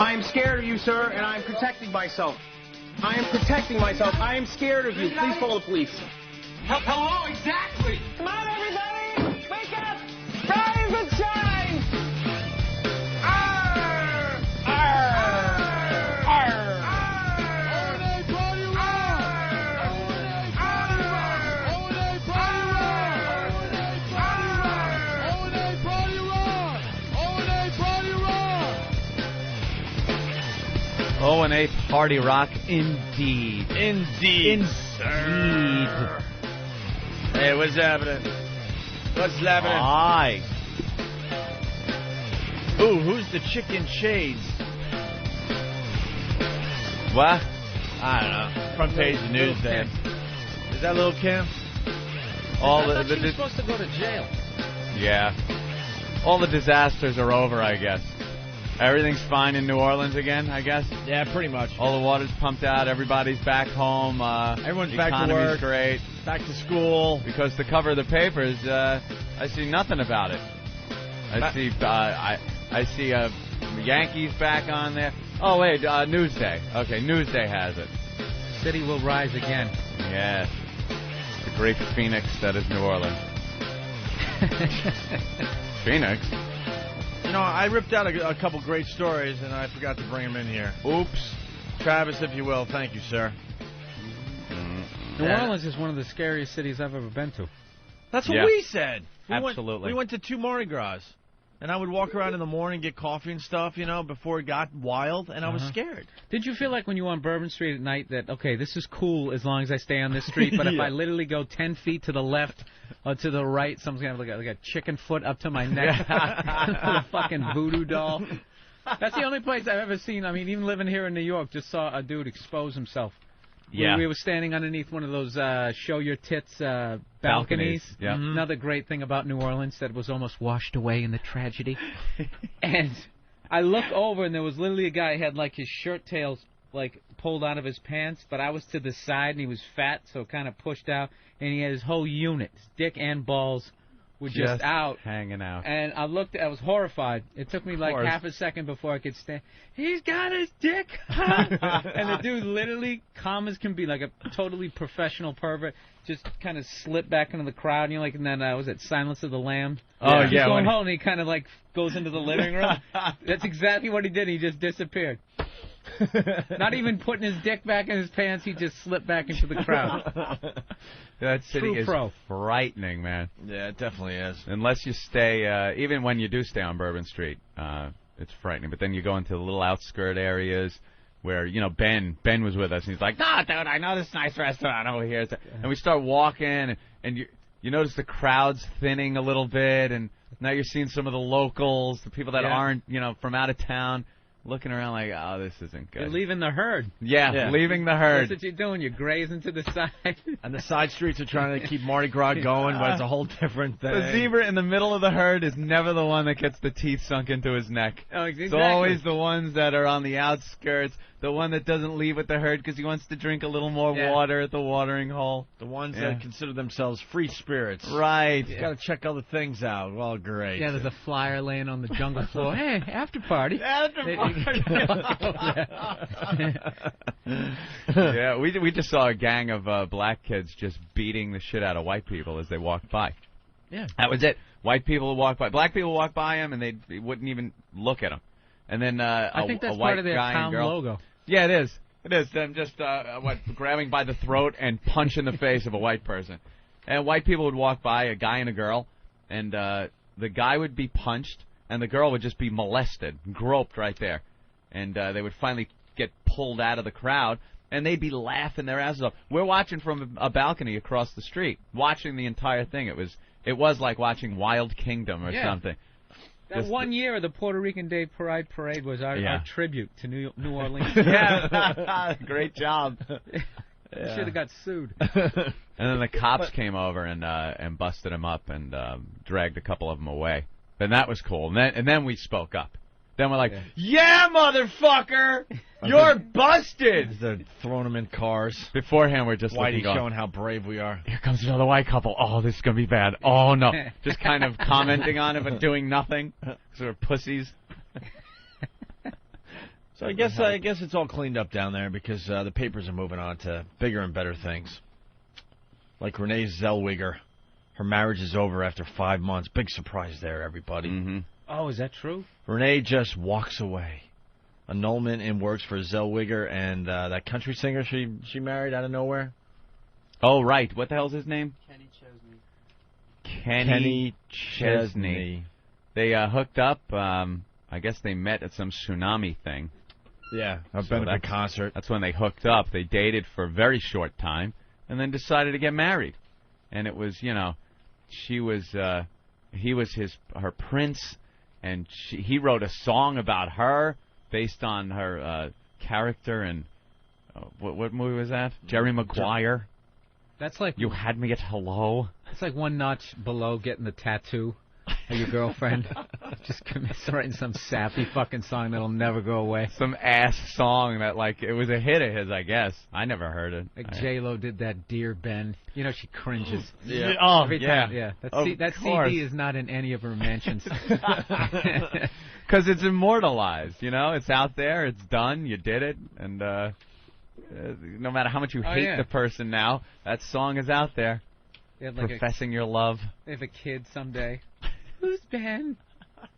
I am scared of you, sir, and I am protecting myself. I am protecting myself. I am scared of you. Please call the police. Hello, exactly. Come on, everybody. Wake up. Rise and shine. Arr! Arr! Arr! O&A Party Rock, indeed. Indeed. Hey, what's happening? What's happening? Hi. Ooh, who's the chicken shades? What? I don't know. Front page of the news, then. Is that Lil' Kim? All I the thought she was supposed to go to jail. Yeah. All the disasters are over, I guess. Everything's fine in New Orleans again, I guess. Yeah, pretty much. All the water's pumped out. Everybody's back home. Everyone's the back to economy's work. Great. Back to school. Because the cover of the papers, I see nothing about it. I see Yankees back on there. Oh wait, Newsday. Okay, Newsday has it. City will rise again. Yes. The great Phoenix that is New Orleans. Phoenix. You know, I ripped out a couple great stories, and I forgot to bring them in here. Oops. Travis, if you will. Thank you, sir. New Orleans is one of the scariest cities I've ever been to. That's what we said. Absolutely. We went to 2 Mardi Gras, and I would walk around in the morning, get coffee and stuff, you know, before it got wild, and I was scared. Did you feel like when you were on Bourbon Street at night that, okay, this is cool as long as I stay on this street, but if I literally go 10 feet to the left or to the right, someone's going to have like a chicken foot up to my neck with a fucking voodoo doll? That's the only place I've ever seen. I mean, even living here in New York, just saw a dude expose himself. Yeah. We were standing underneath one of those show your tits balconies. Yeah. Mm-hmm. Another great thing about New Orleans that was almost washed away in the tragedy. And I looked over, and there was literally a guy who had like his shirt tails like pulled out of his pants, but I was to the side, and he was fat, so kind of pushed out, and he had his whole unit, dick and balls, were just out. Hanging out. And I looked, I was horrified. It took me like half a second before I could stand. He's got his dick out. And the dude literally, calm as can be, like a totally professional pervert, just kind of slipped back into the crowd. And you're like, and then, was it Silence of the Lambs? Oh, He's yeah. going home, and he kind of like goes into the living room. That's exactly what he did. He just disappeared. Not even putting his dick back in his pants, he just slipped back into the crowd. That city is pro. frightening, man. Yeah, it definitely is. Unless you stay, even when you do stay on Bourbon Street, it's frightening. But then you go into the little outskirt areas where, you know, Ben was with us, and he's like, "No, dude, I know this nice restaurant over here." And we start walking, and you notice the crowd's thinning a little bit, and now you're seeing some of the locals, the people that aren't, you know, from out of town, looking around like, oh, this isn't good. You're leaving the herd. Yeah, leaving the herd. That's what you're doing. You're grazing to the side. And the side streets are trying to keep Mardi Gras going, but it's a whole different thing. The zebra in the middle of the herd is never the one that gets the teeth sunk into his neck. Oh, exactly. It's always the ones that are on the outskirts, the one that doesn't leave with the herd because he wants to drink a little more water at the watering hole. The ones that consider themselves free spirits. Right. You got to check other things out. Well, great. Yeah, there's a flyer laying on the jungle floor. Hey, after party. After party. Yeah, we just saw a gang of black kids just beating the shit out of white people as they walked by. Yeah. That was it. White people would walk by. Black people would walk by them, and they wouldn't even look at them. And then I think that's a white part of their guy town and girl. logo. Yeah, it is. It is. Them just grabbing by the throat and punch in the face of a white person. And white people would walk by, a guy and a girl, and the guy would be punched, and the girl would just be molested, groped right there. And they would finally get pulled out of the crowd, and they'd be laughing their asses off. We're watching from a balcony across the street, watching the entire thing. It was like watching Wild Kingdom or something. That one year of the Puerto Rican Day Parade was our tribute to New Orleans. Yeah, great job. Should have got sued. And then the cops came over and busted him up and dragged a couple of them away. And that was cool. And then we spoke up. Then we're like, yeah motherfucker, you're busted. They're throwing them in cars. Beforehand, we're just Whitey going, showing how brave we are. Here comes another white couple. Oh, this is going to be bad. Oh, no. Just kind of commenting on it but doing nothing. Because we're pussies. So I guess it's all cleaned up down there because the papers are moving on to bigger and better things. Like Renee Zellweger. Her marriage is over after 5 months. Big surprise there, everybody. Mm-hmm. Oh, is that true? Renee just walks away. Annulment in works for Zellweger and that country singer she married out of nowhere. Oh, right. What the hell's his name? Kenny Chesney. They hooked up. I guess they met at some tsunami thing. Yeah, I've been at a concert. That's when they hooked up. They dated for a very short time and then decided to get married. And it was, he was her prince, and he wrote a song about her based on her character in what movie was that? Jerry Maguire. That's like You Had Me at Hello. It's like one notch below getting the tattoo of your girlfriend. Just writing some sappy fucking song that'll never go away. Some ass song that, it was a hit of his, I guess. I never heard it. Like J-Lo did that Dear Ben. She cringes. Yeah. Oh, every time. Yeah. That course. CD is not in any of her mentions. Because it's immortalized, It's out there. It's done. You did it. And no matter how much you hate the person now, that song is out there. Professing your love. They have a kid someday. Who's Ben?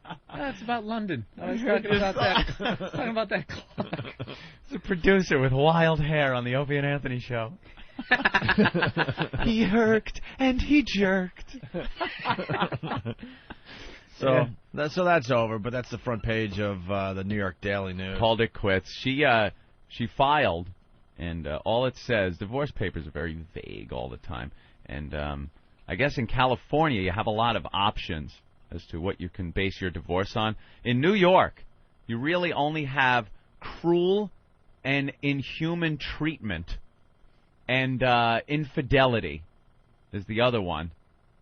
Oh, it's about London. I was talking about that. Talking about that clock. It's a producer with wild hair on the Opie and Anthony show. He herked and he jerked. So that's over, but that's the front page of the New York Daily News. Called it quits. She filed, and all it says, divorce papers are very vague all the time. And I guess in California you have a lot of options as to what you can base your divorce on. In New York, you really only have cruel and inhuman treatment, and infidelity is the other one.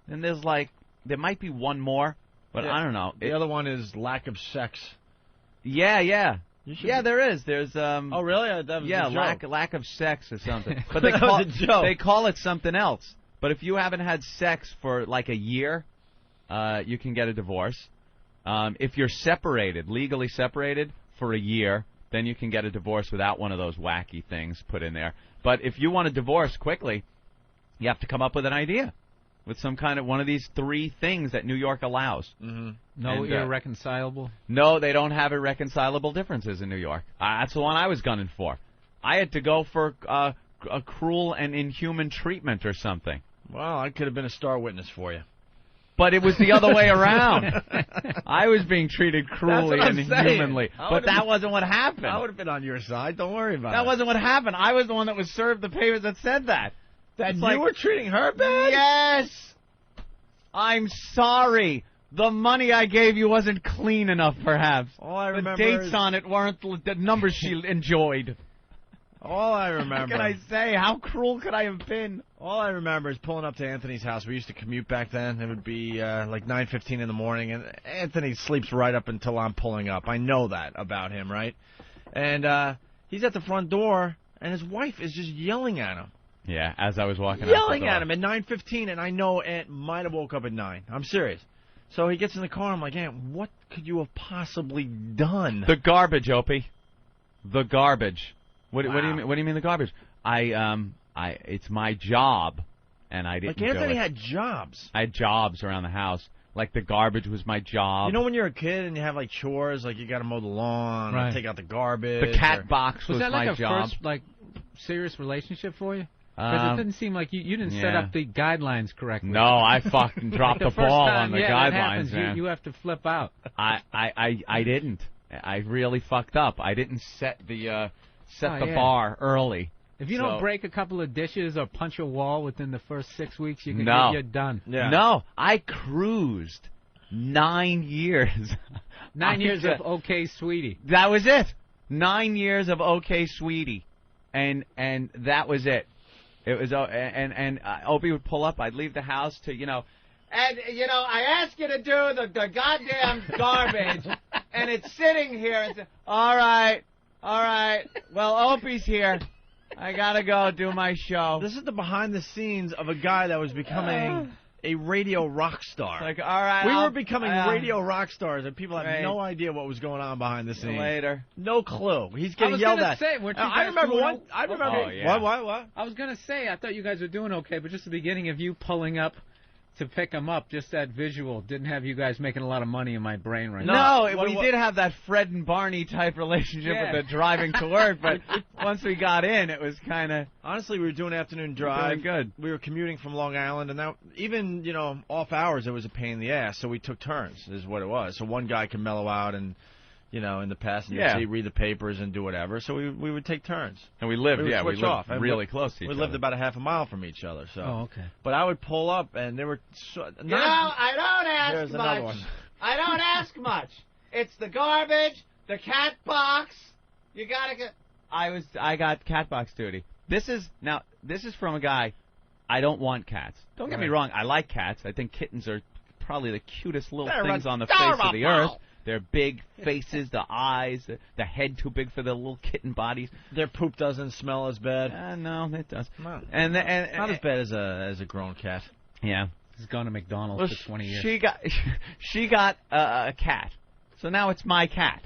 And there might be one more, but I don't know. The other one is lack of sex. Yeah. Yeah, there is. There's Oh, really? That was a joke. lack of sex or something. But That was a joke. They call it something else. But if you haven't had sex for a year, you can get a divorce. If you're legally separated for a year, then you can get a divorce without one of those wacky things put in there. But if you want a divorce quickly, you have to come up with an idea, with some kind of one of these 3 things that New York allows. Mm-hmm. No irreconcilable? No, they don't have irreconcilable differences in New York. That's the one I was gunning for. I had to go for a cruel and inhuman treatment or something. Well, I could have been a star witness for you. But it was the other way around. I was being treated cruelly and inhumanly. But that wasn't what happened. I would have been on your side. Don't worry about it. That wasn't what happened. I was the one that was served the papers that said that. You were treating her bad? Yes. I'm sorry. The money I gave you wasn't clean enough, perhaps. All I remember the dates on it weren't the numbers she enjoyed. All I remember. What can I say? How cruel could I have been? All I remember is pulling up to Anthony's house. We used to commute back then. It would be 9:15 in the morning, and Anthony sleeps right up until I'm pulling up. I know that about him, right? And he's at the front door, and his wife is just yelling at him. Yeah, as I was walking out Yelling the door. at him at 9:15, and I know Aunt might have woke up at 9. I'm serious. So he gets in the car, I'm like, Aunt, what could you have possibly done? The garbage, Opie. The garbage. What Wow. do you mean? What do you mean the garbage? It's my job, and I didn't. Like Anthony go had jobs. I had jobs around the house. Like the garbage was my job. You know when you're a kid and you have chores, like you got to mow the lawn, or take out the garbage. The cat box was that my like a job. first serious relationship for you? Because it didn't seem like you didn't set up the guidelines correctly. No, I fucking dropped the first ball time, on the that guidelines, happens, man. You have to flip out. I didn't. I really fucked up. I didn't set the yeah. bar early. If you don't break a couple of dishes or punch a wall within the first 6 weeks, you're done. Yeah. No, I cruised 9 years. 9 years of OK Sweetie. That was it. 9 years of OK Sweetie, and that was it. It was and Opie would pull up. I'd leave the house to and I asked you to do the goddamn garbage, and it's sitting here. And all right. Well, Opie's here. I gotta go do my show. This is the behind the scenes of a guy that was becoming a radio rock star. Like, all right, we were becoming radio rock stars, and people had Right. no idea what was going on behind the scenes. Later. No clue. He's getting I was yelled gonna at. say, weren't you I guys remember doing one. I remember. Oh, yeah. What? I was going to say, I thought you guys were doing okay, but just the beginning of you pulling up to pick them up, just that visual didn't have you guys making a lot of money in my brain right now. No, we did have that Fred and Barney type relationship Yeah. with the driving to work, but once we got in, it was kind of Honestly, we were doing afternoon drive. good. We were commuting from Long Island, and that even off hours it was a pain in the ass. So we took turns, is what it was. So one guy can mellow out and in the passenger seat, read the papers and do whatever. So we would take turns. And we lived, We would we switch lived off. And really close to each We other. lived about a half a mile from each other. So. Oh, okay. But I would pull up, and they were. I don't ask There's another much. one. I don't ask much. It's the garbage, the cat box. You gotta get. I got cat box duty. This is from a guy. I don't want cats. Don't get me wrong. I like cats. I think kittens are probably the cutest little things on the face of the earth. Their big faces, the eyes, the head too big for their little kitten bodies. Their poop doesn't smell as bad. No, it does. No. And Not as bad as a grown cat. Yeah. He's gone to McDonald's for 20 years. She got a cat, so now it's my cat.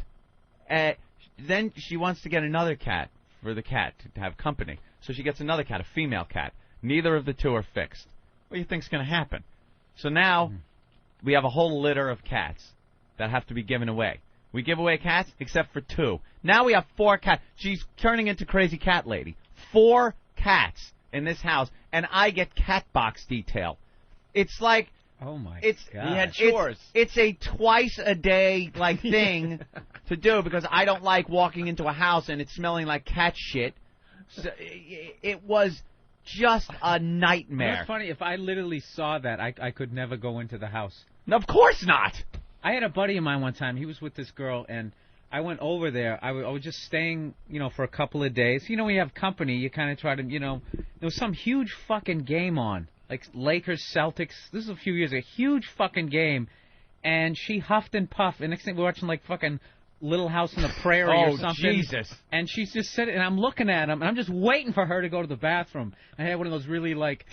Then she wants to get another cat for the cat to have company. So she gets another cat, a female cat. Neither of the two are fixed. What do you think's going to happen? So now we have a whole litter of cats that have to be given away. We give away cats except for 2. Now we have 4 cats. She's turning into crazy cat lady. 4 cats in this house, and I get cat box detail. It's like Oh my God! He had chores. It's a twice a day thing to do because I don't like walking into a house and it's smelling like cat shit. So it was just a nightmare. It's funny. If I literally saw that, I could never go into the house. No, of course not. I had a buddy of mine one time. He was with this girl, and I went over there. I was just staying, for a couple of days. When you have company, you kind of try to, there was some huge fucking game on, like Lakers, Celtics. This is a few years ago. Huge fucking game, and she huffed and puffed. And next thing we're watching like fucking Little House on the Prairie or something. Jesus. And she's just sitting, and I'm looking at him, and I'm just waiting for her to go to the bathroom. I had one of those really, like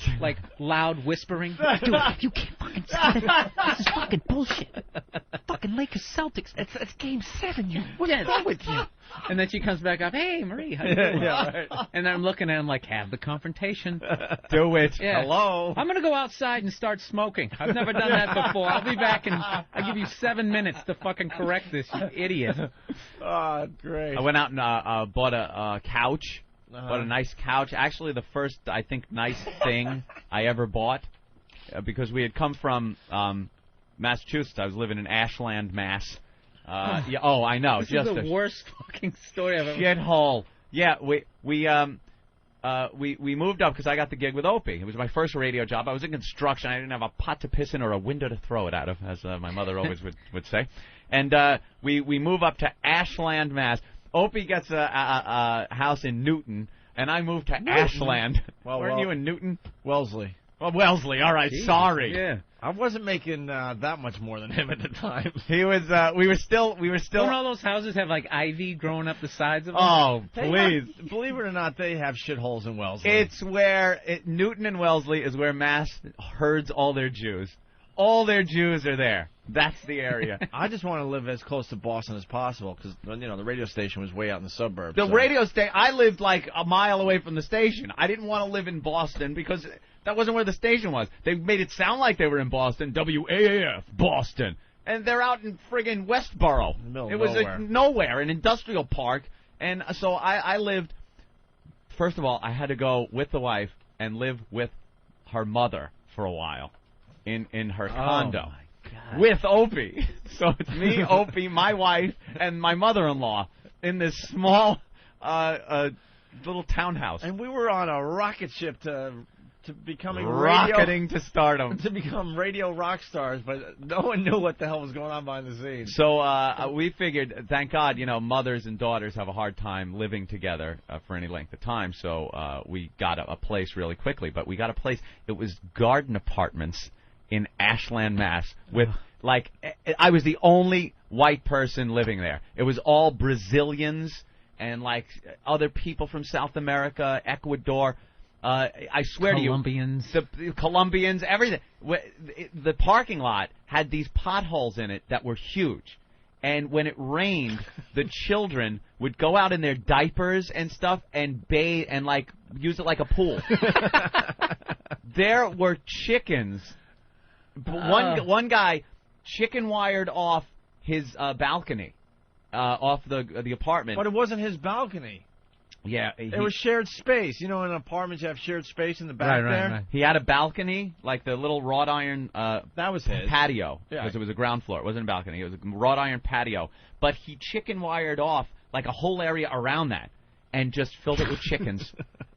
loud whispering. Dude, you can't fucking say that. This is fucking bullshit. Fucking Lakers Celtics. It's game 7. What's wrong with you? And then she comes back up, hey, Marie, how you doing? Yeah, right. And then I'm looking at him like, have the confrontation. Do it. Yeah. Hello. I'm going to go outside and start smoking. I've never done that before. I'll be back, and I'll give you 7 minutes to fucking correct this, you idiot. Oh, great. I went out and bought a couch. Bought a nice couch. Actually, the first, I think, nice thing I ever bought because we had come from Massachusetts. I was living in Ashland, Mass. Yeah. Oh, I know. This just is the worst fucking story I've ever. Shithole. Yeah. We moved up because I got the gig with Opie. It was my first radio job. I was in construction. I didn't have a pot to piss in or a window to throw it out of, as my mother always would say. And we move up to Ashland, Mass. Opie gets a house in Newton, and I moved to Ashland. Weren't you in Newton? Wellesley. Well, Wellesley. All right. Jeez. Sorry. Yeah. I wasn't making that much more than him at the time. He was. We were still. Don't all those houses have like ivy growing up the sides of them? Oh, please. Believe it or not, they have shitholes in Wellesley. It's where Newton and Wellesley is where Mass herds all their Jews. All their Jews are there. That's the area. I just want to live as close to Boston as possible because the radio station was way out in the suburbs. The radio station. I lived like a mile away from the station. I didn't want to live in Boston because that wasn't where the station was. They made it sound like they were in Boston. WAAF, Boston. And they're out in friggin' Westboro. In the middle of it was nowhere. Nowhere, an industrial park. And so I lived, first of all, I had to go with the wife and live with her mother for a while in her condo. Oh, my God. With Opie. So it's me, Opie, my wife, and my mother-in-law in this small little townhouse. And we were on a rocket ship to becoming Rocketing to stardom. to become radio rock stars, but no one knew what the hell was going on behind the scenes. So we figured, thank God, mothers and daughters have a hard time living together for any length of time. So we got a place really quickly. But we got a place. It was garden apartments in Ashland, Mass. With I was the only white person living there. It was all Brazilians and other people from South America, Ecuador. I swear Colombians. to you, the Colombians, everything. The parking lot had these potholes in it that were huge. And when it rained, the children would go out in their diapers and stuff and bathe and, like, use it like a pool. There were chickens. One guy chicken wired off his balcony, off the apartment. But it wasn't his balcony. Yeah, It was shared space. You know, in apartments you have shared space in the back there. Right. He had a balcony, like the little wrought iron That was his patio, Yeah. because it was a ground floor. It wasn't a balcony. It was a wrought iron patio. But he chicken wired off like a whole area around that and just filled it with chickens.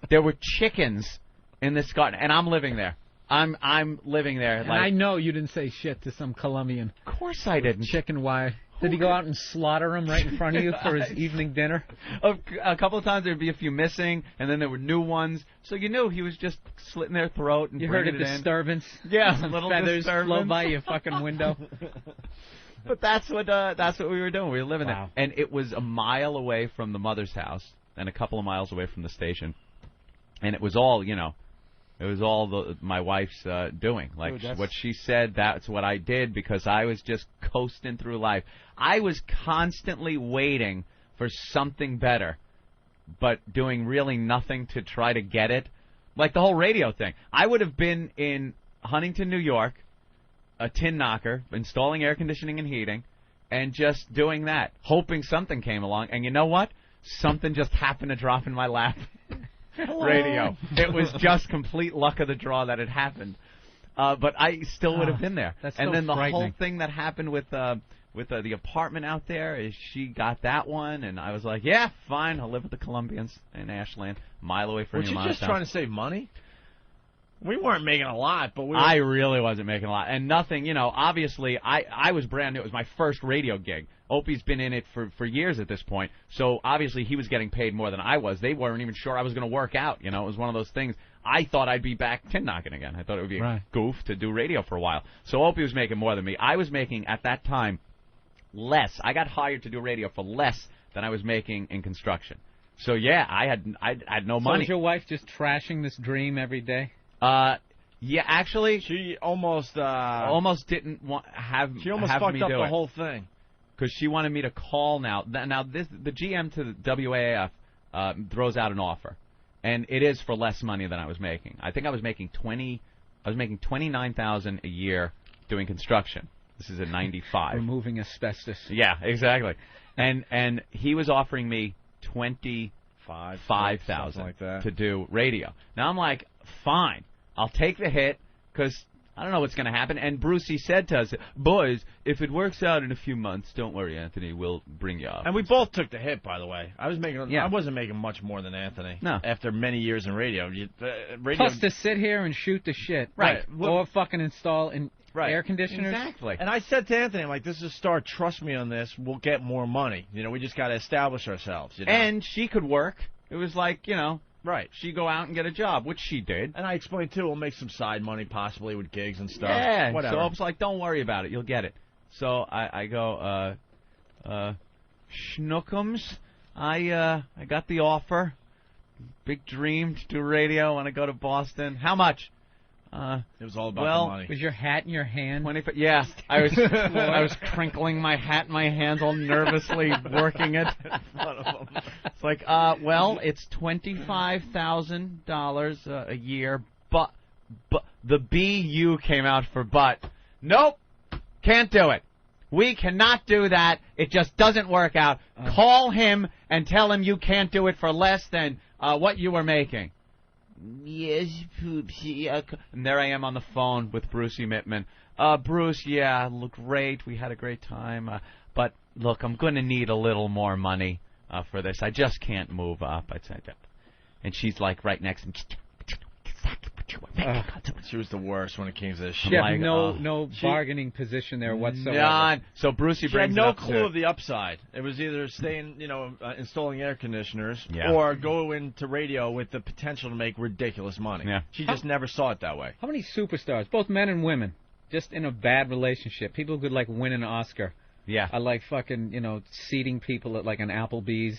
There were chickens in this garden, and I'm living there. I'm living there. And like, I know you didn't say shit to some Colombian. Of course I didn't. Chicken wire. Did he go out and slaughter him right in front of you for his evening dinner? A couple of times there'd be a few missing, and then there were new ones. So you knew he was just slitting their throat and You heard bringing a it in. disturbance? Yeah, Some little feathers disturbance. flow by your fucking window. But that's what we were doing. We were living Wow. there, and it was a mile away from the mother's house and a couple of miles away from the station, and it was all my wife's doing. Like Dude, what she said, that's what I did because I was just coasting through life. I was constantly waiting for something better, but doing really nothing to try to get it. Like the whole radio thing. I would have been in Huntington, New York, a tin knocker, installing air conditioning and heating, and just doing that, hoping something came along. And you know what? Something just happened to drop in my lap. Radio. It was just complete luck of the draw that it happened. But I still would have been there. That's and so then the whole frightening. thing that happened with the apartment out there is she got that one, and I was like, yeah, fine, I'll live with the Colombians in Ashland, a mile away from Were you your just mom's trying house. to save money? We weren't making a lot, but we were... I really wasn't making a lot. And nothing, obviously, I was brand new. It was my first radio gig. Opie's been in it for years at this point, so obviously he was getting paid more than I was. They weren't even sure I was going to work out. It was one of those things. I thought I'd be back tin knocking again. I thought it would be a goof to do radio for a while. So Opie was making more than me. I was making, at that time, less. I got hired to do radio for less than I was making in construction. So, yeah, I had no money. So is your wife just trashing this dream every day? Yeah, actually, She almost didn't have She almost have fucked me up do the it. whole thing. Because she wanted me to call now. Now, the GM to the WAAF throws out an offer, and it is for less money than I was making. I think I was making $29,000 a year doing construction. This is in '95. Removing asbestos. Yeah, exactly. And he was offering me $25,000 like that. to do radio. Now I'm like, fine, I'll take the hit because I don't know what's going to happen. And Brucey said to us, boys, if it works out in a few months, don't worry, Anthony, we'll bring you up. And we both took the hit, by the way. I Yeah. wasn't making much more than Anthony. No. After many years in radio. Radio Plus to sit here and shoot the shit. Right. Or fucking install air conditioners. Exactly. And I said to Anthony, I'm like, this is a start. Trust me on this. We'll get more money. We just got to establish ourselves. And she could work. It was like, right. she'd go out and get a job, which she did. And I explained, too, we'll make some side money possibly with gigs and stuff. Yeah, Whatever. so I was like, don't worry about it. You'll get it. So I go, Schnookums, I got the offer. Big dream to do radio. I want to go to Boston. How much? It was all about well, the money. Was your hat in your hand? 25. Yeah, I was crinkling my hat in my hands, all nervously working it. It's like, well, it's $25,000 a year, but the BU came out for but. Nope, can't do it. We cannot do that. It just doesn't work out. Call him and tell him you can't do it for less than what you were making. Yes, Poopsie. And there I am on the phone with Brucey Mittman. Bruce, yeah, look great. We had a great time. But, look, I'm going to need a little more money for this. I just can't move up. I said that. And she's like right next to me. She was the worst when it came to this shit. She had like, no bargaining position there whatsoever. None. So Brucey She had brings no it up clue to, of the upside. It was either staying, installing air conditioners, Yeah. or go into radio with the potential to make ridiculous money. Yeah. She just never saw it that way. How many superstars, both men and women, just in a bad relationship, people who could, win an Oscar, Yeah. are, fucking, seating people at, an Applebee's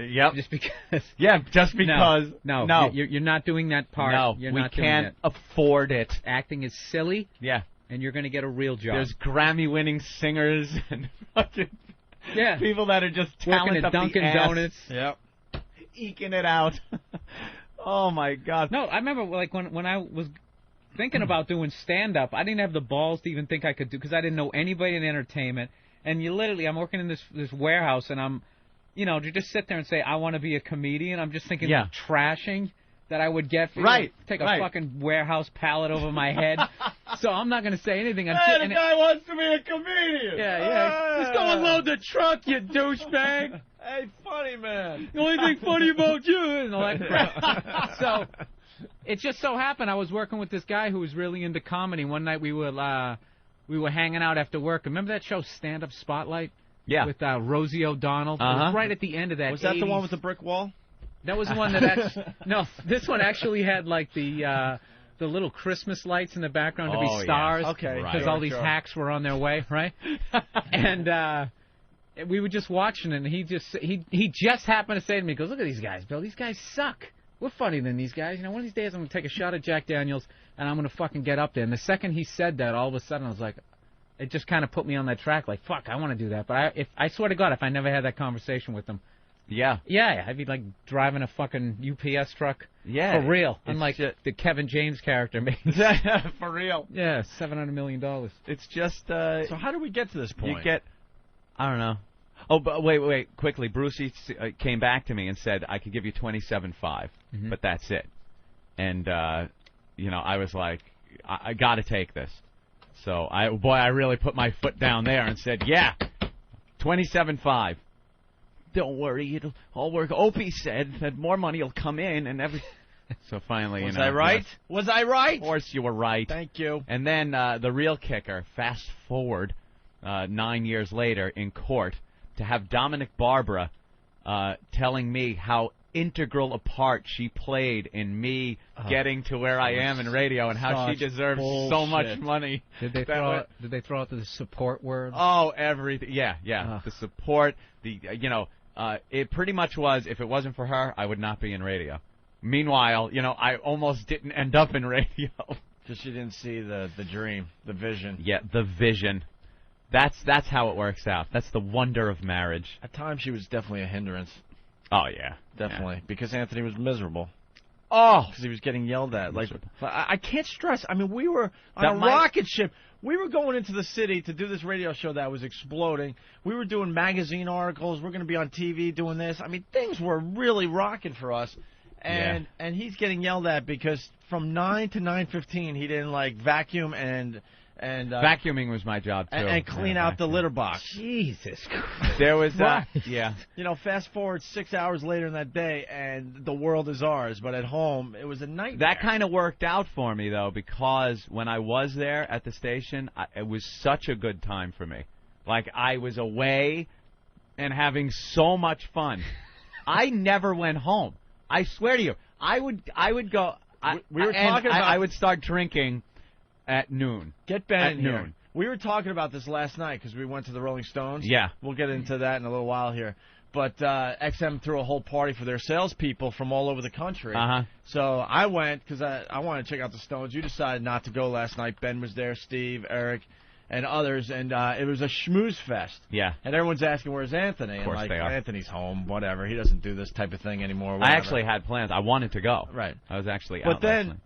Yep. Just because. Yeah, just because. No. You're not doing that part. No, you're we not can't doing afford it. Acting is silly. Yeah. And you're going to get a real job. There's Grammy-winning singers and fucking people that are just working talent at Dunkin' up the ass, Donuts. Yep. eking it out. Oh my God. No, I remember like when I was thinking about doing stand-up, I didn't have the balls to even think I could do, because I didn't know anybody in entertainment. And I'm working in this warehouse, and I'm, to just sit there and say I want to be a comedian. I'm just thinking of trashing that I would get for take a fucking warehouse pallet over my head. So I'm not going to say anything. The guy wants to be a comedian. Yeah. Just go unload the truck, you douchebag. Hey, funny man. The only thing funny about you and all that crap. So it just so happened I was working with this guy who was really into comedy. One night we were hanging out after work. Remember that show Stand Up Spotlight? Yeah. With Rosie O'Donnell. It was right at the end of that. Was that 80s. the one with the brick wall? That was the one that no, this one actually had like the little Christmas lights in the background to be stars. Yeah. Okay. Because all these hacks were on their way, right? And we were just watching it, and he just happened to say to me, he goes, "Look at these guys, Bill. These guys suck. We're funnier than these guys. One of these days I'm going to take a shot at Jack Daniels, and I'm going to fucking get up there." And the second he said that, all of a sudden I was like, it just kind of put me on that track, like, fuck, I want to do that. But I swear to God, if I never had that conversation with him, yeah, I'd be like driving a fucking UPS truck. Yeah, for real. Unlike the Kevin James character made. For real. Yeah, $700 million. It's just. So how do we get to this point? You get. I don't know. Oh, but wait, quickly. Brucey came back to me and said I could give you $27.5, but that's it. And I was like, I got to take this. So I really put my foot down there and said, yeah, $27.5. Don't worry, it'll all work. Opie said that more money will come in and everything. So finally, was I right? Yes. Was I right? Of course you were right. Thank you. And then the real kicker, fast forward 9 years later in court, to have Dominic Barbara telling me how integral a part she played in me getting to where I am in radio, and how she deserves so much money. Did they throw out the support words? Oh, everything. Yeah. The support. It pretty much was, if it wasn't for her, I would not be in radio. Meanwhile, I almost didn't end up in radio. Because you didn't see the dream, the vision. Yeah, the vision. That's how it works out. That's the wonder of marriage. At times, she was definitely a hindrance. Oh, yeah. Definitely. Yeah. Because Anthony was miserable. Oh! Because he was getting yelled at. Like, I can't stress. I mean, we were on a rocket ship. We were going into the city to do this radio show that was exploding. We were doing magazine articles. We're going to be on TV doing this. I mean, things were really rocking for us. And he's getting yelled at because from 9 to 9:15 he didn't vacuum and vacuuming was my job too, and clean out the litter box. Jesus Christ. There was fast forward 6 hours later in that day, and the world is ours. But at home, it was a nightmare. That kind of worked out for me though, because when I was there at the station, it was such a good time for me. Like, I was away and having so much fun. I never went home. I swear to you, I would go. We were talking about. I would start drinking at noon. Get Ben at in here. Noon. We were talking about this last night because we went to the Rolling Stones. Yeah. We'll get into that in a little while here. But XM threw a whole party for their salespeople from all over the country. So I went because I wanted to check out the Stones. You decided not to go last night. Ben was there, Steve, Eric, and others, and it was a schmooze fest. Yeah. And everyone's asking, where's Anthony? Of course and they are. Anthony's home, whatever. He doesn't do this type of thing anymore. I actually had plans. I wanted to go. Right. I was actually out. But then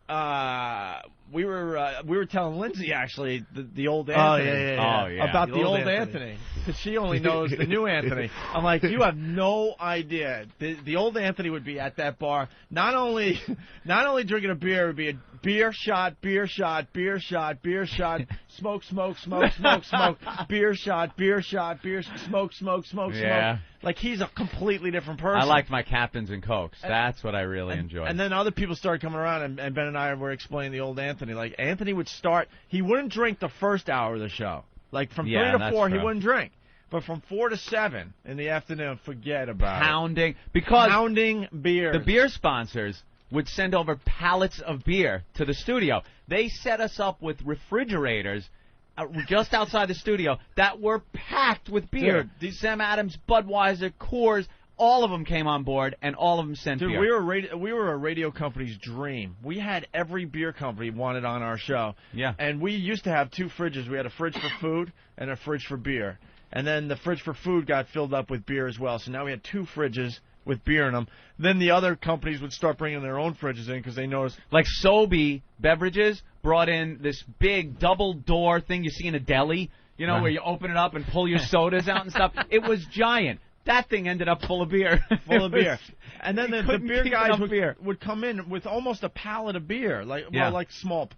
we were telling Lindsay, actually, the old Anthony. Oh, yeah. About the old Anthony. Because she only knows the new Anthony. I'm like, you have no idea. The old Anthony would be at that bar, not only drinking a beer, it would be a beer shot, beer shot, beer shot, beer shot, smoke, smoke, smoke, smoke, smoke, beer shot, beer shot, beer, smoke, smoke, smoke, smoke. Like, he's a completely different person. I liked my Captains and Cokes. That's what I really enjoyed. And then other people started coming around, and Ben and I were explaining the old Anthony. Like, Anthony would start, he wouldn't drink the first hour of the show. Like, from 3 to 4, he wouldn't drink. But from 4 to 7 in the afternoon, forget about it. Pounding beer. The beer sponsors would send over pallets of beer to the studio. They set us up with refrigerators just outside the studio that were packed with beer. Dude, Sam Adams, Budweiser, Coors, all of them came on board, and all of them sent Dude, beer. we were a radio company's dream. We had every beer company wanted on our show. Yeah. And we used to have 2 fridges. We had a fridge for food and a fridge for beer. And then the fridge for food got filled up with beer as well. So now we had 2 fridges with beer in them. Then the other companies would start bringing their own fridges in because they noticed. Like Sobe Beverages brought in this big double-door thing you see in a deli, you know, where you open it up and pull your sodas out and stuff. It was giant. That thing ended up full of bear. Full of beer. And then the beer guys would come in with almost a pallet of beer. Like small,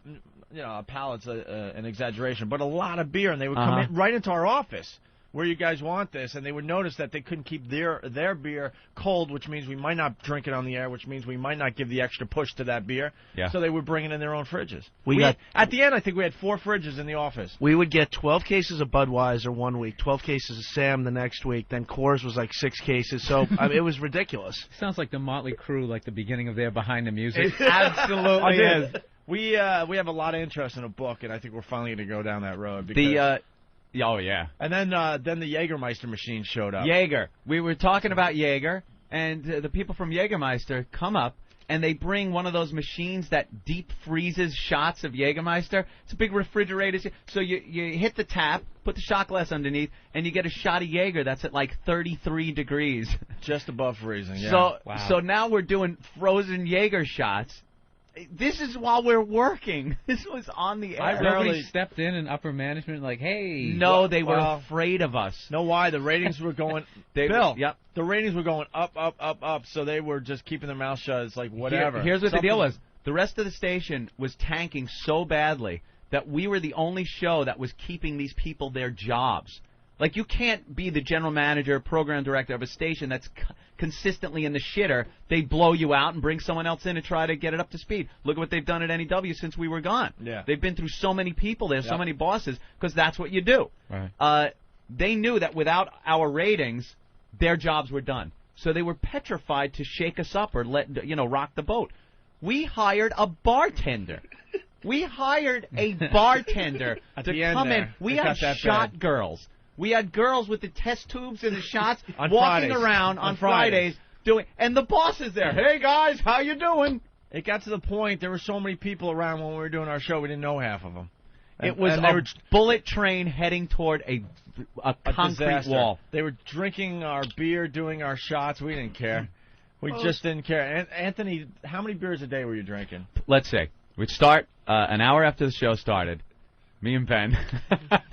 a pallet's an exaggeration, but a lot of beer. And they would come in right into our office. Where you guys want this, and they would notice that they couldn't keep their beer cold, which means we might not drink it on the air, which means we might not give the extra push to that beer. Yeah. So they would bring it in their own fridges. At the end, I think we had 4 fridges in the office. We would get 12 cases of Budweiser one week, 12 cases of Sam the next week, then Coors was like 6 cases. So it was ridiculous. Sounds like the Motley Crue, like the beginning of their Behind the Music. It absolutely is. We have a lot of interest in a book, and I think we're finally going to go down that road. Because Oh, yeah. And then the Jägermeister machine showed up. Jaeger. We were talking about Jaeger, and the people from Jägermeister come up, and they bring one of those machines that deep freezes shots of Jägermeister. It's a big refrigerator. So you hit the tap, put the shot glass underneath, and you get a shot of Jaeger that's at like 33 degrees. Just above freezing, yeah. So now we're doing frozen Jaeger shots. This is while we're working. This was on the air. Nobody stepped in upper management like, hey. No, they were afraid of us. Know why? The ratings were going. Bill, the ratings were going up. So they were just keeping their mouth shut. It's like whatever. Here's what the deal was. The rest of the station was tanking so badly that we were the only show that was keeping these people their jobs. Like, you can't be the general manager, program director of a station that's consistently in the shitter. They blow you out and bring someone else in and try to get it up to speed. Look at what they've done at NEW since we were gone. Yeah. They've been through so many people there, so many bosses, because that's what you do. Right. They knew that without our ratings, their jobs were done. So they were petrified to shake us up or rock the boat. We hired a bartender. We hired a bartender to come in. We had shot girls. We had girls with the test tubes and the shots walking around on Fridays doing, and the boss is there. Hey guys, how you doing? It got to the point there were so many people around when we were doing our show we didn't know half of them. It was a bullet train heading toward a concrete disaster. wall. They were drinking our beer, doing our shots. We didn't care. We just didn't care. And Anthony, how many beers a day were you drinking? Let's see. We'd start an hour after the show started. Me and Ben.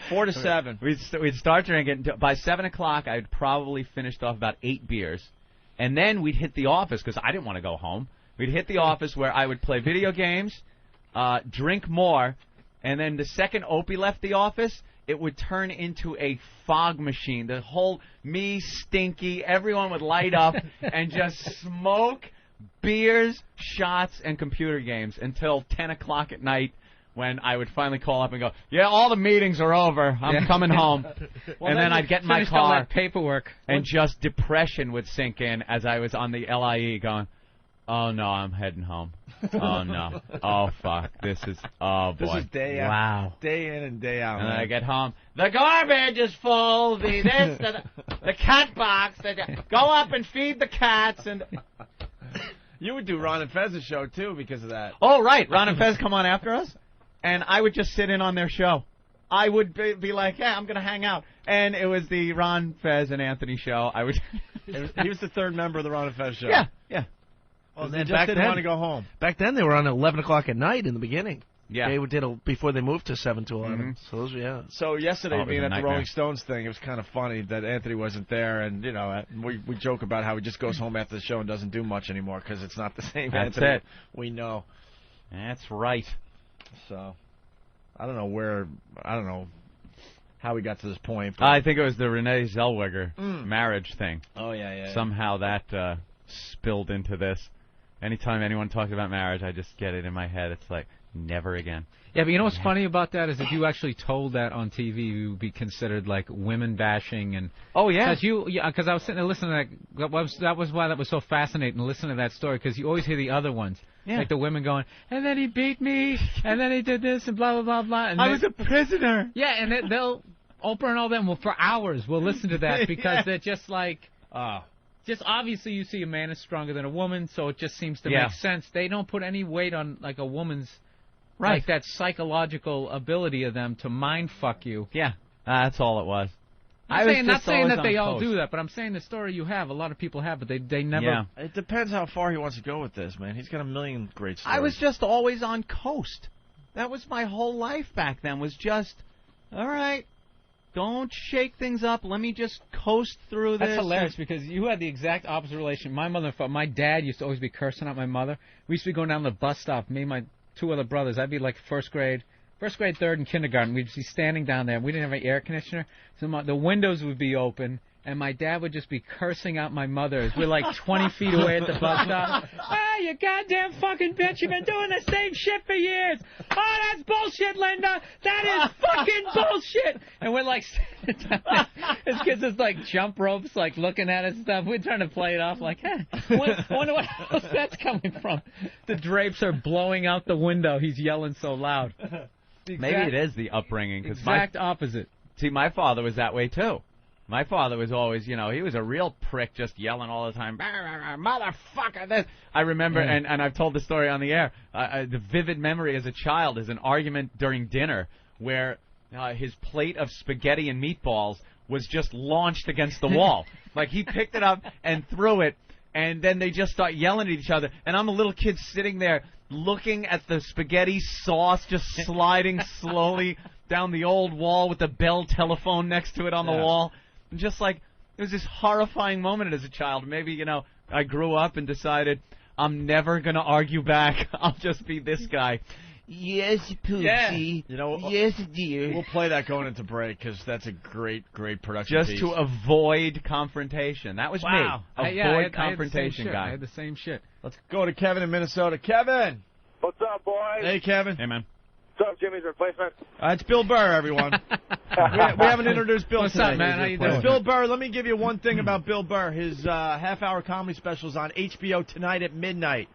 4 to 7. We'd start drinking. By 7 o'clock, I'd probably finished off about 8 beers. And then we'd hit the office, because I didn't want to go home. We'd hit the office where I would play video games, drink more, and then the second Opie left the office, it would turn into a fog machine. The whole, me, Stinky, everyone would light up and just smoke beers, shots, and computer games until 10 o'clock at night, when I would finally call up and go, yeah, all the meetings are over. I'm coming home. And then I'd get in my car. All that paperwork. And just depression would sink in as I was on the LIE going, oh, no, I'm heading home. Oh, no. Oh, fuck. This is, oh, boy. This is day out. Wow. Day in and day out. And then I get home. The garbage is full. The cat box. Go up and feed the cats. And you would do Ron and Fez's show, too, because of that. Oh, right. Ron and Fez come on after us. And I would just sit in on their show. I would be like, yeah, I'm going to hang out. And it was the Ron, Fez, and Anthony show. He was the third member of the Ron and Fez show. Yeah. Well, they just didn't want to go home. Back then, they were on at 11 o'clock at night in the beginning. Yeah. They did before they moved to 7 to 11. Mm-hmm. So those, yeah. So yesterday, being at the nightmare. Rolling Stones thing, it was kind of funny that Anthony wasn't there, and we joke about how he just goes home after the show and doesn't do much anymore because it's not the same That's Anthony it. we know. That's right. So I don't know how we got to this point. But I think it was the Renee Zellweger marriage thing. Oh, yeah. Somehow that spilled into this. Anytime anyone talks about marriage, I just get it in my head. It's like, never again. Yeah, but you know what's funny about that is if you actually told that on TV, you would be considered like women bashing and. Oh yeah. Because I was sitting there listening to that. That was why that was so fascinating to listen to that story, because you always hear the other ones. Yeah. Like the women going, and then he beat me, and then he did this, and blah blah blah blah. And I was a prisoner. Yeah, and they'll Oprah and all them for hours. We'll listen to that because they're just like. just obviously you see a man is stronger than a woman, so it just seems to Yeah. make sense. They don't put any weight on like a woman's, Right. like that psychological ability of them to mind fuck you. Yeah, that's all it was. Not saying that they all post. do that, but I'm saying the story you have, a lot of people have, but they never. Yeah. It depends how far he wants to go with this, man. He's got a million great stories. I was just always on coast. That was my whole life back then, was just, all right, don't shake things up. Let me just coast through this. That's hilarious because you had the exact opposite relation. My mother and father, my dad used to always be cursing out my mother. We used to be going down the bus stop, me and my two other brothers. I'd be like first grade, third, and kindergarten. We'd be standing down there. We didn't have an air conditioner, so the windows would be open, and my dad would just be cursing out my mother as we're like 20 feet away at the bus stop. Ah, you goddamn fucking bitch! You've been doing the same shit for years. Oh, that's bullshit, Linda. That is fucking bullshit. And we're like standing down there. This kid's just like jump ropes, like looking at us and stuff. We're trying to play it off like, I wonder what else that's coming from. The drapes are blowing out the window. He's yelling so loud. Maybe it is the upbringing. Exact opposite. See, my father was that way, too. My father was always, he was a real prick, just yelling all the time, "Bah, bah, bah, motherfucker, this." I remember, and I've told the story on the air, the vivid memory as a child is an argument during dinner where his plate of spaghetti and meatballs was just launched against the wall. Like, he picked it up and threw it, and then they just start yelling at each other. And I'm a little kid sitting there looking at the spaghetti sauce just sliding slowly down the old wall with the Bell telephone next to it on the wall. And just like, it was this horrifying moment as a child. Maybe, I grew up and decided I'm never going to argue back. I'll just be this guy. Yes, Poopsie. Yeah. Yes, dear. We'll play that going into break because that's a great production Just piece. to avoid confrontation. That was Wow. me. I Avoid had confrontation, I guy. had the same shit. Let's go to Kevin in Minnesota. Kevin! What's up, boys? Hey, Kevin. Hey, man. What's up, Jimmy's replacement? It's Bill Burr, everyone. we haven't introduced Bill What's today. up, man? How you doing? It's Bill Burr. Let me give you one thing about Bill Burr. His half-hour comedy special is on HBO tonight at midnight.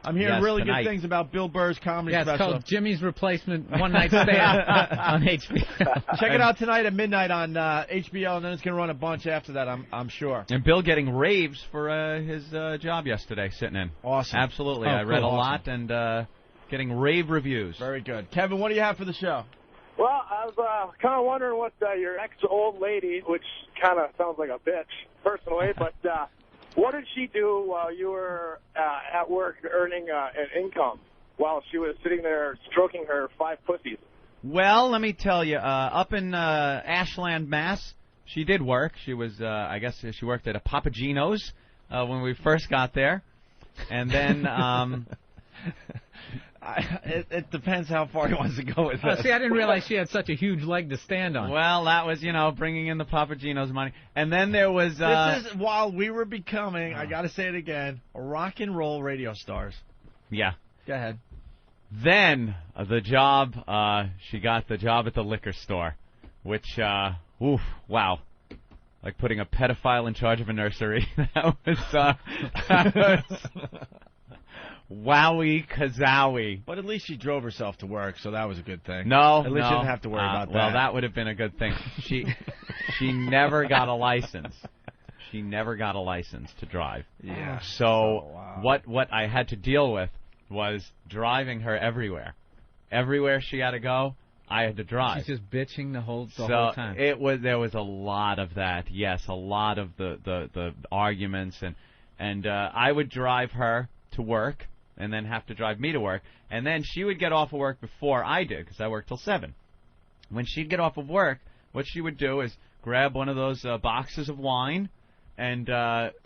I'm hearing really tonight. good things about Bill Burr's comedy Yeah, it's special. called Jimmy's Replacement One Night Stand on HBO. Check it out tonight at midnight on HBO, and then it's going to run a bunch after that, I'm sure. And Bill getting raves for his job yesterday, sitting in. Awesome. Absolutely. Oh, I read cool. a lot and getting rave reviews. Very good. Kevin, what do you have for the show? Well, I was kind of wondering what your ex-old lady, which kind of sounds like a bitch, personally, but what did she do while you were at work earning an income while she was sitting there stroking her 5 pussies? Well, let me tell you, up in Ashland, Mass, she did work. She was, I guess she worked at a Papagino's when we first got there. And then... It depends how far he wants to go with this. See, I didn't realize she had such a huge leg to stand on. Well, that was, bringing in the Papagino's money. And then there was... this is while we were becoming, I got to say it again, rock and roll radio stars. Yeah. Go ahead. Then the job, she got the job at the liquor store, which, wow. Like putting a pedophile in charge of a nursery. That was wowie kazowie. But at least she drove herself to work, so that was a good thing. No, At least you didn't have to worry about that. Well, that would have been a good thing. She never got a license. She never got a license to drive. Yeah. So wow. what I had to deal with was driving her everywhere. Everywhere she had to go, I had to drive. She's just bitching the whole time. There was a lot of that. Yes, a lot of the arguments and I would drive her to work and then have to drive me to work, and then she would get off of work before I did because I worked till 7. When she'd get off of work, what she would do is grab one of those boxes of wine and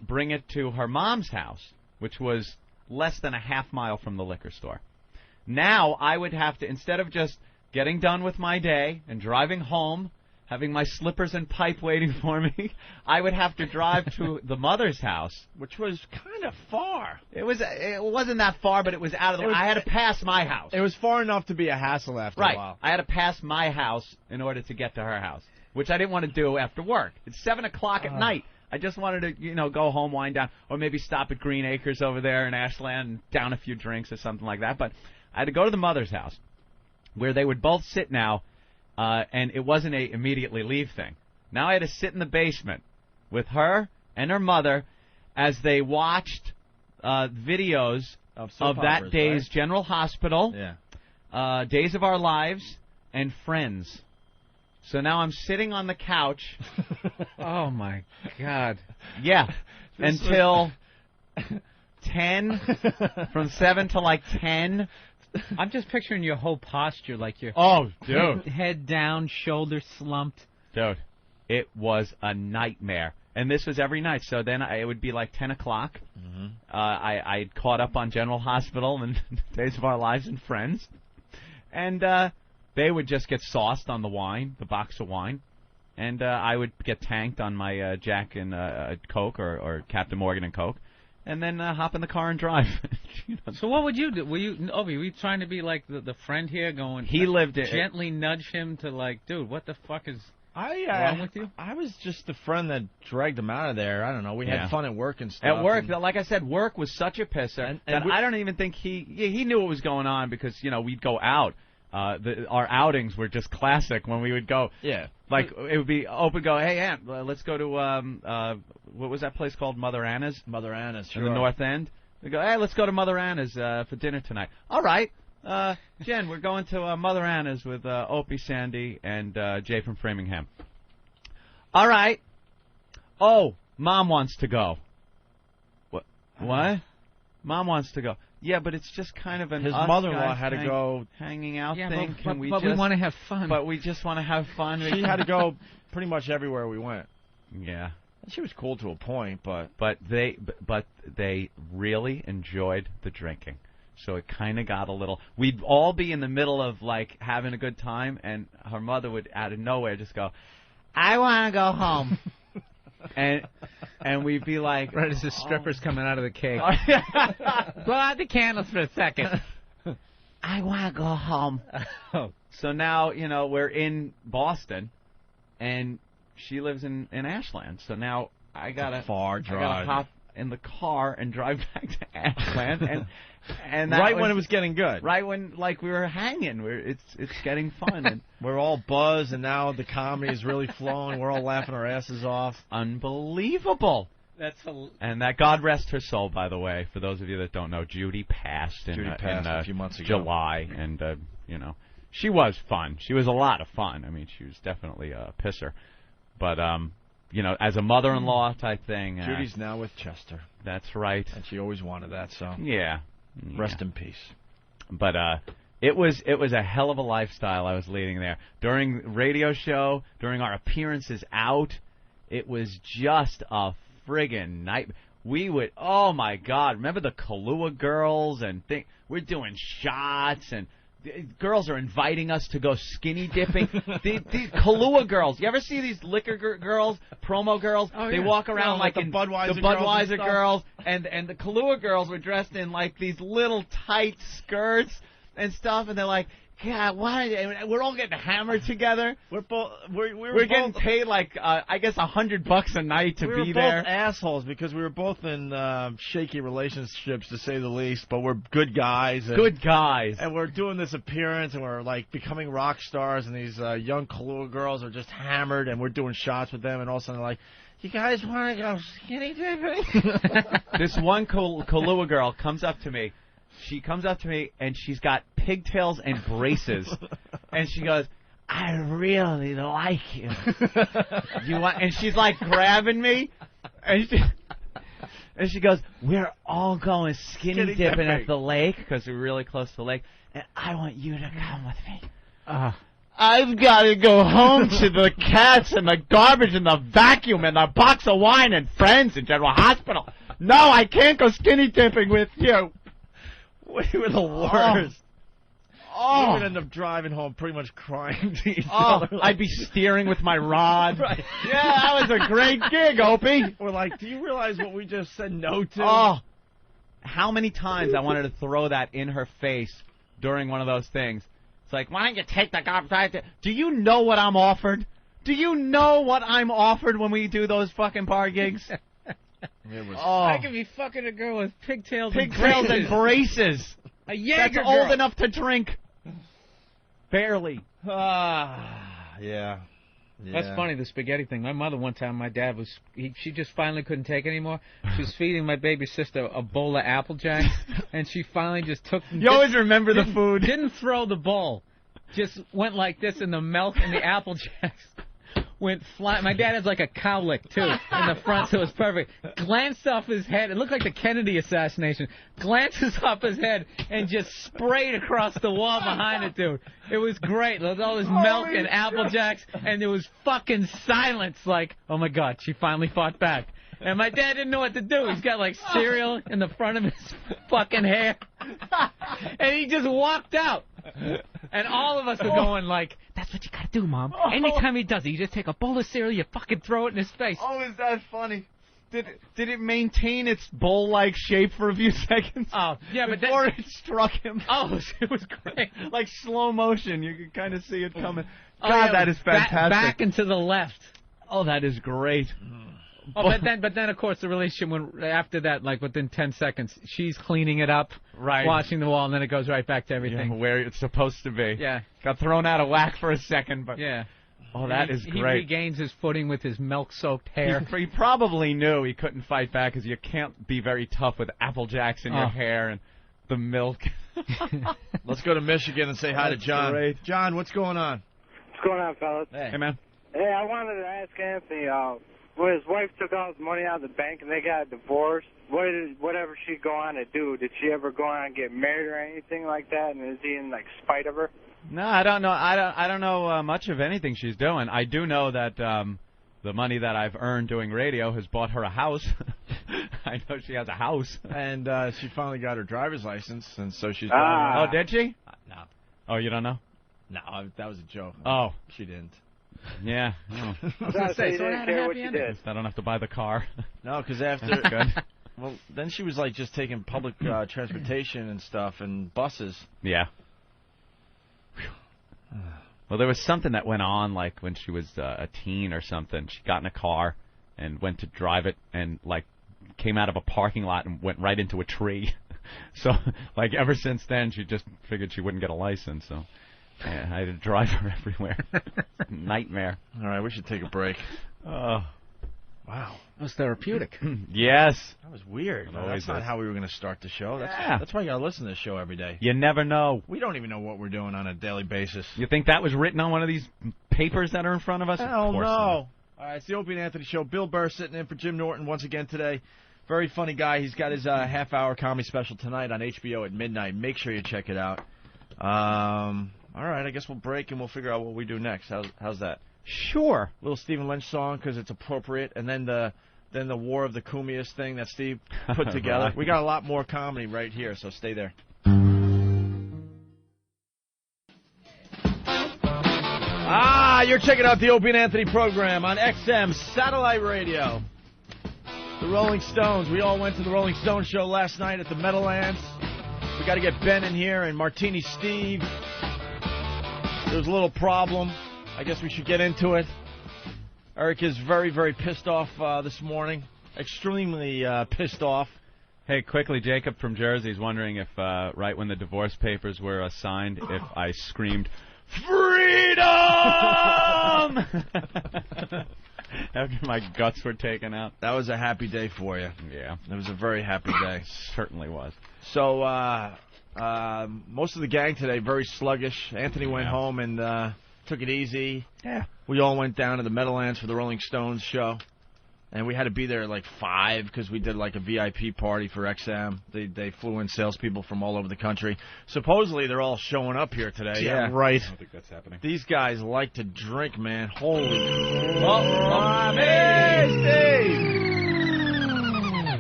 bring it to her mom's house, which was less than a half mile from the liquor store. Now I would have to, instead of just getting done with my day and driving home, having my slippers and pipe waiting for me, I would have to drive to the mother's house, which was kind of far. It wasn't that far, but it was out of the way. I had to pass my house. It was far enough to be a hassle after a while. I had to pass my house in order to get to her house, which I didn't want to do after work. It's 7 o'clock at night. I just wanted to, go home, wind down, or maybe stop at Green Acres over there in Ashland and down a few drinks or something like that. But I had to go to the mother's house, where they would both sit now, and it wasn't a immediately leave thing. Now I had to sit in the basement with her and her mother, as they watched videos Of that operas, day's right? General Hospital, Days of Our Lives, and Friends. So now I'm sitting on the couch. Oh, my God. Yeah. Until 10, from 7 to like 10. I'm just picturing your whole posture, like your Dude. head down, shoulders slumped. Dude, it was a nightmare. And this was every night. So then it would be like 10 o'clock. I caught up on General Hospital and Days of Our Lives and Friends. And they would just get sauced on the wine, the box of wine. And I would get tanked on my Jack and Coke or Captain Morgan and Coke. And then hop in the car and drive. So what would you do? Were you trying to be like the friend here, going? He lived it. Gently nudge him to like, dude, what the fuck is wrong wrong with you? I was just the friend that dragged him out of there. I don't know. We had fun at work and stuff. At work, like I said, work was such a pisser that I don't even think he knew what was going on because we'd go out. Our outings were just classic when we would go. Yeah. Like it would be Opie go, hey Aunt, let's go to what was that place called? Mother Anna's. Mother Anna's, sure. In the North End. We go, hey, let's go to Mother Anna's for dinner tonight. All right, Jen, we're going to Mother Anna's with Opie, Sandy, and Jay from Framingham. All right. Oh, Mom wants to go. What? Mom wants to go. Yeah, but it's just kind of His mother-in-law had to go hanging out Yeah, thing. but we want to have fun. But we just want to have fun. She had to go pretty much everywhere we went. Yeah. She was cool to a point, but they really enjoyed the drinking. So it kind of got a little. We'd all be in the middle of like having a good time, and her mother would out of nowhere just go, "I want to go home," and we'd be like, right as the strippers coming out of the cake. Blow out the candles for a second. I want to go home. So now we're in Boston, and she lives in Ashland. So now I gotta far drive. I gotta hop in the car and drive back to Ashland, and that right when it was getting good. Right when we were hanging, it's getting fun, and we're all buzzed, and now the comedy is really flowing. We're all laughing our asses off. Unbelievable. And that, God rest her soul, by the way. For those of you that don't know, Judy passed in a few months ago. July, and she was fun. She was a lot of fun. I mean, she was definitely a pisser, but as a mother-in-law type thing. Judy's now with Chester. That's right. And she always wanted that, so. Yeah. Rest in peace. But it was a hell of a lifestyle I was leading there. During the radio show, during our appearances out, it was just a friggin' night. We would, oh my God, remember the Kahlua girls and we're doing shots and girls are inviting us to go skinny dipping. These Kahlua girls. You ever see these liquor girls, promo girls? Oh, they walk around like the in Budweiser girls, and the Kahlua girls were dressed in like these little tight skirts and stuff, and they're like, God, why? We're all getting hammered together. We're getting paid like I guess $100 a night to be there. We were both assholes because we were both in shaky relationships, to say the least. But we're good guys. And we're doing this appearance, and we're like becoming rock stars. And these young Kahlua girls are just hammered, and we're doing shots with them. And all of a sudden, they're like, "You guys want to go skinny dipping?" This one Kahlua girl comes up to me. She comes up to me, and she's got pigtails and braces. And she goes, "I really like you." And she's like grabbing me. And she goes, "We're all going skinny dipping at the lake," because we're really close to the lake. "And I want you to come with me." I've got to go home to the cats and the garbage and the vacuum and the box of wine and friends in General Hospital. No, I can't go skinny dipping with you. We were the worst. We would end up driving home pretty much crying to each other. I'd be steering with my rod. Right. Yeah, that was a great gig, Opie. We're like, do you realize what we just said no to? Oh, how many times I wanted to throw that in her face during one of those things. It's like, why don't you take the garbage? Do you know what I'm offered? Do you know what I'm offered when we do those fucking bar gigs? I could be fucking a girl with pigtails and braces. A Jaeger That's girl. old enough to drink. Barely. Yeah. That's funny, the spaghetti thing. My mother one time, my dad was, she just finally couldn't take it anymore. She was feeding my baby sister a bowl of Apple Jacks, and she finally just took. You always remember the food. Didn't throw the bowl, just went like this, and the milk and the Apple Jacks went flying. My dad has like a cowlick too in the front, so it was perfect. Glanced off his head. It looked like the Kennedy assassination. Glances off his head and just sprayed across the wall behind it, dude. It was great. There was all this milk and Apple Jacks, and there was fucking silence. Like, oh my God, she finally fought back. And my dad didn't know what to do. He's got like cereal in the front of his fucking hair, and he just walked out. And all of us were going like, that's what you gotta do, Mom. Anytime he does it, you just take a bowl of cereal, you fucking throw it in his face. Oh, is that funny? Did it maintain its bowl-like shape for a few seconds? Oh, yeah, but before it struck him. Oh, it was great. Like slow motion, you could kind of see it coming. Oh, God, yeah, that is fantastic. Back and to the left. Oh, that is great. Oh, but then of course the relationship went after that, like within 10 seconds, she's cleaning it up, right, washing the wall, and then it goes right back to everything. Yeah, where it's supposed to be. Yeah. Got thrown out of whack for a second, but yeah. Oh, that is great. He regains his footing with his milk-soaked hair. He probably knew he couldn't fight back because you can't be very tough with Apple Jacks in your hair and the milk. Let's go to Michigan and say hi to John. Great. John, what's going on? What's going on, fellas? Hey, man. Hey, I wanted to ask Anthony, when his wife took all his money out of the bank and they got a divorce, whatever she'd go on to do, did she ever go on and get married or anything like that? And is he in like spite of her? No, I don't know. I don't know much of anything she's doing. I do know that the money that I've earned doing radio has bought her a house. I know she has a house. And she finally got her driver's license, and so she's. Oh, did she? No. Oh, you don't know? No, that was a joke. Oh, she didn't. Yeah. Oh. I was going to say, you didn't care what you did. I don't have to buy the car. No, because after. That's good. Well, then she was like just taking public transportation and stuff and buses. Yeah. Well, there was something that went on, like when she was a teen or something. She got in a car and went to drive it, and like came out of a parking lot and went right into a tree. So, like ever since then, she just figured she wouldn't get a license. So, yeah, I had to drive her everywhere. Nightmare. All right, we should take a break. Oh, wow, that was therapeutic. Yes. That was weird. No, Always that's not is. how we were going to start the show. That's why you got to listen to this show every day. You never know. We don't even know what we're doing on a daily basis. You think that was written on one of these papers that are in front of us? Hell of course no. not. All right, it's the Opie and Anthony Show. Bill Burr sitting in for Jim Norton once again today. Very funny guy. He's got his half-hour comedy special tonight on HBO at midnight. Make sure you check it out. All right, I guess we'll break and we'll figure out what we do next. How's that? Sure. Little Stephen Lynch song because it's appropriate, and then the War of the Kumias thing that Steve put together. Right. We got a lot more comedy right here, so stay there. You're checking out the Opie and Anthony program on XM Satellite Radio. The Rolling Stones. We all went to the Rolling Stones show last night at the Meadowlands. We got to get Ben in here and Martini Steve. There was a little problem. I guess we should get into it. Eric is very, very pissed off this morning. Extremely pissed off. Hey, quickly, Jacob from Jersey is wondering if, right when the divorce papers were signed, if I screamed, "Freedom!" after my guts were taken out. That was a happy day for you. Yeah. It was a very happy day. Certainly was. So, most of the gang today, very sluggish. Anthony went home and took it easy. Yeah. We all went down to the Meadowlands for the Rolling Stones show. And we had to be there at like 5 because we did like a VIP party for XM. They flew in salespeople from all over the country. Supposedly they're all showing up here today. Yeah, right. I don't think that's happening. These guys like to drink, man. Holy. Hey,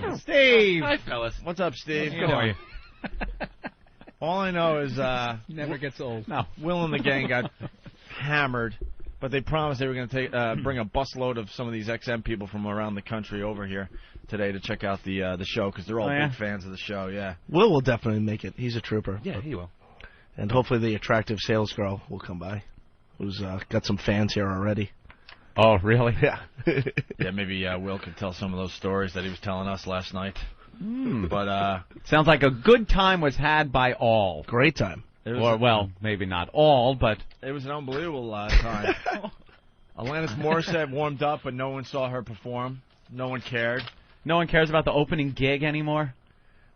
Steve! Steve! Hi, fellas. What's up, Steve? How are you? All I know is Never gets old. No. Will and the gang got hammered. But they promised they were going to bring a busload of some of these XM people from around the country over here today to check out the show because they're all big fans of the show. Yeah, Will definitely make it. He's a trooper. Yeah, he will. And hopefully the attractive sales girl will come by, who's got some fans here already. Oh, really? Yeah. yeah. Maybe Will could tell some of those stories that he was telling us last night. But sounds like a good time was had by all. Great time. Or, well, maybe not all, but... It was an unbelievable time. Alanis Morissette warmed up, but no one saw her perform. No one cared. No one cares about the opening gig anymore.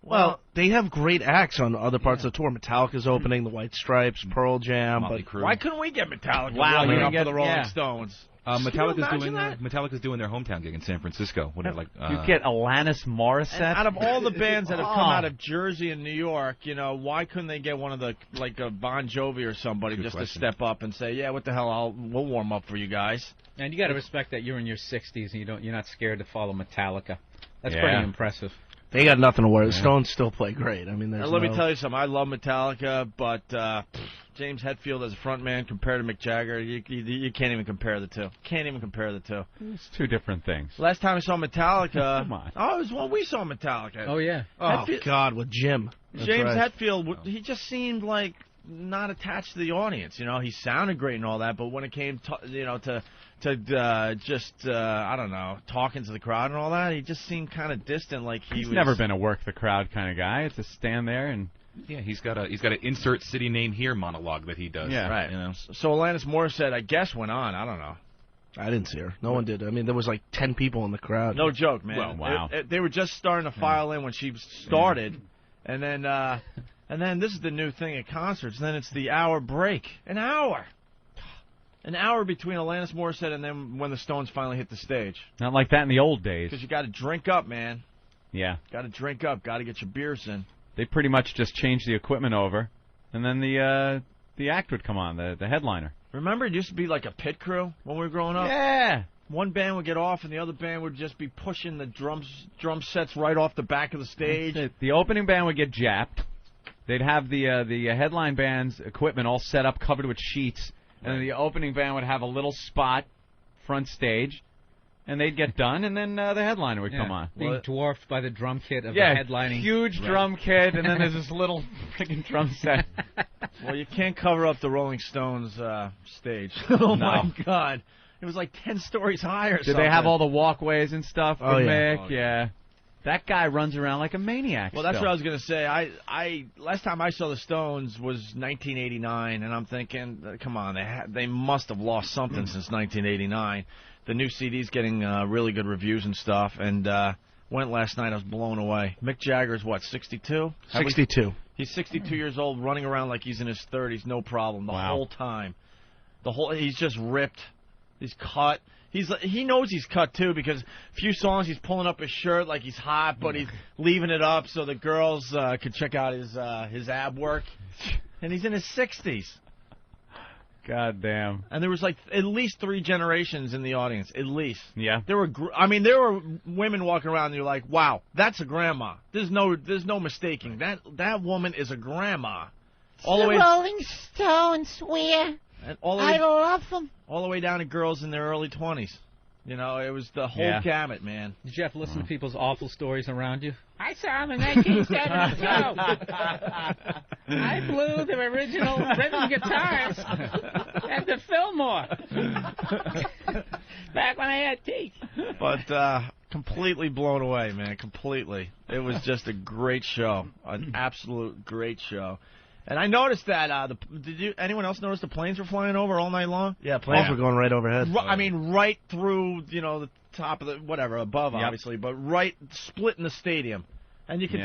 Well, they have great acts on other parts of the tour. Metallica's opening, the White Stripes, Pearl Jam. Motley But Crue. Why couldn't we get Metallica Wow, warming you up get- for the Rolling yeah. Stones? Metallica's doing their hometown gig in San Francisco. What are like? You get Alanis Morissette. And out of all the bands that have come Oh. out of Jersey and New York, why couldn't they get one of the like a Bon Jovi or somebody Good just question. to step up and say, yeah, what the hell, we'll warm up for you guys. And you got to respect that you're in your 60s and you're not scared to follow Metallica. That's Yeah. pretty impressive. they got nothing to worry. The Stones still play great. I mean, there's And let me no- tell you something. I love Metallica, but James Hetfield as a frontman compared to Mick Jagger, you can't even compare the two. Can't even compare the two. It's two different things. Last time I saw Metallica, Come on. oh, it was when we saw Metallica. Oh, yeah. Oh, Hetfield- God, with Jim. That's James right. Hetfield, he just seemed like not attached to the audience. He sounded great and all that, but when it came to I don't know, talking to the crowd and all that, he just seemed kind of distant. Like He's was never been a work the crowd kind of guy. It's to stand there and Yeah, he's got an insert city name here monologue that he does. Yeah. right. So Alanis Morissette, I guess, went on. I don't know. I didn't see her. No one did. I mean, there was like 10 people in the crowd. No joke, man. Well, wow. They were just starting to file in when she started, and then this is the new thing at concerts. Then it's the hour break. An hour between Alanis Morissette and then when the Stones finally hit the stage. not like that in the old days. Because you got to drink up, man. Yeah, Got to drink up. Got to get your beers in. they pretty much just changed the equipment over, and then the act would come on, the headliner. Remember, it used to be like a pit crew when we were growing up. Yeah. One band would get off, and the other band would just be pushing the drum sets right off the back of the stage. The opening band would get japped. They'd have the headline band's equipment all set up, covered with sheets, and then the opening band would have a little spot front stage, and they'd get done, and then the headliner would come on. Being dwarfed by the drum kit of Yeah, the headlining. huge drum kit, and then there's this little freaking drum set. Well, you can't cover up the Rolling Stones stage. Oh, my God. It was like 10 stories higher. Did they have all the walkways and stuff for Oh, yeah. Mick? Oh, yeah. That guy runs around like a maniac. Well, that's still. what I was going to say. I last time I saw the Stones was 1989, and I'm thinking, come on, they must have lost something since 1989. The new CD's getting really good reviews and stuff, and went last night. I was blown away. Mick Jagger's, what, 62? 62. He's 62 years old, running around like he's in his 30s, no problem, the Wow. whole time. He's just ripped. He's cut. He knows he's cut too, because a few songs he's pulling up his shirt like he's hot, but he's leaving it up so the girls could check out his ab work. And he's in his 60s. God damn. And there was like at least 3 generations in the audience, at least. Yeah. There were women walking around and you're like, wow, that's a grandma. There's no mistaking. That woman is a grandma. All the way Rolling Stones, swear. and all the I way love them. all the way down to girls in their early 20s. It was the whole Yeah. gamut, man. Did you have to listen to people's awful stories around you? I saw them in 1972. I blew the original rhythm guitars at the Fillmore. Back when I had teeth. But completely blown away, man. Completely. It was just a great show. An absolute great show. And I noticed that. Anyone else notice the planes were flying over all night long? Yeah, planes were going right overhead. I mean, right through, the top of the whatever above, obviously, but right split in the stadium. And you can,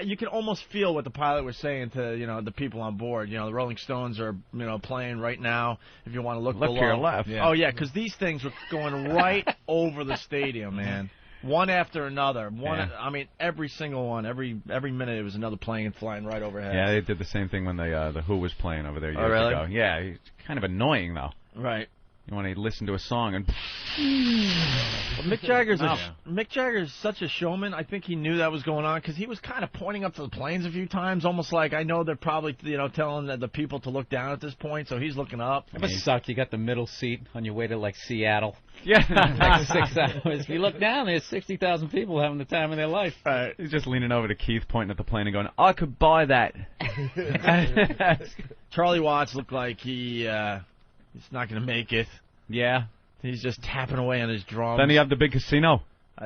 you can almost feel what the pilot was saying to, the people on board. The Rolling Stones are, playing right now. If you want to look Left below. to your left. Yeah. Oh yeah, because these things were going right over the stadium, man. One after another. I mean, every single one. Every minute it was another plane flying right overhead. Yeah, they did the same thing when the Who was playing over there years really? ago. Yeah, it's kind of annoying though. Right. You want to listen to a song and Well, Mick Jagger's such a showman. I think he knew that was going on because he was kind of pointing up to the planes a few times, almost like I know they're probably telling the people to look down at this point, so he's looking up. It must suck. You got the middle seat on your way to like Seattle. yeah, Next 6 hours. If you look down, there's 60,000 people having the time of their life. He's just leaning over to Keith, pointing at the plane and going, "I could buy that." Charlie Watts looked like he's not going to make it. Yeah. He's just tapping away on his drums. Then you have the big casino.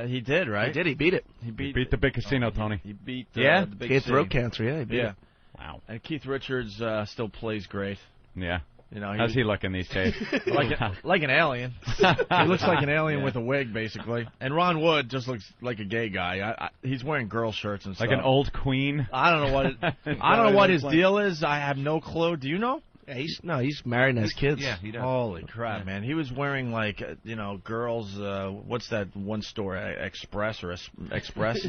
He did, right? He did. He beat it. He Beat the big casino, Tony. He beat Yeah? the big He had C. throat cancer. Yeah, he beat Yeah. it. Wow. And Keith Richards still plays great. Yeah. You know, How's he looking these days? like an alien. He looks like an alien with a wig, basically. And Ron Wood just looks like a gay guy. He's wearing girl shirts and stuff. Like an old queen. I don't know what his deal is. I have no clue. Do you know? Yeah, he's married and has kids. Yeah, he does. Holy crap, man! He was wearing like girls. What's that one store? Express.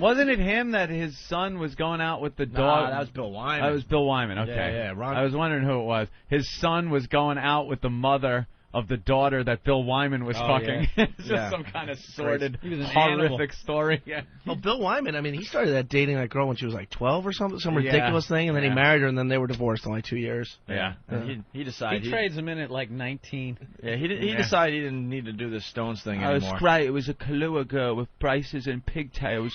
Wasn't it him that his son was going out with the dog? That was Bill Wyman. That was Bill Wyman. Okay. Yeah. I was wondering who it was. His son was going out with the mother of the daughter that Bill Wyman was fucking. Yeah. It's just some kind of sordid, He was an horrific animal. story. Yeah. Well, Bill Wyman, I mean, he started that dating that girl when she was like 12 or something, some ridiculous thing, and then he married her, and then they were divorced in like 2 years. Yeah. He decided He trades him in at like 19. Yeah, he decided he didn't need to do this Stones thing It was anymore. great. It was a Kahlua girl with braces and pigtails.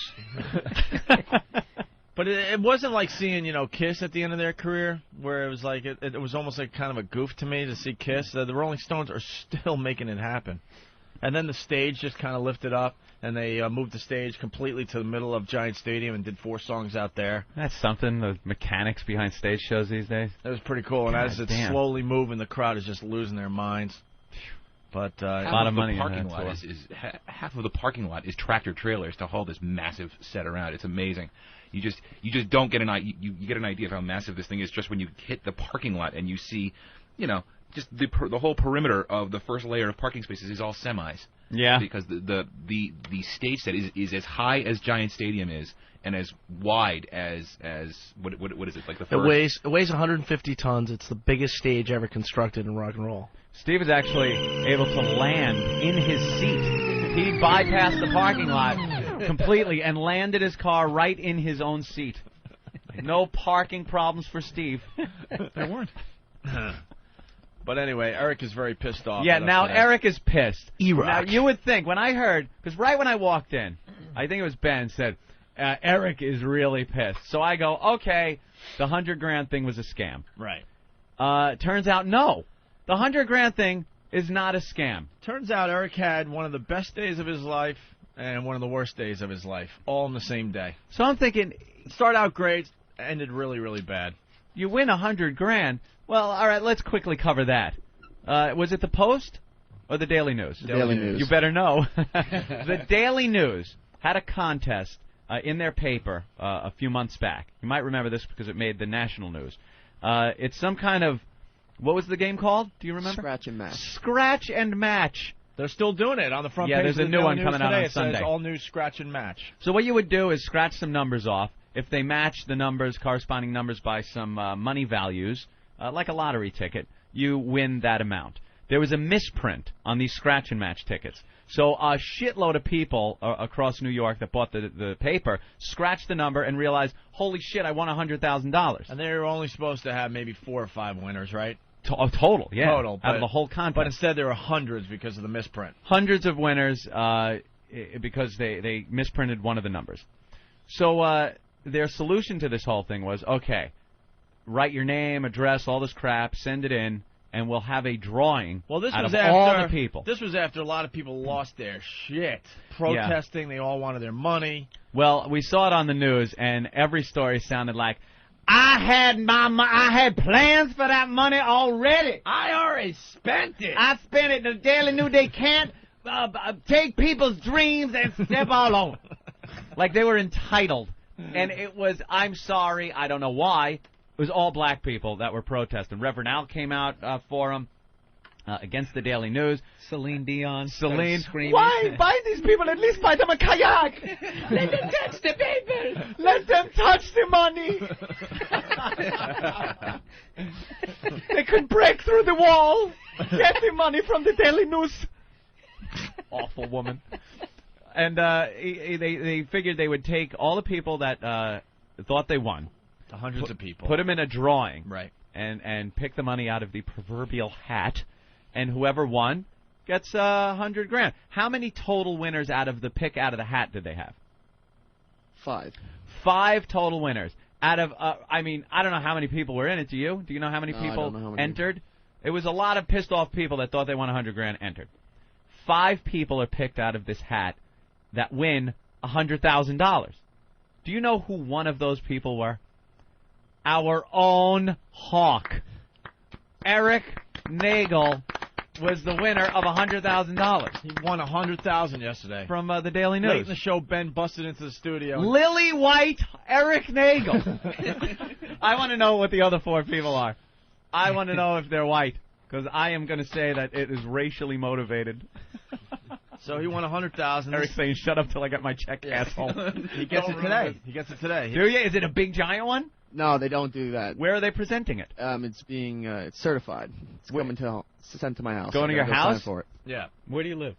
But it wasn't like seeing, Kiss at the end of their career, where it was like it was almost like kind of a goof to me to see Kiss. The Rolling Stones are still making it happen. And then the stage just kind of lifted up, and they moved the stage completely to the middle of Giant Stadium and did 4 songs out there. That's something, the mechanics behind stage shows these days. It was pretty cool, and as it's damn. slowly moving, the crowd is just losing their minds. But a lot of money The in parking that lot tour. is half of the parking lot is tractor trailers to haul this massive set around. It's amazing. You just don't get an idea. You get an idea of how massive this thing is just when you hit the parking lot and you see, just the whole perimeter of the first layer of parking spaces is all semis. Yeah. Because the stage set is as high as Giant Stadium is and as wide as what is it, like the first? It weighs 150 tons. It's the biggest stage ever constructed in rock and roll. Steve is actually able to land in his seat. He bypassed the parking lot completely and landed his car right in his own seat. No parking problems for Steve. There weren't. But anyway, Eric is very pissed off. Yeah, now Eric is pissed. E-Rock. Now, you would think, when I heard, because right when I walked in, I think it was Ben, said, Eric is really pissed. So I go, okay, the $100,000 thing was a scam. Right. Turns out, no. The $100,000 thing is not a scam. Turns out Eric had one of the best days of his life and one of the worst days of his life, all in the same day. So I'm thinking, Started out great, ended really, really bad. you win $100,000. Well, all right, let's quickly cover that. Was it the Post or the Daily News? Daily News. You better know. The Daily News had a contest in their paper a few months back. You might remember this because it made the national news. It's some kind of, what was the game called? Do you remember? Scratch and match. Scratch and match. They're still doing it on the front Yeah, page. there's of a the new Daily one News coming out today. on It Sunday. says all new scratch and match. So what you would do is scratch some numbers off. If they match the numbers, corresponding numbers by some money values, like a lottery ticket, you win that amount. There was a misprint on these scratch and match tickets. So a shitload of people across New York that bought the paper scratched the number and realized, holy shit, I won $100,000. And they're only supposed to have maybe 4 or 5 winners, right? Total, yeah. Total. Out of the whole contest. But instead there were hundreds because of the misprint. Hundreds of winners because they misprinted one of the numbers. So their solution to this whole thing was, okay, write your name, address, all this crap, send it in, and we'll have a drawing Well, this out was of after all the people. This was after a lot of people lost their shit. Protesting, they all wanted their money. Well, we saw it on the news, and every story sounded like, I had plans for that money already. I already spent it. I spent it. The Daily News, they can't take people's dreams and step all over. Like they were entitled. And it was, I'm sorry, I don't know why. It was all black people that were protesting. Reverend Al came out for them against the Daily News. Celine Dion. Celine, Screaming. why buy these people? At least buy them a kayak. Let them touch the paper. Let them touch the money. They could break through the wall. Get the money from the Daily News. Awful woman. And they figured they would take all the people that thought they won. Hundreds of people. Put them in a drawing. Right. And pick the money out of the proverbial hat. And whoever won gets $100,000. How many total winners out of the pick out of the hat did they have? 5. 5 total winners. Out of, I don't know how many people were in it. Do you? Do you know how many No, I people don't know how many. entered? It was a lot of pissed off people that thought they won $100,000 entered. 5 people are picked out of this hat that win $100,000. Do you know who one of those people were? Our own Hawk. Eric Nagel was the winner of $100,000 He won $100,000 yesterday. from the Daily News. Late in the show, Ben busted into the studio. Lily White, Eric Nagel. I want to know what the other 4 people are. I want to know if they're white, because I am going to say that it is racially motivated. So he won $100,000. Eric's saying, "Shut up till I get my check, asshole." He gets it today. He gets it today. Do you? Is it a big giant one? No, they don't do that. Where are they presenting it? It's being it's certified. It's coming to sent to my house. Going to your I gotta go sign house? for it. Yeah. Where do you live?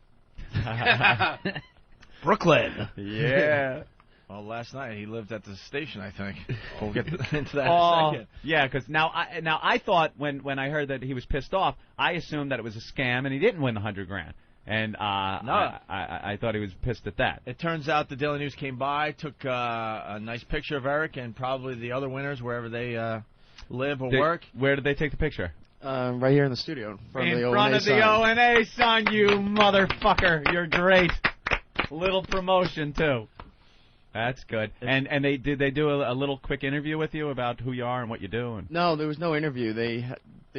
Brooklyn. Yeah. Well, last night he lived at the station, I think. We'll get into that in a second. Yeah, because now I thought when I heard that he was pissed off, I assumed that it was a scam and he didn't win the $100,000. And No. I thought he was pissed at that. It turns out the Daily News came by, took a nice picture of Eric and probably the other winners wherever they live or work. Where did they take the picture? Right here in the studio. In front In of the front O&A of the sign. O&A sign, you motherfucker. You're great. Little promotion, too. That's good. And did they do a little quick interview with you about who you are and what you do? And No, there was no interview. They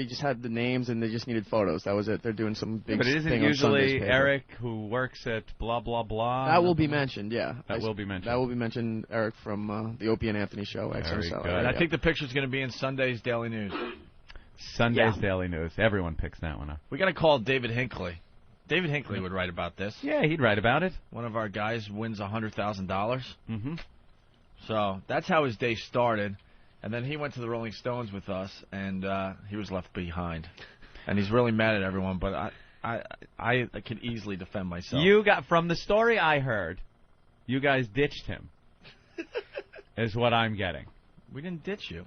just had the names and they just needed photos. That was it. They're doing some big but it thing isn't on Sunday's usually paper. Eric who works at blah, blah, blah. That will be mentioned, yeah. That will be mentioned. That will be mentioned, Eric, from the Opie and Anthony show. Very good. And I think the picture's going to be in Sunday's Daily News. Sunday's Daily News. Everyone picks that one up. We got to call David Hinckley. David Hinckley would write about this. Yeah, he'd write about it. One of our guys wins $100,000. Mm-hmm. So that's how his day started. And then he went to the Rolling Stones with us, and he was left behind. And he's really mad at everyone, but I can easily defend myself. From the story I heard, you guys ditched him, is what I'm getting. We didn't ditch you.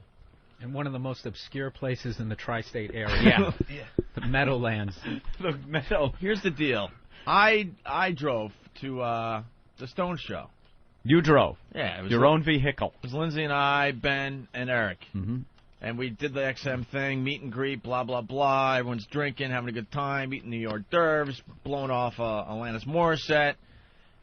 In one of the most obscure places in the tri-state area. Yeah. The Meadowlands. The Meadow. Here's the deal. I drove to the Stones show. You drove. Yeah. It was your own vehicle. It was Lindsay and I, Ben, and Eric. Mm-hmm. And we did the XM thing, meet and greet, blah, blah, blah. Everyone's drinking, having a good time, eating New York d'oeuvres, blowing off Alanis Morissette.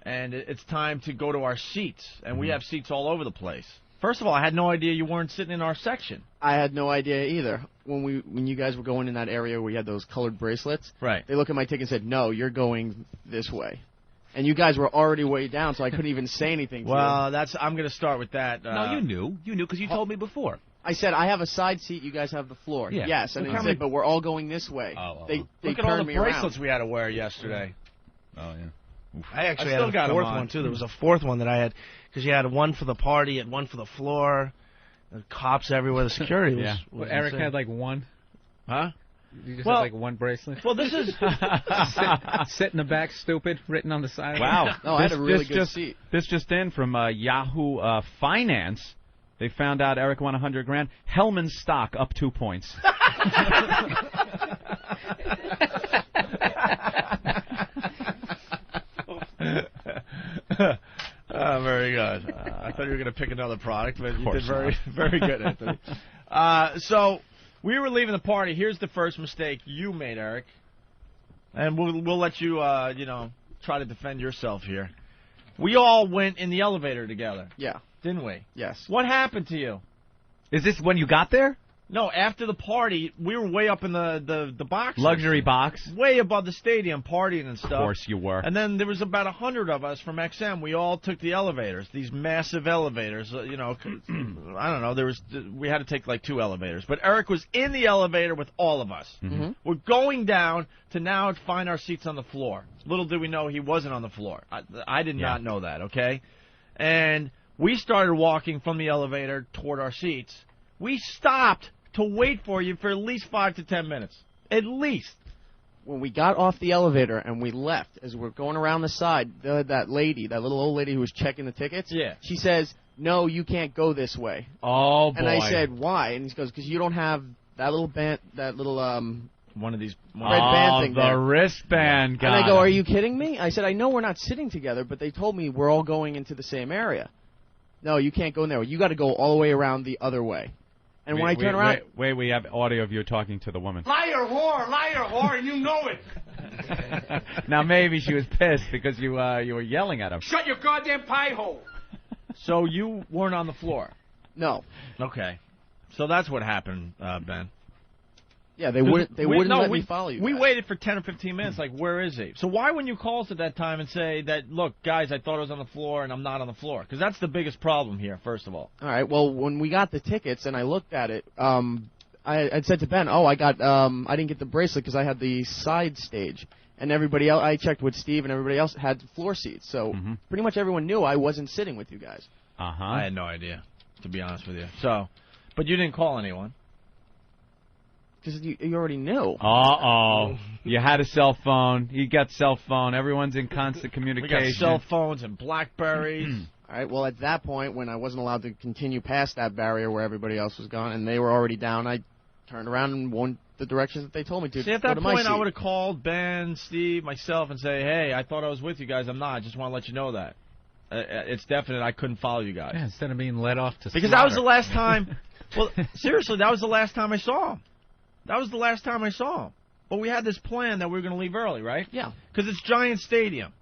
And it's time to go to our seats. And we have seats all over the place. First of all, I had no idea you weren't sitting in our section. I had no idea either. When you guys were going in that area where we had those colored bracelets, right? They looked at my ticket and said, "No, you're going this way." And you guys were already way down, so I couldn't even say anything to you. Well, I'm going to start with that. No, you knew. You knew because you told me before. I said, I have a side seat, you guys have the floor. Yeah. Yes, and Look they how said, many- but we're all going this way. They Look at all the turned me bracelets around. we had to wear yesterday. Oh, yeah. I actually I still had got a 'em fourth on. one, too. There was a fourth one that I had, because you had one for the party and one for the floor. The cops everywhere. The security was... Yeah. Well, Eric had like one. Huh? You just Well- had like one bracelet. Well, this is... Sit in the back, stupid, written on the side. Wow. No, I had a really good seat. This just in from Yahoo Finance. They found out Eric won $100,000. Hellman's stock up 2 points. Very good. I thought you were going to pick another product, but you course did very good, Anthony. So we were leaving the party. Here's the first mistake you made, Eric, and we'll let you try to defend yourself here. We all went in the elevator together, Yeah, didn't we? yes. What happened to you? Is this when you got there? No, after the party, we were way up in the box. Luxury box. Way above the stadium, partying and stuff. Of course you were. And then there was about 100 of us from XM. We all took the elevators, these massive elevators. I don't know. We had to take like 2 elevators. But Eric was in the elevator with all of us. Mm-hmm. We're going down to now find our seats on the floor. Little did we know he wasn't on the floor. I did not know that, okay? And we started walking from the elevator toward our seats. We stopped to wait for you for at least 5 to 10 minutes. At least. When we got off the elevator and we left, as we're going around the side, that little old lady who was checking the tickets, Yeah. she says, "No, you can't go this way." Oh, boy. And I said, "Why?" And he goes, "Because you don't have that little band, One of these. red band thing the there." wristband guy. And I go, "Are you kidding me?" I said, "I know we're not sitting together, but they told me we're all going into the same area." "No, you can't go in there. You got to go all the way around the other way." And when I turn around, Wait, we have audio of you talking to the woman. Liar, whore, and you know it. Now maybe she was pissed because you were yelling at him. Shut your goddamn pie hole. So you weren't on the floor. no, Okay. So that's what happened, Ben. Yeah, they wouldn't let we, me follow you. We guys. waited for 10 or 15 minutes. Like, where is he? So why wouldn't you call us at that time and say that, look, guys, I thought I was on the floor and I'm not on the floor? Because that's the biggest problem here, first of all. All right. Well, when we got the tickets and I looked at it, I said to Ben, I didn't get the bracelet because I had the side stage. And everybody else, I checked with Steve, and everybody else had floor seats. So pretty much everyone knew I wasn't sitting with you guys. I had no idea, to be honest with you. So, but you didn't call anyone. Because you already knew. You had a cell phone. You got cell phone. Everyone's in constant communication. We got cell phones and BlackBerries. All right, well, at that point, when I wasn't allowed to continue past that barrier where everybody else was gone, and they were already down, I turned around and went the directions that they told me to. See, at that point, I would have called Ben, Steve, myself, and say, hey, I thought I was with you guys. I'm not. I just want to let you know that. It's definite I couldn't follow you guys. Yeah, instead of being led off to because that was the last time. Well, seriously, that was the last time I saw him. That was the last time I saw him. But we had this plan that we were going to leave early, right? Yeah. Because it's Giant Stadium.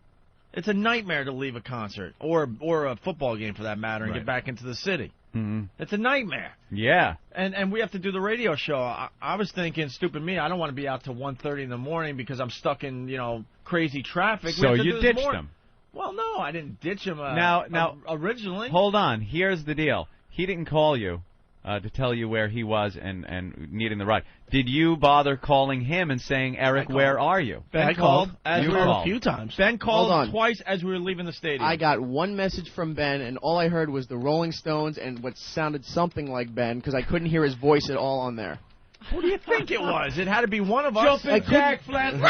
It's a nightmare to leave a concert or a football game, for that matter, and get back into the city. It's a nightmare. Yeah. And we have to do the radio show. I was thinking, stupid me, I don't want to be out till 1:30 in the morning because I'm stuck in, crazy traffic. So you ditched him. Well, no, I didn't ditch him now, originally. Hold on. Here's the deal. He didn't call you to tell you where he was and needing the ride. Did you bother calling him and saying, Eric, where are you? Ben called. A few times. Ben called twice as we were leaving the stadium. I got one message from Ben, and all I heard was the Rolling Stones and what sounded something like Ben, because I couldn't hear his voice at all on there. Who do you think it was? It had to be one of us. Jumping Jack Flat.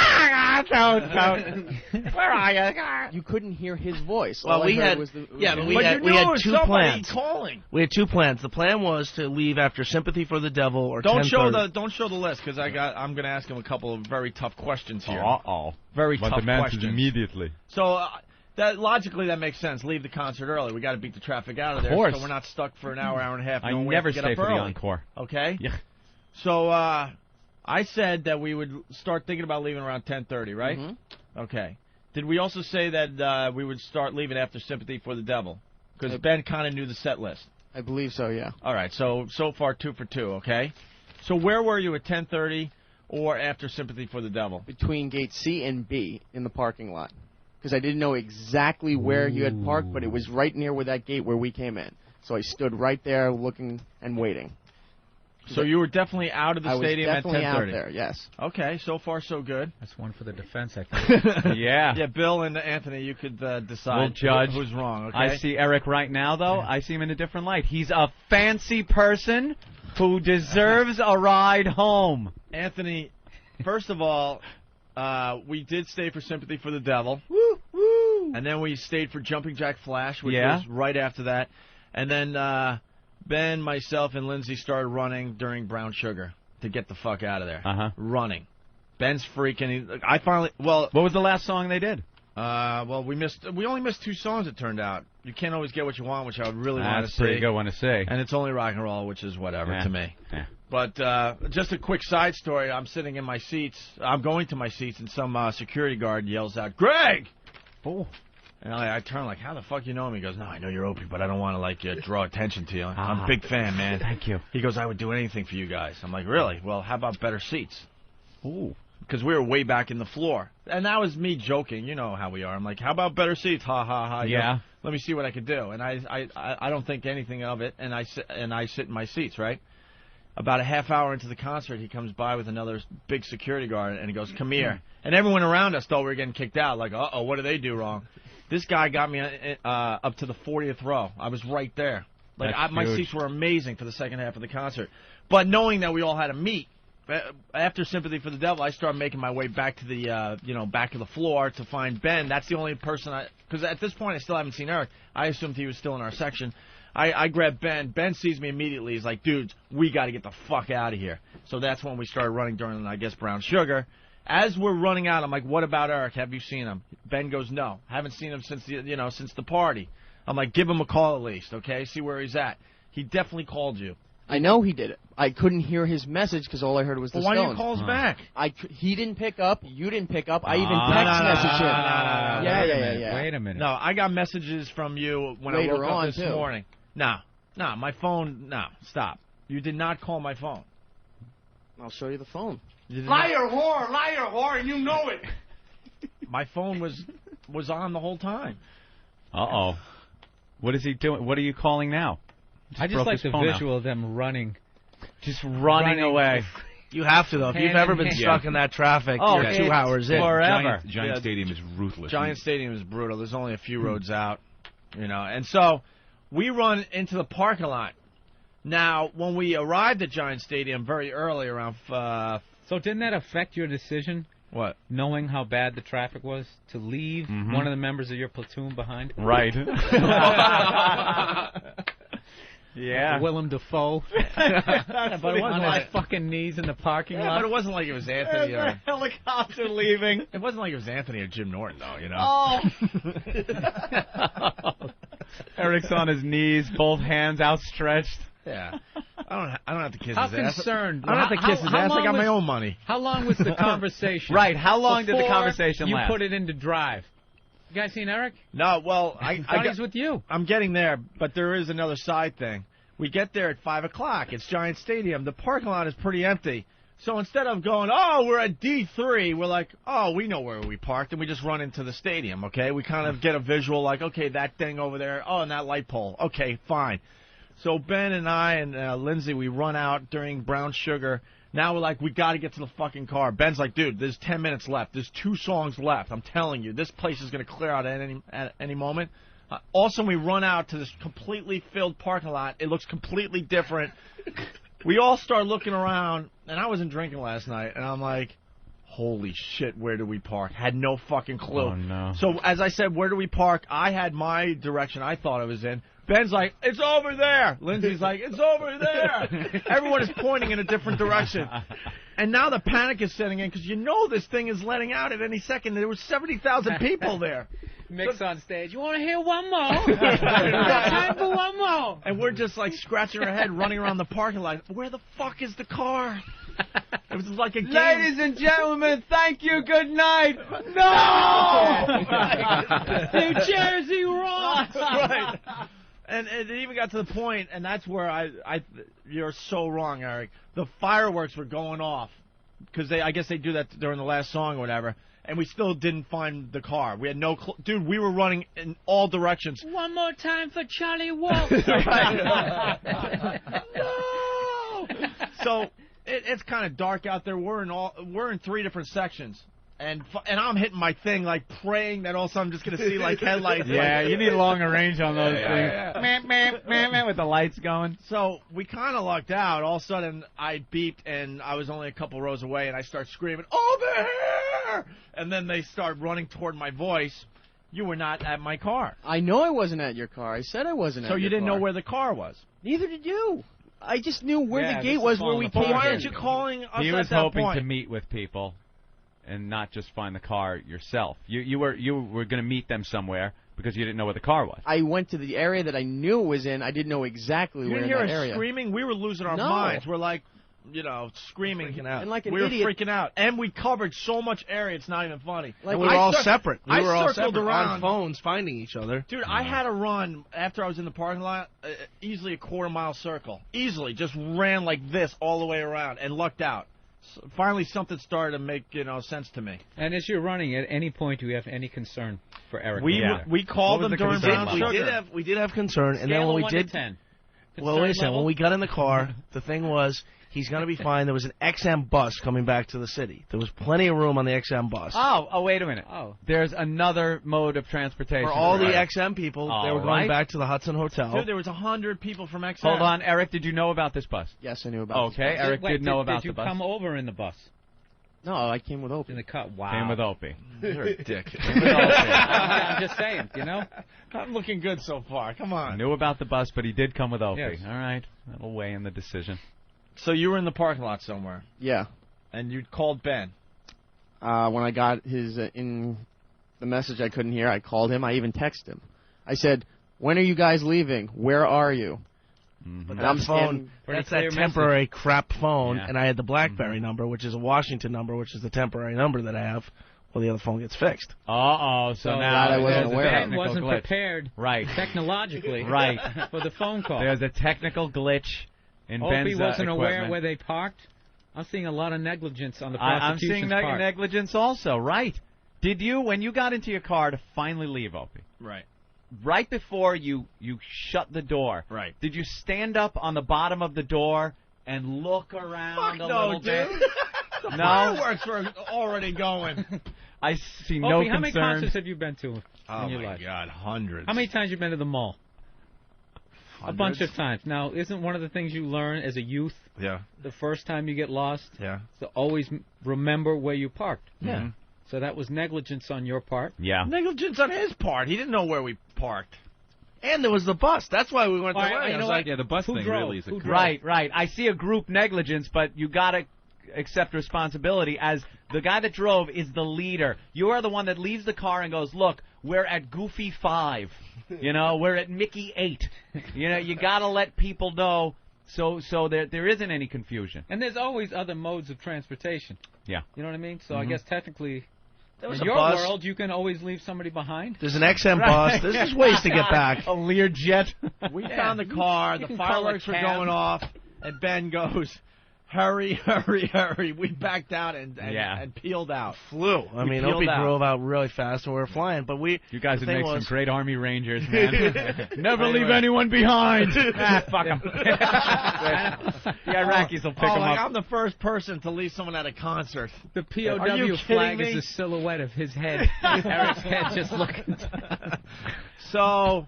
Where are you? You couldn't hear his voice. Well, all we I heard had, was the, but we but had you knew it was two somebody plans. Calling. We had two plans. The plan was to leave after Sympathy for the Devil or Don't 10:30. show the list because I'm going to ask him a couple of very tough questions here. Uh-oh. Very Want tough the answers questions. immediately. So that logically that makes sense. Leave the concert early. We got to beat the traffic out of there, course. so we're not stuck for an hour and a half. I knowing we never have to get stay up for the early. encore. Okay. Yeah. So I said that we would start thinking about leaving around 10:30, right? Okay. Did we also say that we would start leaving after Sympathy for the Devil? Because Ben kind of knew the set list. I believe so, yeah. All right. So far 2 for 2. Okay. So where were you at 10:30 or after Sympathy for the Devil? Between gate C and B in the parking lot. Because I didn't know exactly where you had parked, but it was right near where that gate where we came in. So I stood right there looking and waiting. So you were definitely out of the stadium at 10:30. I was definitely out there, yes. Okay, so far so good. That's one for the defense, I think. Yeah. Yeah, Bill and Anthony, you could decide We'll judge. who's wrong, okay? I see Eric right now, though. I see him in a different light. He's a fancy person who deserves a ride home. Anthony, first of all, we did stay for Sympathy for the Devil. Woo, woo. And then we stayed for Jumping Jack Flash, which Yeah. was right after that. And then Ben, myself, and Lindsay started running during Brown Sugar to get the fuck out of there. Running. Ben's freaking. I finally. Well, what was the last song they did? Well, we only missed 2 songs. It turned out. You can't always get what you want, which I would really want to That's see. a pretty good one to see. And it's only rock and roll, which is whatever to me. Yeah. But just a quick side story. I'm sitting in my seats. I'm going to my seats, and some security guard yells out, "Greg!" Oh. And I turn like, "How the fuck you know him?" He goes, "No, I know you're Opie, but I don't want to draw attention to you. I'm a big fan, man." Thank you. He goes, "I would do anything for you guys." I'm like, "Really? Well, how about better seats?" Ooh. Because we were way back in the floor, and that was me joking. You know how we are. I'm like, "How about better seats?" Ha ha ha. You Yeah. know, let me see what I could do. And I don't think anything of it. And I sit in my seats, right. About a half hour into the concert, he comes by with another big security guard, and he goes, "Come here." And everyone around us thought we were getting kicked out. Like, uh-oh, what did they do wrong? This guy got me up to the 40th row. I was right there. Like my seats were amazing for the second half of the concert. But knowing that we all had to meet, after Sympathy for the Devil, I started making my way back to the back of the floor to find Ben. That's the only person because at this point I still haven't seen Eric. I assumed he was still in our section. I grabbed Ben. Ben sees me immediately. He's like, "Dudes, we got to get the fuck out of here." So that's when we started running during, I guess, Brown Sugar. As we're running out, I'm like, "What about Eric? Have you seen him?" Ben goes, "No, haven't seen him since the party." I'm like, "Give him a call at least, okay? See where he's at." He definitely called you. I know he did it. I couldn't hear his message because all I heard was the Well, why Stones. didn't you call us back? He didn't pick up. You didn't pick up. I even text messaged him. Yeah. Wait a minute. No, I got messages from you when Later I woke up on, this too. morning. No, my phone. No, stop. You did not call my phone. I'll show you the phone. Liar, whore, and you know it. My phone was on the whole time. Uh-oh. What is he doing? What are you calling now? I just like the visual of them running. Just running away. You have to, though. If you've ever been stuck in that traffic, you're 2 hours in. Forever. Giant Stadium is ruthless. Giant Stadium is brutal. There's only a few roads out, And so we run into the parking lot. Now, when we arrived at Giant Stadium very early, around... So didn't that affect your decision? What? Knowing how bad the traffic was, to leave one of the members of your platoon behind? Right. Yeah. Willem Dafoe. But it wasn't like fucking knees in the parking lot. But it wasn't like it was Anthony or... helicopter leaving. It wasn't like it was Anthony or Jim Norton, though, Oh. Eric's on his knees, both hands outstretched. Yeah. I don't have to kiss How his ass. concerned? I don't have to kiss his ass. I got my own money. How long was the conversation? Right. How long did the conversation last? You put it into drive. You guys seen Eric? No, well, I thought he's with you. I'm getting there, but there is another side thing. We get there at 5 o'clock. It's Giant Stadium. The parking lot is pretty empty. So instead of going, oh, we're at D3, we're like, oh, we know where we parked, and we just run into the stadium, okay? We kind of get a visual like, okay, that thing over there, oh, and that light pole. Okay, fine. So Ben and I and Lindsay, we run out during Brown Sugar. Now we're like, we got to get to the fucking car. Ben's like, dude, there's 10 minutes left. There's 2 songs left. I'm telling you, this place is going to clear out at any moment. Also, we run out to this completely filled parking lot. It looks completely different. We all start looking around, and I wasn't drinking last night, and I'm like, holy shit, where do we park? Had no fucking clue. Oh, no. So as I said, where do we park? I had my direction I thought I was in. Ben's like, it's over there. Lindsay's like, it's over there. Everyone is pointing in a different direction. And now the panic is setting in because this thing is letting out at any second. There were 70,000 people there. Mix on stage. You want to hear one more? We got time for one more. And we're just like scratching our head, running around the parking lot. Where the fuck is the car? It was like a game. Ladies and gentlemen, thank you. Good night. No! New Jersey rocks. Right. And it even got to the point, and that's where you're so wrong, Eric. The fireworks were going off because I guess they do that during the last song or whatever. And we still didn't find the car. We had no dude, we were running in all directions. One more time for Charlie Wolf. No! So it's kind of dark out there. We're in 3 different sections. And I'm hitting my thing, like praying that also I'm just going to see like headlights. Yeah, you need longer range on those things. Yeah. With the lights going. So we kind of lucked out. All of a sudden, I beeped, and I was only a couple rows away, and I start screaming, over here! And then they start running toward my voice. You were not at my car. I know I wasn't at your car. I said I wasn't at your car. So you didn't know where the car was? Neither did you. I just knew where the gate was where we came in. Why aren't you calling us at that point? He was hoping to meet with people and not just find the car yourself. You were going to meet them somewhere because you didn't know where the car was. I went to the area that I knew it was in. I didn't know exactly where in that area. You didn't hear us screaming? We were losing our minds. We're like, screaming. Freaking out. And like an we idiot. were freaking out. And we covered so much area, it's not even funny. Like we were all separate. We were all circled separate around on phones finding each other. Dude, I had to run, after I was in the parking lot, easily a quarter-mile circle. Easily. Just ran like this all the way around and lucked out. So finally, something started to make sense to me. And as you're running, at any point, do you have any concern for Eric? We called them during Brown Sugar. We did have concern, and Scale then when we 1 did, to 10. well, wait a second. When we got in the car, the thing was he's going to be fine. There was an XM bus coming back to the city. There was plenty of room on the XM bus. Oh, wait a minute. Oh, there's another mode of transportation for all the XM people. They were going back to the Hudson Hotel. Dude, there was 100 people from XM. Hold on, Eric. Did you know about this bus? Yes, I knew about. Okay, Eric did know about the bus. Did you come over in the bus? No, I came with Opie. In the cut. Wow. Came with Opie. You're a dick. I'm just saying, I'm looking good so far. Come on. Knew about the bus, but he did come with Opie. Yes. All right. That'll weigh in the decision. So you were in the parking lot somewhere. Yeah. And you called Ben. When I got his in the message I couldn't hear, I called him. I even texted him. I said, "When are you guys leaving? Where are you?" But that phone, that's that temporary crap phone, and I had the BlackBerry number, which is a Washington number, which is the temporary number that I have. Well, the other phone gets fixed. So now I wasn't aware. Ben wasn't prepared, right, technologically, right, for the phone call. There's a technical glitch in Ben's Opie wasn't equipment. aware where they parked. I'm seeing a lot of negligence on the I'm prosecution's seeing part. negligence also, right? Did you, when you got into your car to finally leave, Opie? Right before you shut the door. Right. Did you stand up on the bottom of the door and look around a little bit? The No? fireworks were already going. I see no Opie, how concern. many concerts have you been to Oh, in your my life? God, hundreds. How many times you been to the mall? Hundreds. A bunch of times. Now, isn't one of the things you learn as a youth, Yeah. the first time you get lost, Yeah. to always remember where you parked? Yeah. So that was negligence on your part. Yeah. Negligence on his part. He didn't know where we parked. And there was the bus. That's why we went to All right, Ray. you I know was what? like, Yeah, the bus Who thing drove? really is a Who drove? Right. I see a group negligence, but you got to accept responsibility as the guy that drove is the leader. You are the one that leaves the car and goes, look, we're at Goofy 5. We're at Mickey 8. You got to let people know so there isn't any confusion. And there's always other modes of transportation. Yeah. You know what I mean? So I guess technically, was in a your bus. world, you can always leave somebody behind. There's an XM bus. There's just ways to get back. A Learjet. we found the car. You The can call a fireworks were cab. going off. And Ben goes, hurry, hurry, hurry. We backed out and peeled out. Flew. I mean, peeled Opie out. drove out really fast and we were flying, but we. You guys the would thing make some was- great Army Rangers, man. Never leave anyone behind. Fuck them. The Iraqis will pick them like up. I'm the first person to leave someone at a concert. The Are you POW flag kidding me? is a silhouette of his head. Eric's head just looking. So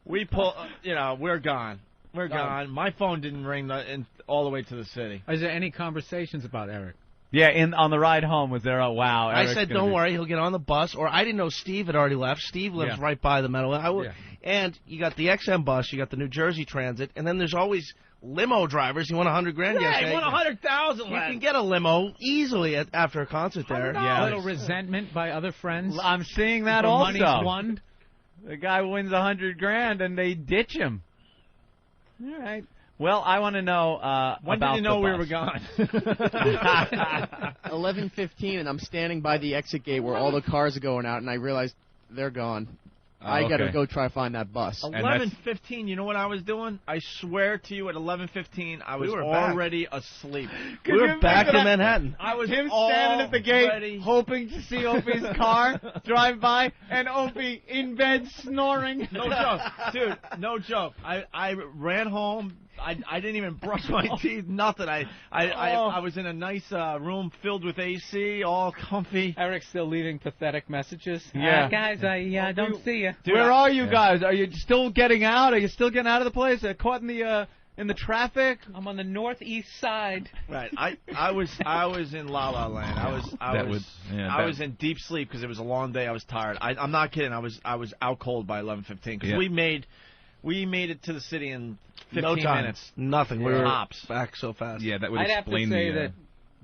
we pull. We're gone. We're gone. My phone didn't ring all the way to the city. Is there any conversations about Eric? Yeah, on the ride home, was there a wow? I Eric's said, gonna don't be- worry, he'll get on the bus. Or I didn't know Steve had already left. Steve lives right by the metal. And you got the XM bus, you got the New Jersey Transit, and then there's always limo drivers. You want $100,000 Yeah, yesterday. he won 100,000. You can get a limo easily after a concert there. A little resentment by other friends. I'm seeing that For also. money's won. The guy wins $100,000 and they ditch him. All right. Well, I want to know When about did you know the we bus. were gone? 11:15, and I'm standing by the exit gate where all the cars are going out, and I realized they're gone. I got to go try to find that bus. 11:15. You know what I was doing? I swear to you, at 11:15, I was were back. already asleep. We were back in Manhattan. I was Him standing at the gate, already- hoping to see Opie's car drive by, and Opie in bed snoring. No joke, dude. No joke. I ran home. I didn't even brush my teeth. Nothing. I was in a nice room filled with AC, all comfy. Eric's still leaving pathetic messages. Yeah. Guys, I don't see you. Where are you guys? Are you still getting out? Are you still getting out of the place? Caught in the traffic? I'm on the northeast side. Right. I was in La La Land. I was in deep sleep because it was a long day. I was tired. I'm not kidding. I was out cold by 11:15 because we made it to the city in 15 minutes. Nothing. We were Tops. back so fast. Yeah, that would I'd have to explain say the. that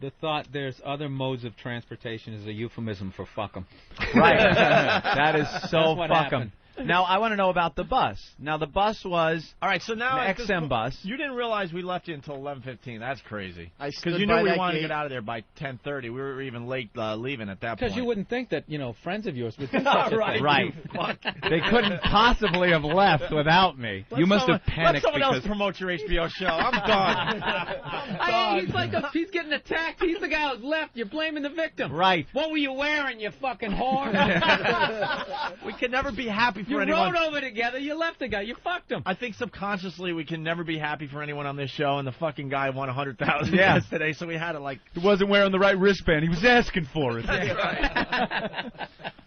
the thought there's other modes of transportation is a euphemism for fuck 'em. Right. That is so what fuck 'em. happened. Now, I want to know about the bus. Now, the bus was All right, so now the at this XM point- bus. You didn't realize we left you until 11:15. That's crazy. I Because stood you by knew we that wanted to gate. get out of there by 10:30. We were even late leaving at that point. Because you wouldn't think that, friends of yours would think such a thing. Right. They couldn't possibly have left without me. You must have Let panicked someone else because promote your HBO show. I'm done. Hey, he's getting attacked. He's the guy who's left. You're blaming the victim. Right. What were you wearing, you fucking whore? We can never be happy for You anyone. rode over together. You left the guy. You fucked him. I think subconsciously we can never be happy for anyone on this show, and the fucking guy won 100,000 Yeah. yesterday, so we had to He wasn't wearing the right wristband. He was asking for it.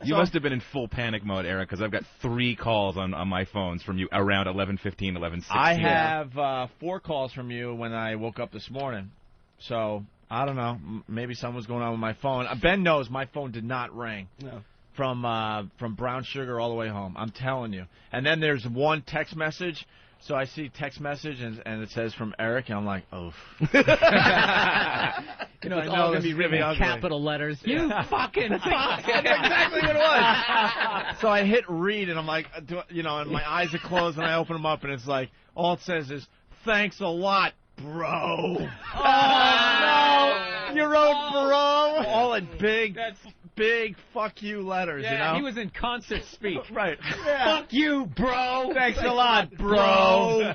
you must have been in full panic mode, Eric, because I've got 3 calls on my phones from you around 11:15, 11:16. I have 4 calls from you when I woke up this morning, so I don't know. Maybe something was going on with my phone. Ben knows my phone did not ring. No. From Brown Sugar all the way home. I'm telling you. And then there's one text message. So I see text message and it says from Eric, and I'm like, oh. It's all going to be written in ugly. capital letters. You fucking fuck. That's exactly what it was. So I hit read, and I'm like, and my eyes are closed, and I open them up, and it's like, all it says is, thanks a lot, bro. Oh, no. You wrote bro all in big fuck you letters, you know? He was in concert speak. Right. Fuck you, bro. Thanks a lot, bro.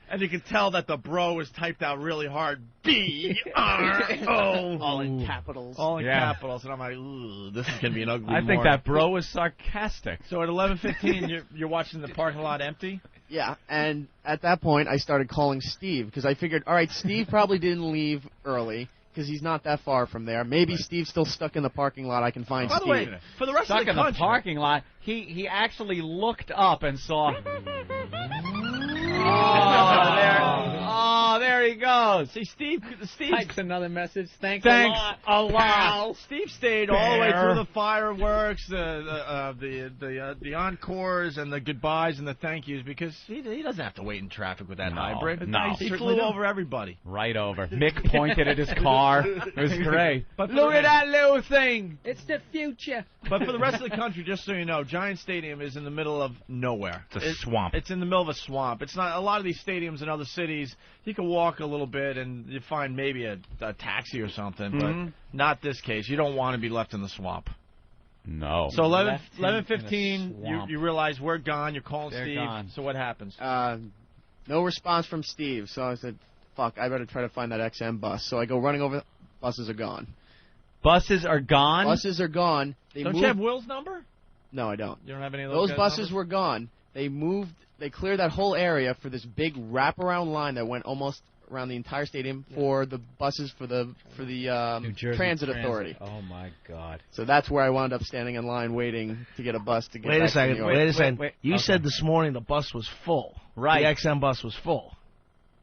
And you can tell that the bro was typed out really hard. B-R-O. All in capitals. All in capitals. And I'm like, ooh, this is going to be an ugly I think that bro was sarcastic. So at 11:15, you're watching the parking lot empty? Yeah, and at that point, I started calling Steve because I figured, all right, Steve probably didn't leave early because he's not that far from there. Maybe Steve's still stuck in the parking lot. I can find Steve. By the way, for the rest Stuck of the in country, the parking lot, he actually looked up and saw. There he goes. See, Steve Types another message. Thanks a lot. Wow. Steve stayed all the way through the fireworks, the encores, and the goodbyes and the thank yous because he doesn't have to wait in traffic with that hybrid. No. He flew over everybody. Right over. Mick pointed at his car. It was great. But look at that little thing. It's the future. But for the rest of the country, just so you know, Giant Stadium is in the middle of nowhere. It's a swamp. It's in the middle of a swamp. It's not a lot of these stadiums in other cities. You can walk a little bit and you find maybe a taxi or something, but not this case. You don't want to be left in the swamp. No. So 11:15, you realize we're gone. You're calling They're Steve. gone. So what happens? No response from Steve, so I said, fuck, I better try to find that XM bus. So I go running over. Buses are gone. Buses are gone? Buses are gone. Don't you have Will's number? No, I don't. You don't have any of those guys' buses numbers? were gone. They moved. They cleared that whole area for this big wraparound line that went almost around the entire stadium for the buses for the New Jersey Transit Authority. Oh my God! So that's where I wound up standing in line waiting to get a bus to get. Wait a back to second. New York. Wait a second. wait. You said this morning the bus was full. Right. The XM bus was full.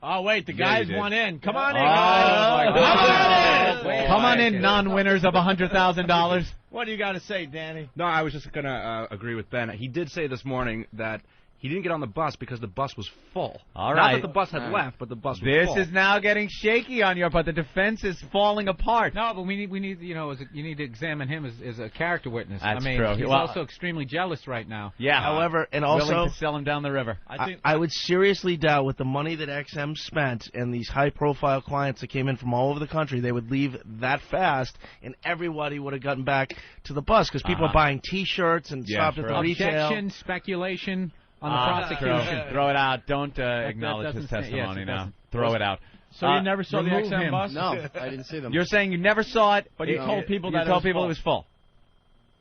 Oh, wait, the guys want in. Come on in, Oh, guys. my God. Come on in, non-winners of $100,000. What do you got to say, Danny? No, I was just going to agree with Ben. He did say this morning that he didn't get on the bus because the bus was full. All Not right. that the bus had left, but the bus was This full. is now getting shaky on your part. The defense is falling apart. No, but we need you need to examine him as a character witness. That's I mean, true. he's Well, also extremely jealous right now. Yeah. However, and willing also, to sell him down the river. I would seriously doubt with the money that XM spent and these high-profile clients that came in from all over the country, they would leave that fast, and everybody would have gotten back to the bus because people are buying T-shirts and stopped at the retail. Objection, speculation on the prosecution. Throw it out. Don't acknowledge his doesn't say- testimony yes, it now. doesn't. Throw it out. So you never saw the remove XM him. bus? No, I didn't see them. You're saying you never saw it, But you told people that it was full.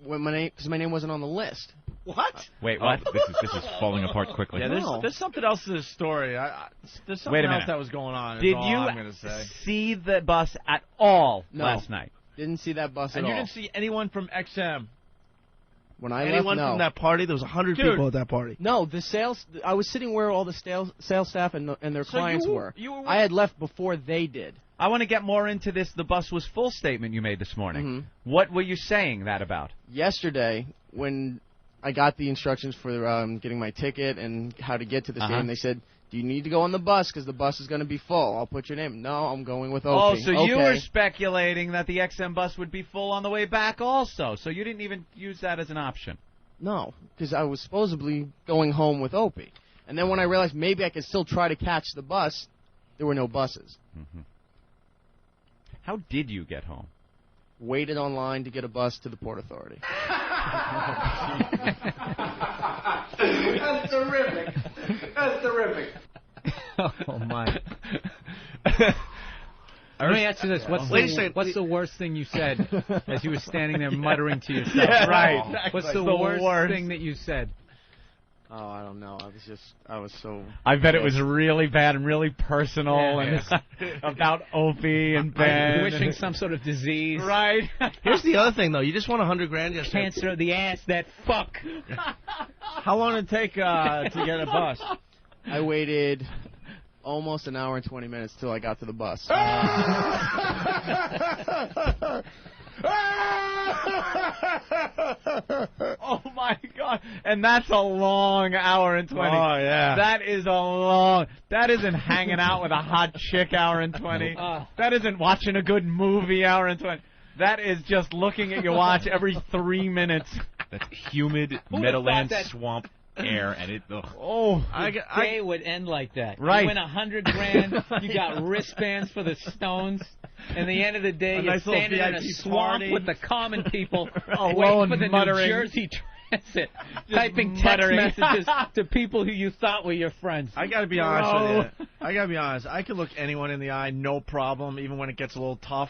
When because my name wasn't on the list. What? Wait, what? This is falling apart quickly. Yeah, there's something else to this story. There's something Wait a else minute. that was going on. Did is all you I'm gonna say. see the bus at all No. last night? Didn't see that bus And at you all. didn't see anyone from XM. When I Anyone left, no. from that party? There was 100 Dude. people at that party. No, the sales. I was sitting where all the sales staff and their So clients you were. I I had left before they did. I want to get more into this the bus was full statement you made this morning. Mhm. What were you saying that about? Yesterday, when I got the instructions for getting my ticket and how to get to the stadium, they said, "Do you need to go on the bus? Because the bus is going to be full. I'll put your name." No, I'm going with Opie. Oh, so you were speculating that the XM bus would be full on the way back also. So you didn't even use that as an option. No, because I was supposedly going home with Opie. And then when I realized maybe I could still try to catch the bus, there were no buses. Mm-hmm. How did you get home? Waited online to get a bus to the Port Authority. That's terrific. That's terrific. Oh my! Let me ask you this: what's the worst thing you said as you were standing there muttering to yourself? Yeah, right. Exactly. What's the worst thing that you said? Oh, I don't know. I was so... I bet it was really bad and really personal and about Opie and Ben. Wishing some sort of disease. Right. Here's the other thing, though. You just won $100,000 yesterday. Cancer of the ass, that fuck. How long did it take to get a bus? I waited almost an hour and 20 minutes till I got to the bus. Oh my God! And that's a long hour and 20. Oh yeah. That is a long. That isn't hanging out with a hot chick hour and 20. That isn't watching a good movie hour and 20. That is just looking at your watch every 3 minutes. That's humid Meadowlands swamp. air, and it. Ugh. Oh, the day would end like that. Right. You win $100,000. You got wristbands for the Stones. And the end of the day, you're nice little standing in a VIP swamp party. with the common people, Alone waiting for the muttering. New Jersey Transit, typing text messages to people who you thought were your friends. I gotta be honest with you. I gotta be honest. I could look anyone in the eye, no problem, even when it gets a little tough.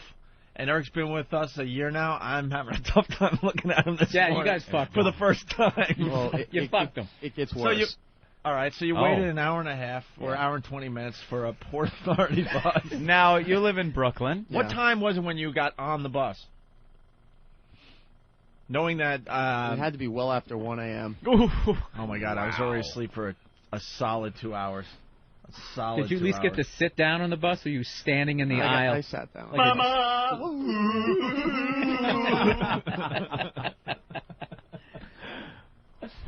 And Eric's been with us a year now. I'm having a tough time looking at him this morning. You guys fucked for him. the first time. Well, You fucked him. It gets So worse. all right, so you waited an hour and a half or hour and 20 minutes for a Port Authority bus. Now, you live in Brooklyn. What time was it when you got on the bus? Knowing that... it had to be well after 1 a.m. Oh, my God. I was already asleep for a solid 2 hours. A solid Did you at 2 least get to hours. sit down on the bus, or were you standing in the aisle? I sat down.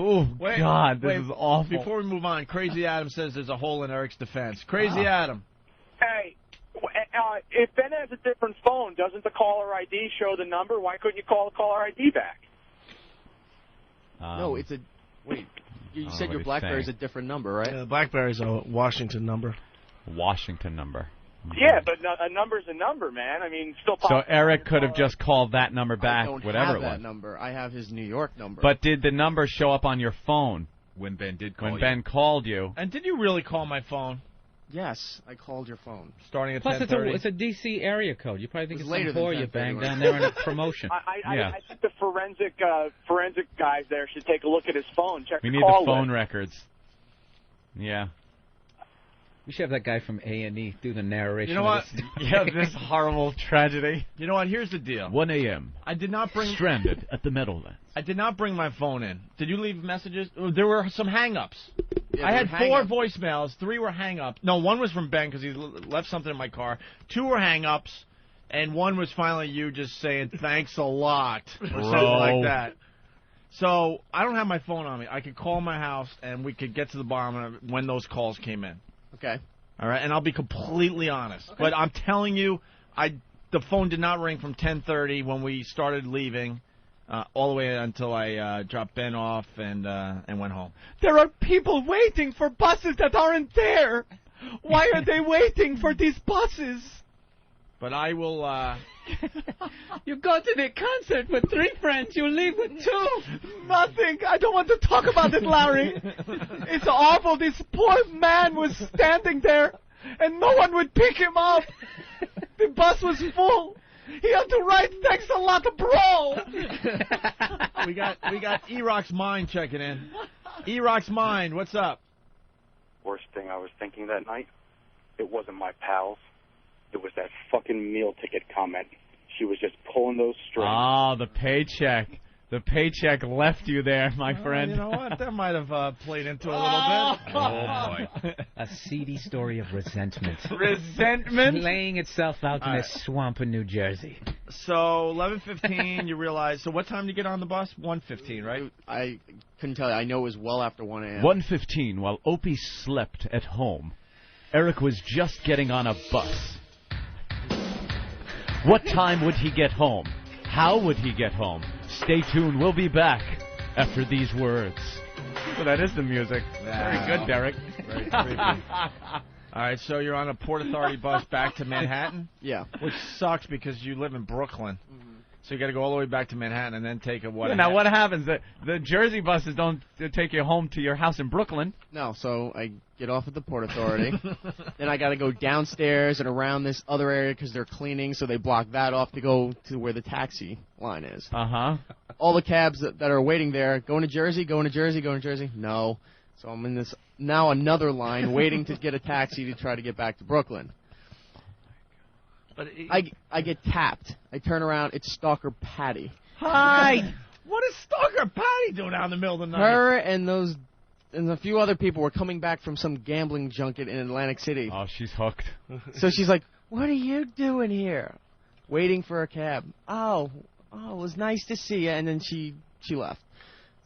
Oh, God, this wait, is awful. Before we move on, Crazy Adam says there's a hole in Eric's defense. Crazy Adam. Hey, if Ben has a different phone, doesn't the caller ID show the number? Why couldn't you call the caller ID back? No, it's a... Wait, you know said what your he's BlackBerry's saying. a different number, right? The BlackBerry's a Washington number. Washington number. Yeah, but a number's a number, man. I mean, still So possible. Eric could have just called that number I back, don't whatever have it that was. number. I have his New York number. But did the number show up on your phone When Ben did call when you. Ben called you? And did you really call my phone? Yes, I called your phone. Starting at Plus, 10:30? it's a D.C. area code. You probably think It it's was later some whore than you 10:30 banged when I down there in a promotion. Yeah. I think the forensic guys there should take a look at his phone. Check We the need call the phone list. records. Yeah. We should have that guy from A&E do the narration. You know what? Of this. Yeah, this horrible tragedy. You know what? Here's the deal. 1 a.m. I did not bring... Stranded at the Meadowlands. I did not bring my phone in. Did you leave messages? There were some hang-ups. Yeah, I there had were 4 voicemails. 3 were hang-ups. No, 1 was from Ben because he left something in my car. 2 were hang-ups, and 1 was finally you just saying thanks a lot or something like that. So I don't have my phone on me. I could call my house, and we could get to the bottom of when those calls came in. Okay. All right, and I'll be completely honest. But I'm telling you, the phone did not ring from 10:30 when we started leaving, all the way until I dropped Ben off and went home. There are people waiting for buses that aren't there. Why are they waiting for these buses? But I will. You go to the concert with 3 friends, you leave with 2. Nothing. I don't want to talk about it, Larry. It's awful. This poor man was standing there, and no one would pick him up. The bus was full. He had to write thanks a lot, bro. We got E-Rock's Mind checking in. E-Rock's Mind, what's up? Worst thing I was thinking that night, it wasn't my pals. It was that fucking meal ticket comment. She was just pulling those strings. Oh, the paycheck. The paycheck left you there, my friend. You know what? That might have played into it a little bit. Oh, boy. A seedy story of resentment. Resentment? Laying itself out in All a right. swamp in New Jersey. So 11:15, you realize. So what time did you get on the bus? 1:15, right? I couldn't tell you. I know it was well after 1 a.m. 1:15, while Opie slept at home, Eric was just getting on a bus. What time would he get home? How would he get home? Stay tuned. We'll be back after these words. So that is the music. Very good, Derek. Very creepy. All right, so you're on a Port Authority bus back to Manhattan? Yeah. Which sucks because you live in Brooklyn. So you got to go all the way back to Manhattan and then take a what? Now, what happens? The Jersey buses don't take you home to your house in Brooklyn. No, so I get off at the Port Authority. Then I got to go downstairs and around this other area because they're cleaning, so they block that off to go to where the taxi line is. Uh-huh. All the cabs that are waiting there, going to Jersey, going to Jersey, going to Jersey. No. So I'm in this now another line waiting to get a taxi to try to get back to Brooklyn. But I get tapped. I turn around. It's Stalker Patty. Hi. What is Stalker Patty doing out in the middle of the night? Her and a few other people were coming back from some gambling junket in Atlantic City. Oh, she's hooked. So she's like, "What are you doing here?" Waiting for a cab. Oh, it was nice to see you. And then she left.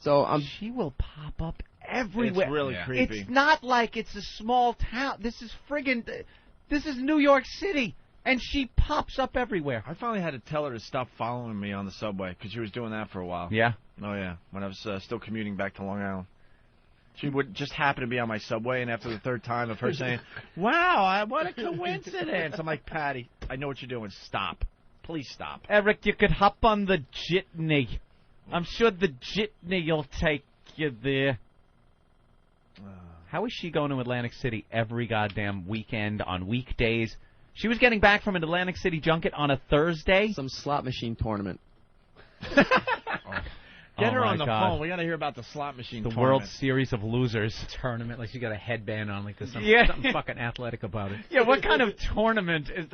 So She will pop up everywhere. It's really creepy. It's not like it's a small town. This is New York City. And she pops up everywhere. I finally had to tell her to stop following me on the subway because she was doing that for a while. Yeah? Oh, yeah. When I was still commuting back to Long Island. She would just happen to be on my subway, and after the third time of her saying, "Wow, what a coincidence," I'm like, Patty, I know what you're doing. Stop. Please stop. Eric, you could hop on the jitney. I'm sure the jitney will take you there. How is she going to Atlantic City every goddamn weekend on weekdays? She was getting back from an Atlantic City junket on a Thursday. Some slot machine tournament. Get her on the God. phone. We got to hear about the slot machine The tournament. World Series of Losers. Tournament, like she got a headband on, like there's something, Yeah. something fucking athletic about it. Yeah, what kind of tournament is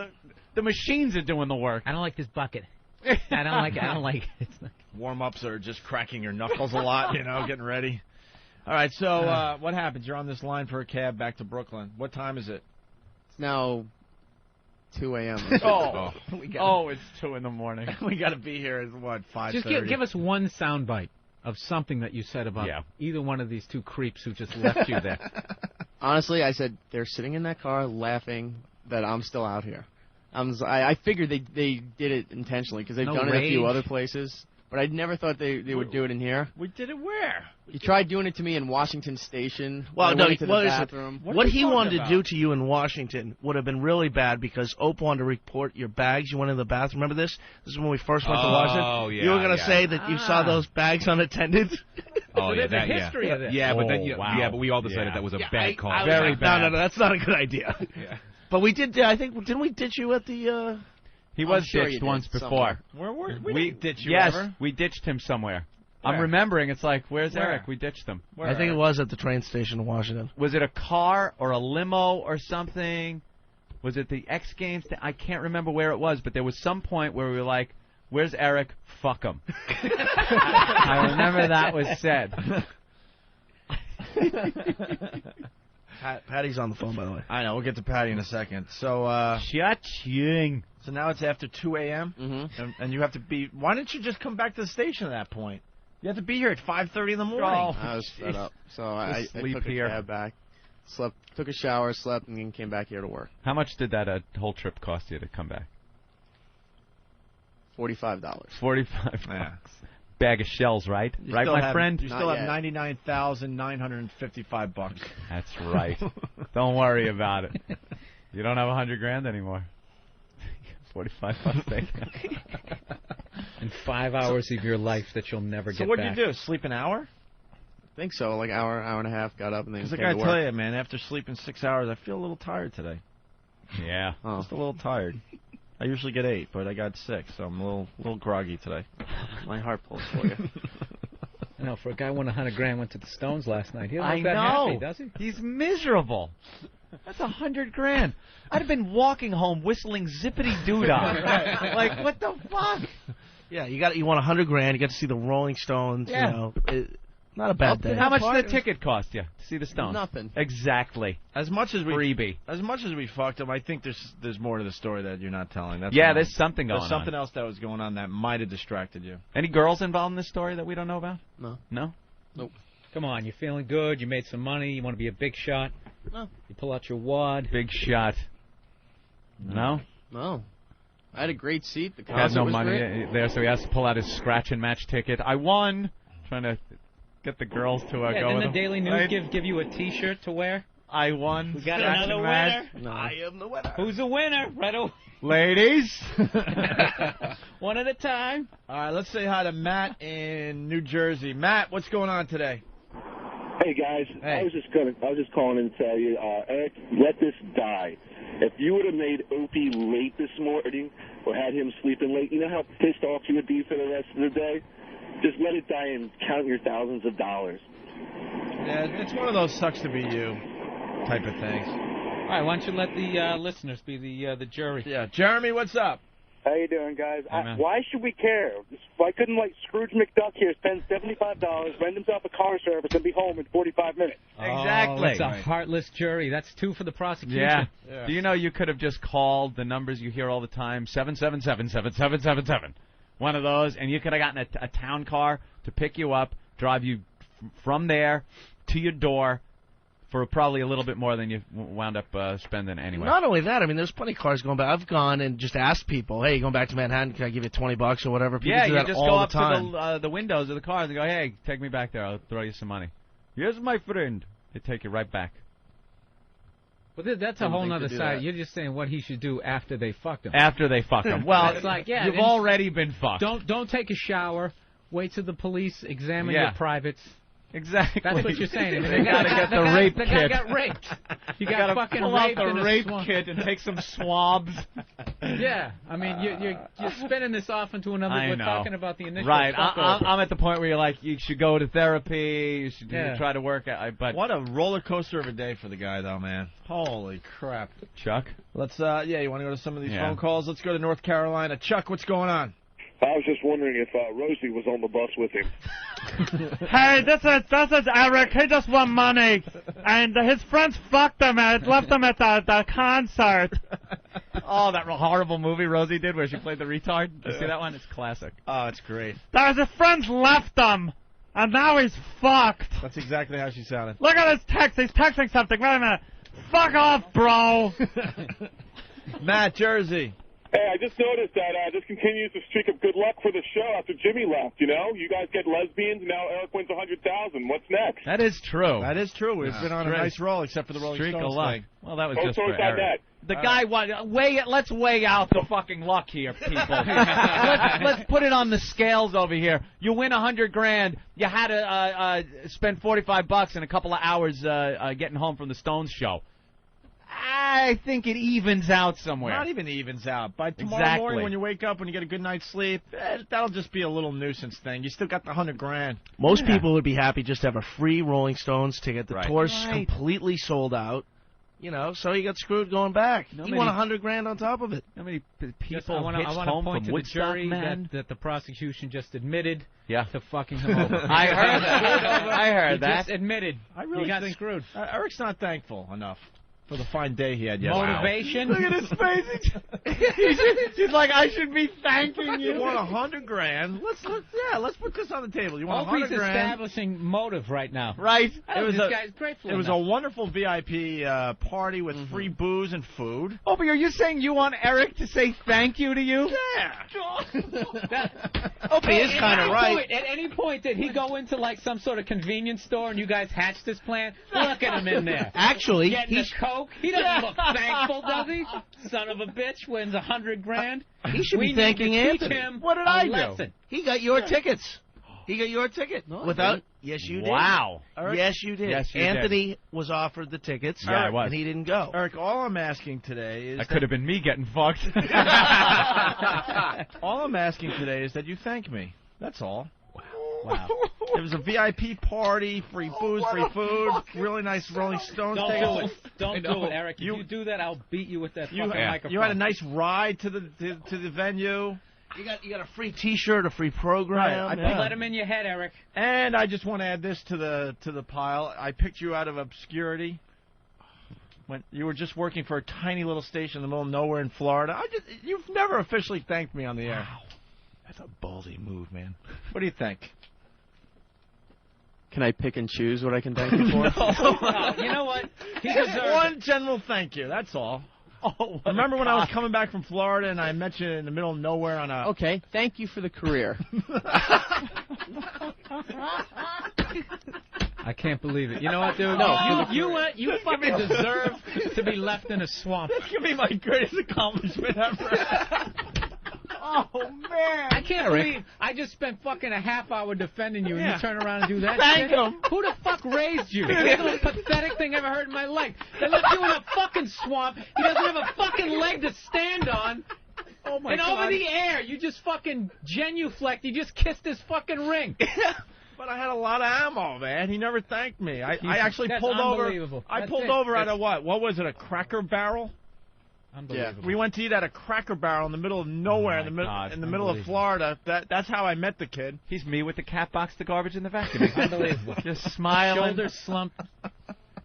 the machines are doing the work? I don't like this bucket. I don't like it. It's not... Warm-ups are just cracking your knuckles a lot, getting ready. All right, so what happens? You're on this line for a cab back to Brooklyn. What time is it? It's now 2 a.m. It's 2 in the morning. We got to be here at, 5:30? Just give us one soundbite of something that you said about either one of these two creeps who just left you there. Honestly, I said they're sitting in that car laughing that I'm still out here. I figured they did it intentionally because they've done it a few other places, but I never thought they would do it in here. We did it where? You tried doing it to me in Washington Station. Well, no, to the bathroom. What he wanted to do to you in Washington would have been really bad because Ope wanted to report your bags. You went in the bathroom. Remember this? This is when we first went to Washington. Oh, yeah. You were going to say that you saw those bags unattended. Oh, yeah, there's a history of this. Yeah, but then, wow. but we all decided that was a bad call. Very bad. No, that's not a good idea. Yeah. But we did. I think didn't we ditch you at the? He was sure ditched you once did, before. We didn't ditch you Yes, ever. we ditched him somewhere. Where? I'm remembering. It's like, where's Where? Eric? We ditched him. I think it was at the train station in Washington. Was it a car or a limo or something? Was it the X Games? I can't remember where it was, but there was some point where we were like, where's Eric? Fuck him. I remember that was said. Patty's on the phone, by the way. I know. We'll get to Patty in a second. So, Cha-ching. so now it's after 2 a.m., and you have to be... Why didn't you just come back to the station at that point? You have to be here at 5:30 in the morning. I was fed up, so I sleep took here. a cab back, slept, took a shower, slept, and then came back here to work. How much did that whole trip cost you to come back? $45. $45. Yeah. Bag of shells, right? You Right, still my have- friend? You still Not have yet. $99,955. That's right. Don't worry about it. You don't have $100,000 anymore. $45 back. And 5 hours of your life that you'll never So get what'd back. you do? Sleep an hour? I think so, like hour and a half, got up, and then Because I came gotta to work. tell you, man, after sleeping 6 hours, I feel a little tired today. Yeah. Oh. Just a little tired. I usually get 8, but I got 6, so I'm a little groggy today. My heart pulls for you. I know, for a guy who won $100,000 went to the Stones last night. He doesn't I look that know. happy, does he? He's miserable. That's $100,000. I'd have been walking home whistling Zippity Doo Dah. Like, what the fuck? Yeah, you want $100,000. You got to see the Rolling Stones. Yeah. You know, not a bad day. How much did the ticket cost you to see the Stones? Nothing. Exactly. As much as we Freebie. fucked him, I think there's more to the story that you're not telling. That's Yeah, all. there's something going There's something on. else that was going on that might have distracted you. Any girls involved in this story that we don't know about? No. No? Come on, you're feeling good, you made some money, you want to be a big shot. No. You pull out your wad. Big shot. No? No. I had a great seat. The He had concert no was money great. there, so he has to pull out his scratch and match ticket. I won. Trying to get the girls to Yeah, go didn't with the him. Daily News Right? give you a T-shirt to wear? I won. We got Scratch another and match. winner. No. I am the winner. Who's the winner? Right away. Ladies. One at a time. All right, let's say hi to Matt in New Jersey. Matt, what's going on today? Hey guys, Hey. I was just calling in to tell you, Eric, let this die. If you would have made Opie late this morning or had him sleeping late, you know how pissed off you would be for the rest of the day? Just let it die and count your thousands of dollars. Yeah, it's one of those sucks to be you type of things. All right, why don't you let the listeners be the jury? Yeah, Jeremy, what's up? How you doing, guys? man. Why should we care? Why couldn't, like, Scrooge McDuck here spend $75, rent himself a car service, and be home in 45 minutes? Exactly. Oh, it's a heartless jury. That's 2 for the prosecution. Yeah. Do you know you could have just called the numbers you hear all the time, 777-7777, one of those, and you could have gotten a town car to pick you up, drive you from there to your door for probably a little bit more than you wound up spending anyway. Not only that, I mean, there's plenty of cars going back. I've gone and just asked people, hey, you going back to Manhattan? Can I give you $20 or whatever? People Yeah, do you that just all go the up time. to the windows of the cars and go, hey, take me back there. I'll throw you some money. Here's my friend. They take you right back. But that's a whole nother side. You're just saying what he should do after they fucked him. After they fuck him. Well, it's like, yeah, you've already been fucked. Don't take a shower. Wait till the police examine your privates. Exactly. That's what you're saying. I mean, You gotta get the rape kit. The guy got raped. You got fucking pull raped out in the a rape swamp. kit and take some swabs. Yeah, I mean you're spinning this off into another. I We're know. talking about the initial. Right. fuck-over. I'm at the point where you're like, you should go to therapy. You should try to work. But what a roller coaster of a day for the guy, though, man. Holy crap. Chuck, let's you want to go to some of these phone calls? Let's go to North Carolina. Chuck, what's going on? I was just wondering if Rosie was on the bus with him. Hey, this is Eric. He just won money, and his friends fucked him and left him at the concert. Oh, that horrible movie Rosie did where she played the retard. Did you see that one? It's classic. Oh, it's great. His friends left him, and now he's fucked. That's exactly how she sounded. Look at his text. He's texting something. Wait a minute. Fuck off, bro. Matt, Jersey. Hey, I just noticed that this continues the streak of good luck for the show after Jimmy left, you know? You guys get lesbians, and now Eric wins 100,000. What's next? That is true. That is true. We've been on a nice roll, except for the Rolling Streak of Stones luck. thing. Well, that was Oh, just so for it's on Eric. The guy, let's weigh out the fucking luck here, people. let's put it on the scales over here. You win $100,000. You had to spend $45 in a couple of hours getting home from the Stones show. I think it evens out somewhere. Not even evens out. By tomorrow morning when you wake up, when you get a good night's sleep, that'll just be a little nuisance thing. You still got the $100,000. Most people would be happy just to have a free Rolling Stones ticket. The tour's Right. completely sold out. You know, so he got screwed going back. He won $100,000 on top of it. How many Just, I want to point to the jury that the prosecution just admitted to fucking him over. I heard that. I heard he that. just admitted. I really he got think screwed. Eric's not thankful enough for the fine day he had yesterday. Motivation. Look at his face. He's like, I should be thanking you. You won $100,000. Let's put this on the table. You won Opie's $100,000. establishing motive right now. Right. This guy's grateful. It was a wonderful VIP party with free booze and food. Opie, are you saying you want Eric to say thank you to you? Yeah. Opie is kind of right. At any point, did he go into like some sort of convenience store and you guys hatched this plan? Look at him in there. Actually, getting a Coke. He doesn't look thankful, does he? Son of a bitch wins $100,000. He should be We thanking need to teach Anthony. him What did a I do? lesson. He got your tickets. He got your ticket. No, I Without. didn't. Yes, you did. Wow. Yes, you did. Yes, you Anthony was offered the tickets. Yeah, I was. And he didn't go. Eric, all I'm asking today is That could have been me getting fucked. all I'm asking today is that you thank me. That's all. Wow. It was a VIP party, free booze, free food, really nice Rolling Stones Don't tickets. do it. Don't do it, Eric. If you do that, I'll beat you with that fucking microphone. You had a nice ride to the venue. You got a free T-shirt, a free program. Right. Let him in your head, Eric. And I just want to add this to the pile. I picked you out of obscurity when you were just working for a tiny little station in the middle of nowhere in Florida. You've never officially thanked me on the air. Wow. That's a ballsy move, man. What do you think? Can I pick and choose what I can thank you for? No, you know what? He deserves One general thank you. That's all. Oh, remember when I was coming back from Florida and I met you in the middle of nowhere on a... Okay, thank you for the career. I can't believe it. You know what, dude? No, you fucking deserve to be left in a swamp. This could be my greatest accomplishment ever. Oh, man. I can't believe I just spent fucking a half hour defending you, and you turn around and do that Thank shit? him. Who the fuck raised you? That's the most pathetic thing I've ever heard in my life. They left you in a fucking swamp. He doesn't have a fucking leg to stand on. Oh, my and God. over the air, you just fucking genuflect. You just kissed his fucking ring. But I had a lot of ammo, man. He never thanked me. I actually That's pulled over. unbelievable. I That's pulled it. over at a what? What was it? A Cracker Barrel? Unbelievable. We went to eat at a Cracker Barrel in the middle of nowhere, in the middle of Florida. That's how I met the kid. He's me with the cat box, the garbage, and the vacuum. Unbelievable. Just smiling. Shoulders slumped.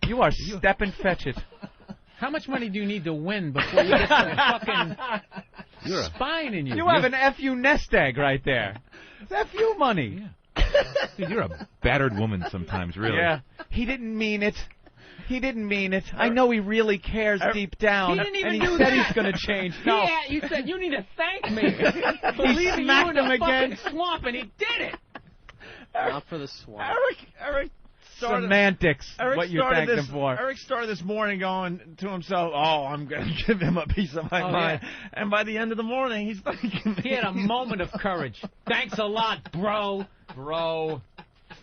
You are step and fetch it. How much money do you need to win before you get some fucking spine in you? You have an FU nest egg right there. It's FU money. Dude, you're a battered woman sometimes, really. Yeah. He didn't mean it. He didn't mean it. I know he really cares deep down. He didn't even and do he said that. he's going to change. No. You said you need to thank me for leaving you smacked in the him fucking again. swamp, and he did it. Not for the swamp. Eric Semantics. Eric what you started thanked this, him for. Eric started this morning going to himself, "Oh, I'm going to give him a piece of my mind." Yeah. And by the end of the morning, he's thanking me. He had a moment of courage. Thanks a lot, bro. Bro.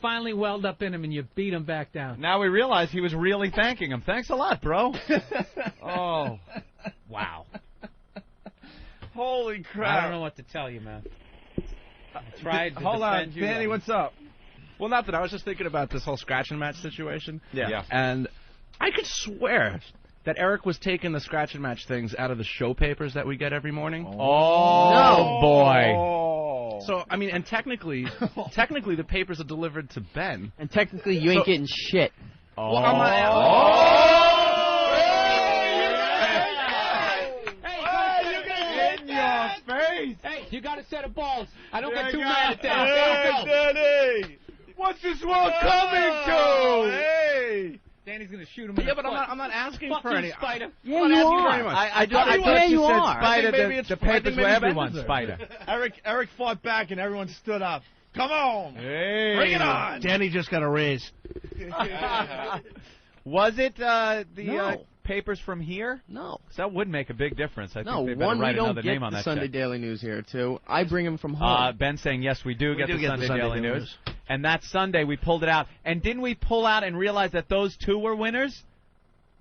Finally welled up in him, and you beat him back down. Now we realize he was really thanking him. Thanks a lot, bro. Oh. Wow. Holy crap. I don't know what to tell you, man. I tried to Hold on, defend you. Danny, what's up? Well, not that I was just thinking about this whole scratch and match situation. Yeah. And I could swear that Eric was taking the scratch and match things out of the show papers that we get every morning. Oh, boy. So, I mean, and technically the papers are delivered to Ben. And technically, you ain't getting shit. Well, I'm not, Hey, you got a set of balls. I don't get too got mad it. at that. There you go. Danny! What's this world coming to? Hey! Danny's gonna shoot him. In Yeah, the but foot. I'm not asking Fuck for you, any. Spider. Yeah, I'm not you asking for are. very much. I Yeah, thought you you said are. Spider. I think maybe The it's- I papers think were maybe everyone's Ben Spider. Eric fought back and everyone stood up. Come on! Hey. Bring it on! Danny just got a raise. Was it the No. papers from here? No. 'Cause that would make a big difference. I No, think they better one, we write don't another get name on the that Sunday check. Daily News here, too. I bring them from home. Ben saying, yes, we do get do the get the Sunday Sunday Daily Daily News. And that Sunday, we pulled it out. And didn't we pull out and realize that those two were winners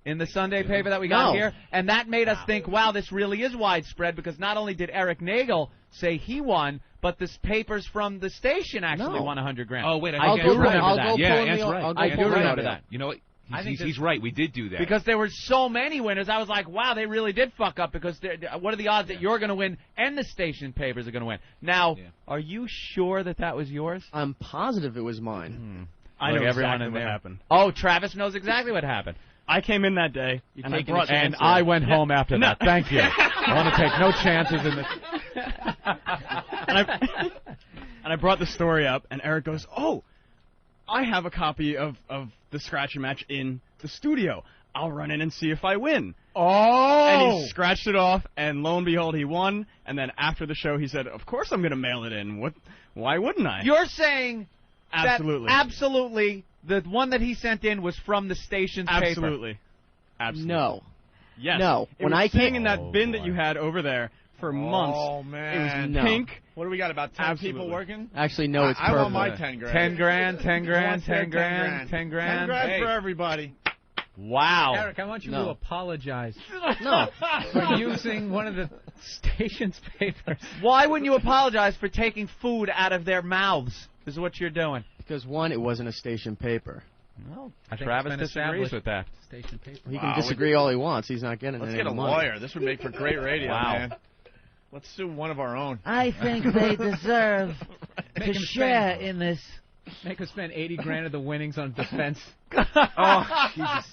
in the Sunday paper that we got No. here? And that made us think, wow, this really is widespread, because not only did Eric Nagel say he won, but the papers from the station actually No. won $100,000. Oh, wait, I'll do go remember I'll that. go Yeah, pull that's the, right. I'll go I pull do the remember audio. that. You know what? I think He's right. We did do that. Because there were so many winners, I was like, wow, they really did fuck up, because what are the odds that you're going to win and the station papers are going to win? Now, are you sure that that was yours? I'm positive it was mine. I Look, know everyone exactly in what there. happened. Oh, Travis knows exactly what happened. I came in that day, and I brought And I went home after that. Thank you. I want to take no chances in this. and I brought the story up, and Eric goes, "Oh, I have a copy of the scratch and match in the studio. I'll run in and see if I win." Oh! And he scratched it off, and lo and behold, he won. And then after the show, he said, "Of course I'm going to mail it in. Why wouldn't I?" You're saying Absolutely. that absolutely the one that he sent in was from the station's paper. Absolutely. Absolutely. No. Yes. No. It When was I sitting came in that bin that you had over there for months. Oh, man. It was No. pink. What do we got, about 10 Absolutely. people working? Actually, no, it's I purple. want my 10 grand. 10 grand, 10 I grand, want their 10 grand, 10 10 grand. grand Hey. for everybody. Wow. Eric, I want you to No. apologize No. for using one of the station's papers. Why wouldn't you apologize for taking food out of their mouths? Is what you're doing. Because, one, it wasn't a station paper. No, I think Travis it's been disagrees established. with that. Station paper. He can disagree all he wants. He's not getting Let's any get a money. lawyer. This would make for great radio, Wow. man. Let's sue one of our own. I think they deserve Make to him share spend- in this. Make him spend 80 grand of the winnings on defense. Oh, Jesus.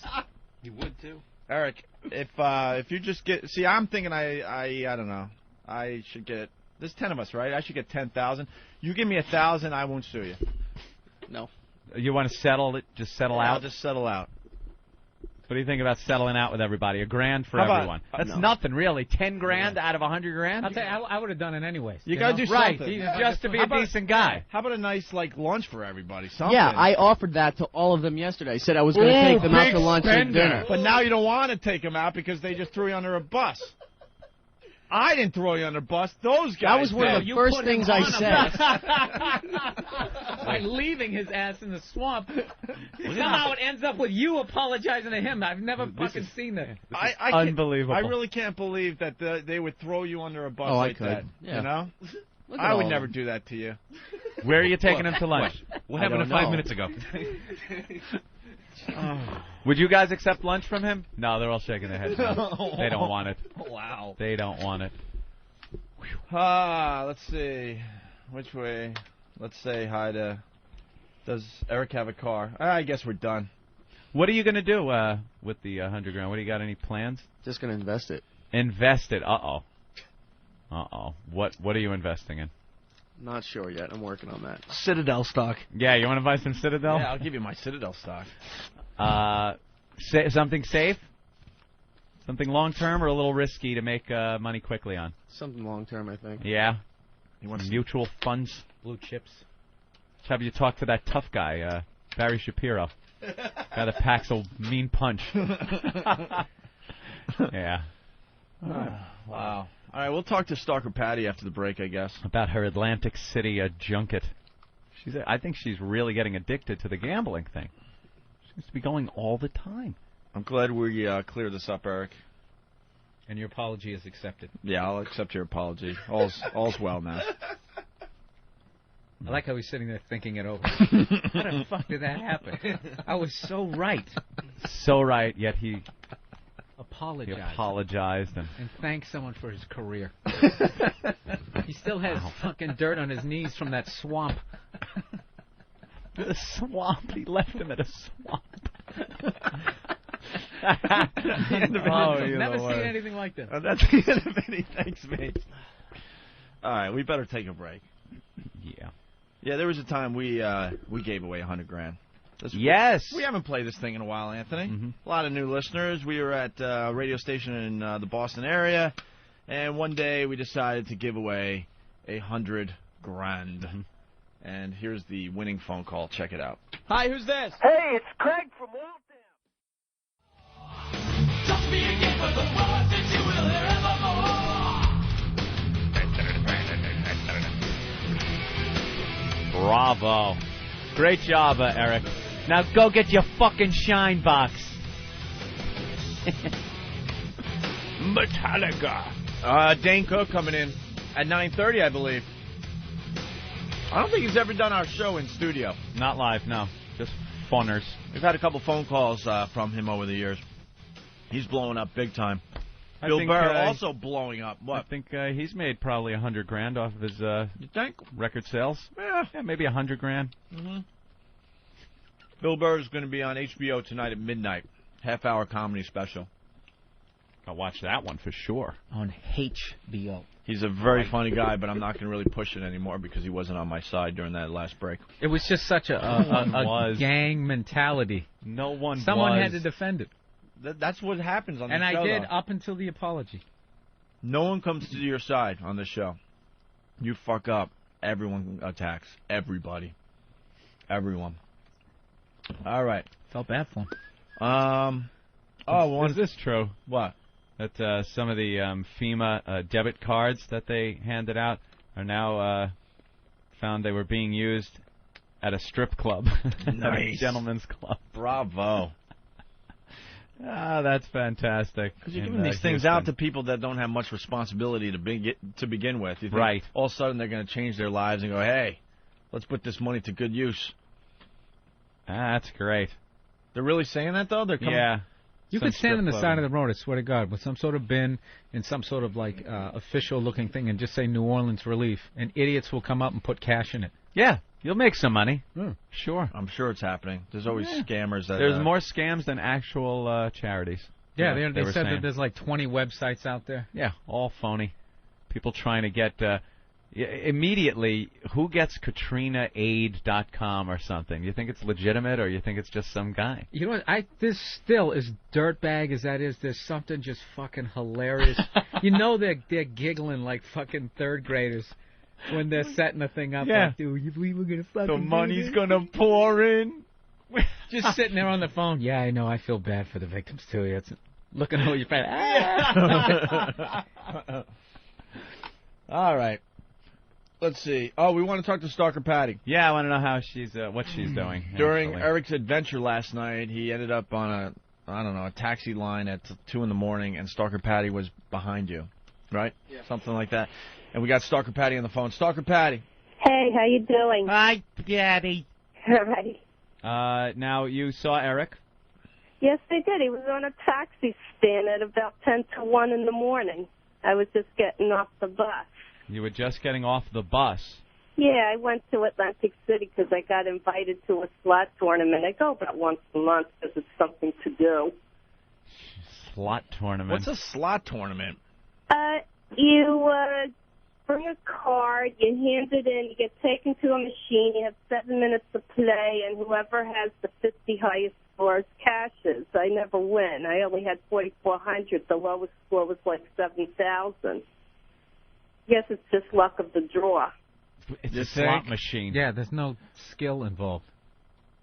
You would too. Eric, if you just get, see, I'm thinking I don't know. I should get. There's 10 of us, right? I should get 10,000. You give me 1,000, I won't sue you. No. You want to settle it? Just settle I'll out? just settle out. What do you think about settling out with everybody? $1,000 for How about- everyone. That's no. nothing, really. 10 grand out of 100 grand? I'll tell you, I would have done it anyways. You gotta know? do Right, something. just to be How a about- decent guy. How about a nice lunch for everybody? Something. Yeah, I offered that to all of them yesterday. I said I was going to take them out to lunch and dinner. But now you don't want to take them out because they just threw you under a bus. I didn't throw you under a bus. Those guys. That was one of the You first put things him I on a said. By leaving his ass in the swamp. Somehow it ends up with you apologizing to him. I've never fucking seen that. I Unbelievable. I really can't believe that they would throw you under a bus Oh, I like could. that. Yeah. You know? Look at I all would of never them. do that to you. Where are you taking him to lunch? What I happened don't 5 know. minutes ago? Would you guys accept lunch from him? No, they're all shaking their heads. No. They don't want it. Wow. They don't want it. Let's see. Which way? Let's say hi to. Does Eric have a car? I guess we're done. What are you going to do with the 100 grand? What do you got? Any plans? Just going to invest it. Invest it. Uh-oh. Uh-oh. What are you investing in? Not sure yet. I'm working on that. Citadel stock. Yeah, you want to buy some Citadel? Yeah, I'll give you my Citadel stock. Something safe? Something long-term or a little risky to make money quickly on? Something long-term, I think. Yeah. He wants mutual funds. Blue chips. Have you talked to that tough guy, Barry Shapiro? Guy that packs a mean punch. Yeah. Wow. All right, we'll talk to Stalker Patty after the break, I guess. About her Atlantic City junket. I think she's really getting addicted to the gambling thing. She seems to be going all the time. I'm glad we cleared this up, Eric. And your apology is accepted. Yeah, I'll accept your apology. All's well now. I like how he's sitting there thinking it over. How the fuck did that happen? I was so right. So right, yet he apologized and thanked someone for his career. He still has fucking dirt on his knees from that swamp. The swamp. He left him at a swamp. Never seen anything like this. That's the end of any thanks, mate. All right, we better take a break. Yeah. Yeah, there was a time we gave away $100,000. Yes. We haven't played this thing in a while, Anthony. Mm-hmm. A lot of new listeners. We were at a radio station in the Boston area, and one day we decided to give away $100,000. Mm-hmm. And here's the winning phone call. Check it out. Hi, who's this? Hey, it's Craig from Waltham. Just be a giver, the world that you will hear evermore. Bravo. Great job, Eric. Now go get your fucking shine box. Metallica. Dane Cook coming in at 9:30, I believe. I don't think he's ever done our show in studio. Not live, no. Just funners. We've had a couple phone calls from him over the years. He's blowing up big time. Bill Burr also blowing up. What? I think he's made probably $100,000 off of his you think? Record sales. Yeah, maybe $100,000. Mm-hmm. Bill Burr is going to be on HBO tonight at midnight. Half-hour comedy special. I'll watch that one for sure. On HBO. He's a very funny guy, but I'm not going to really push it anymore because he wasn't on my side during that last break. It was just such a gang mentality. No one Someone had to defend it. That's what happens on the show. And I did though. up until the apology. No one comes to your side on this show. You fuck up, everyone attacks. Everybody. Everyone. All right. Felt bad for him. Is this true? What? That some of the FEMA debit cards that they handed out are now found they were being used at a strip club. Nice. A gentleman's club. Bravo. That's fantastic. Because you're giving these things out to people that don't have much responsibility to begin with. You think right. All of a sudden they're going to change their lives and go, hey, let's put this money to good use. That's great. They're really saying that, though? They're coming. Yeah. You could stand on the side of the road, I swear to God, with some sort of bin and some sort of like official-looking thing and just say New Orleans Relief, and idiots will come up and put cash in it. Yeah, you'll make some money. Sure. I'm sure it's happening. There's always scammers. There's more scams than actual charities. Yeah, they said that there's like 20 websites out there. Yeah, all phony. People trying to get... immediately, who gets KatrinaAid.com or something? You think it's legitimate, or you think it's just some guy? You know what? This still, as dirtbag as that is, there's something just fucking hilarious. You know they're giggling like fucking third graders when they're setting the thing up. Yeah. Like, dude, you believe we're gonna fucking the do money's this? gonna pour in. Just sitting there on the phone. Yeah, I know. I feel bad for the victims too. It's looking over your face. All right. Let's see. Oh, we want to talk to Stalker Patty. Yeah, I want to know how she's what she's doing. During actually. Eric's adventure last night, he ended up on a taxi line at 2 in the morning, and Stalker Patty was behind you, right? Yeah. Something like that. And we got Stalker Patty on the phone. Stalker Patty. Hey, how you doing? Hi, Daddy. Hi. Now you saw Eric. Yes, I did. He was on a taxi stand at about 10 to 1 in the morning. I was just getting off the bus. You were just getting off the bus. Yeah, I went to Atlantic City because I got invited to a slot tournament. I go about once a month because it's something to do. Slot tournament. What's a slot tournament? You bring a card, you hand it in, you get taken to a machine, you have 7 minutes to play, and whoever has the 50 highest scores cashes. I never win. I only had 4,400. The lowest score was like 7,000. Guess it's just luck of the draw. It's a slot machine. Yeah, there's no skill involved.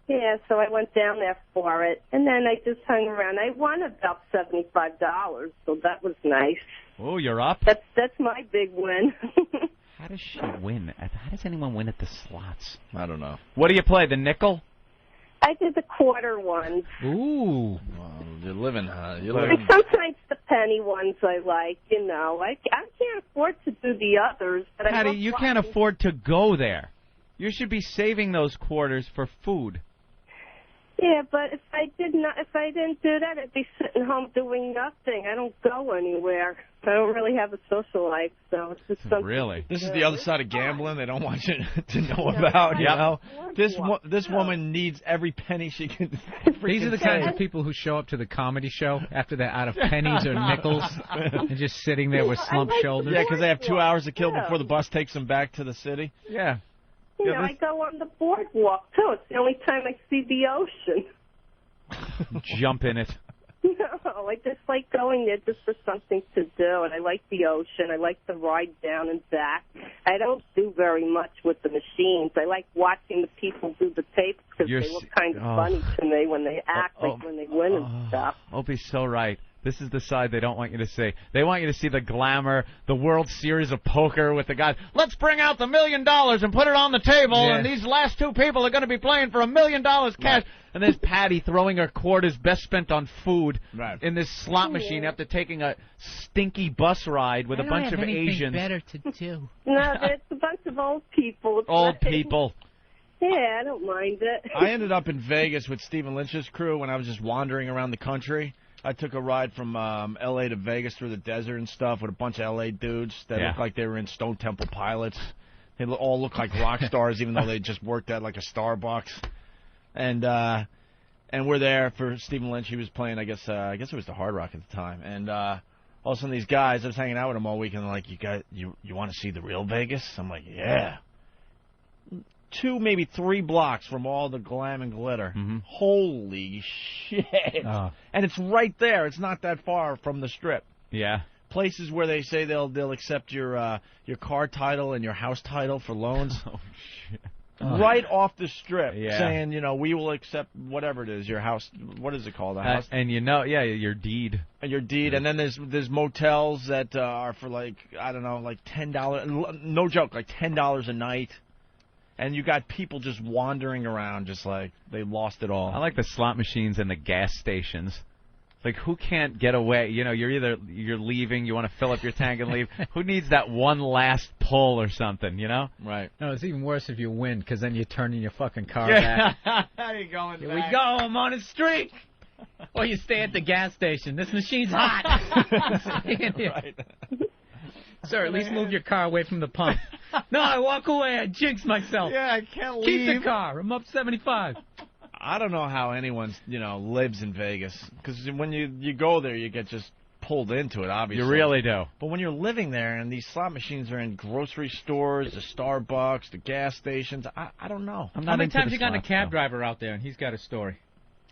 Yeah, so I went down there for it, and then I just hung around. I won about $75, so that was nice. Oh, you're up? That's my big win. How does she win? How does anyone win at the slots? I don't know. What do you play, the nickel? I did the quarter ones. Ooh. Well, you're living, huh? You're And living. sometimes the penny ones I like, you know. I can't afford to do the others. But I Patty, love you can't watching. afford to go there. You should be saving those quarters for food. Yeah, but if I didn't do that, I'd be sitting home doing nothing. I don't go anywhere. I don't really have a social life, so it's just something. Really? This is the other side of gambling they don't want you to know about, you know? This woman needs every penny she can. These are the kinds of people who show up to the comedy show after they're out of pennies or nickels and just sitting there with slumped shoulders. Yeah, because they have 2 hours to kill before the bus takes them back to the city. Yeah. You know, I go on the boardwalk, too. It's the only time I see the ocean. Jump in it. No, I just like going there just for something to do, and I like the ocean. I like to ride down and back. I don't do very much with the machines. I like watching the people do the tapes because they look kind of funny to me when they act like when they win and stuff. Opie's so right. This is the side they don't want you to see. They want you to see the glamour, the World Series of Poker with the guys. Let's bring out the $1 million and put it on the table, and these last two people are going to be playing for $1 million cash. Right. And there's Patty throwing her quarters best spent on food in this slot machine after taking a stinky bus ride with a bunch of Asians. Better to do. No, it's a bunch of old people. It's Old like- people. Yeah, I don't mind it. I ended up in Vegas with Stephen Lynch's crew when I was just wandering around the country. I took a ride from L.A. to Vegas through the desert and stuff with a bunch of L.A. dudes that looked like they were in Stone Temple Pilots. They all looked like rock stars, even though they just worked at like a Starbucks. And we're there for Stephen Lynch. He was playing, I guess it was the Hard Rock at the time. And all of a sudden, these guys, I was hanging out with them all weekend. They're like, you want to see the real Vegas? I'm like, yeah. 2, maybe 3 blocks from all the glam and glitter. Mm-hmm. Holy shit. And it's right there. It's not that far from the Strip. Yeah. Places where they say they'll accept your car title and your house title for loans. Oh, shit. Right off the Strip, Yeah. saying, we will accept whatever it is, your house. What is it called? A house? And your deed. And your deed. And then there's motels that are for like, I don't know, like $10. No joke, like $10 a night. And you got people just wandering around, just like they lost it all. I like the slot machines and the gas stations. Like, who can't get away? You're leaving, you want to fill up your tank and leave. Who needs that one last pull or something, Right. No, it's even worse if you win, because then you're turning your fucking car back. You're going Here back. we go, I'm on a streak. Or you stay at the gas station. This machine's hot. Right. Sir, at least move your car away from the pump. No, I walk away. I jinx myself. Yeah, I can't leave. Keep the car. I'm up 75. I don't know how anyone, lives in Vegas. Because when you go there, you get just pulled into it, obviously. You really do. But when you're living there and these slot machines are in grocery stores, the Starbucks, the gas stations, I don't know. How many times you got a cab driver out there and he's got a story?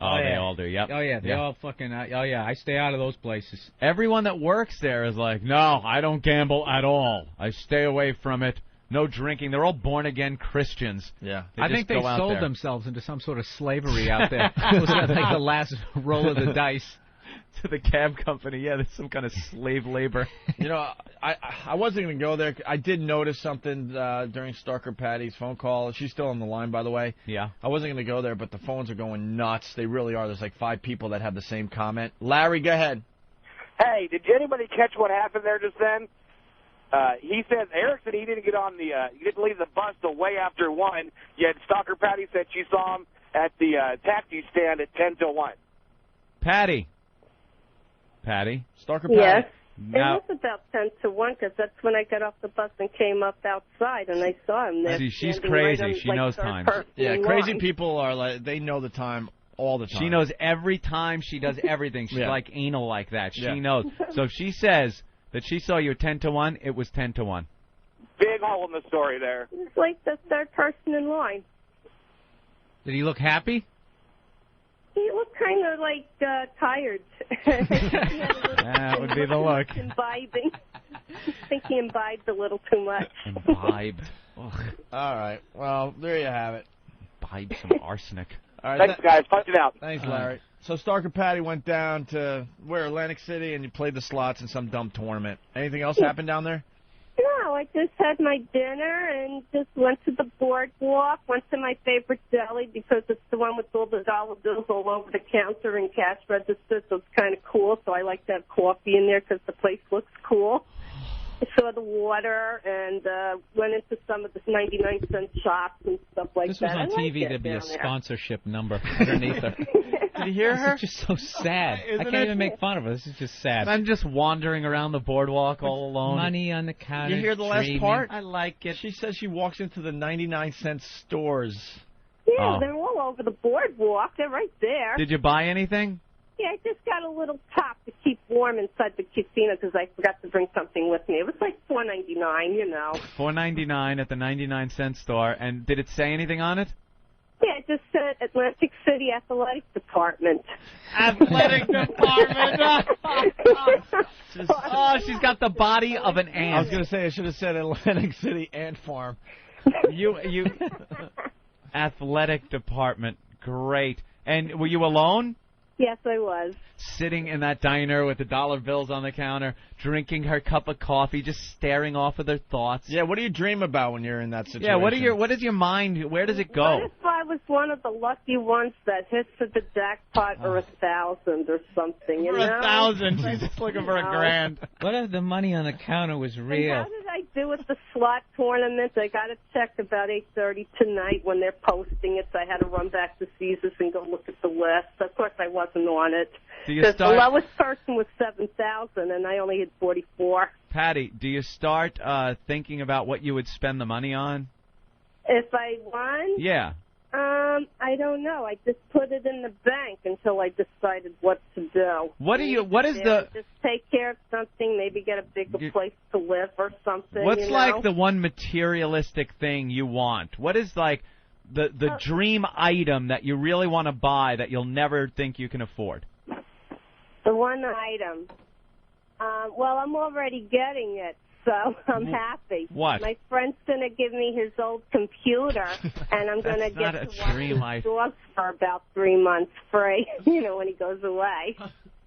Oh, they all do, yep. Oh, yeah, they all fucking, I stay out of those places. Everyone that works there is like, no, I don't gamble at all. I stay away from it. No drinking. They're all born-again Christians. Yeah. I think they sold themselves into some sort of slavery out there. It was like the last roll of the dice. To the cab company. Yeah, there's some kind of slave labor. I wasn't going to go there. I did notice something during Starker Patty's phone call. She's still on the line, by the way. Yeah. I wasn't going to go there, but the phones are going nuts. They really are. There's like 5 people that have the same comment. Larry, go ahead. Hey, did anybody catch what happened there just then? He said, Eric said he didn't get on he didn't leave the bus till way after 1, yet Stalker Patty said she saw him at the taxi stand at 10 till 1. Patty. Stalker Patty. Yes. Now, It was about 10 to 1 because that's when I got off the bus and came up outside and I saw him there. See, she's standing crazy. right on, She like, knows third time. person Yeah, in crazy line. people are like, they know the time all the time. she knows every time. She does everything. She's Yeah. like anal like that. She Yeah. knows. So if she says that she saw you at 10 to 1, it was 10 to 1. Big hole in the story there. It's like the third person in line. Did he look happy? He looked kind of like tired. That would be the look. Imbibing. I think he imbibed a little too much. Imbibed. Ugh. All right. Well, there you have it. Imbibe some arsenic. All right, Thanks, guys. Punch it out. Thanks, Larry. So Stark and Patty went down to Atlantic City, and you played the slots in some dumb tournament. Anything else happen down there? No, I just had my dinner and just went to the boardwalk, went to my favorite deli because it's the one with all the dollar bills all over the counter and cash registers, so it's kind of cool. So I like to have coffee in there because the place looks cool. I saw the water and went into some of the 99-cent shops and stuff like This that. was on I like TV. it There'd be a down there. sponsorship number underneath her. Did you hear her? This is just so sad. I Isn't can't it? even make fun of her. This is just sad. I'm just wandering around the boardwalk all alone. Money on the counter. You hear the last dreaming. part? I like it. She says she walks into the 99-cent stores. Yeah, Oh. they're all over the boardwalk. They're right there. Did you buy anything? Yeah, I just got a little top to keep warm inside the casino because I forgot to bring something with me. It was like $4.99, you know. $4.99 at the 99-cent store. And did it say anything on it? Yeah, it just said Atlantic City Athletic Department. Athletic department. Oh, she's got the body of an ant. I was going to say I should have said Atlantic City Ant Farm. You athletic department. Great. And were you alone? Yes, I was. Sitting in that diner with the dollar bills on the counter, drinking her cup of coffee, just staring off with her thoughts. Yeah, what do you dream about when you're in that situation? Yeah, what is your mind? Where does it go? What if I was one of the lucky ones that hits for the jackpot or 1,000 or something, you For know? 1,000. She's just looking for a grand. What if the money on the counter was And real? how did I do with the slot tournament? I got to check about 8:30 tonight when they're posting it, so I had to run back to Caesars and go look at the list. Of course, I wasn't on it. Do you The start, lowest person was 7,000, and I only hit 44. Patty, do you start thinking about what you would spend the money on? If I won, Yeah. I don't know. I just put it in the bank until I decided what to do. What is the Just take care of something, maybe get a bigger place to live or something. What's you know? like the one materialistic thing you want? What is like the dream item that you really want to buy that you'll never think you can afford? The one item. Well, I'm already getting it, so I'm happy. What? My friend's going to give me his old computer, and I'm going to That's get not a to watch dream his item. dogs for about 3 months free, you know, when he goes away.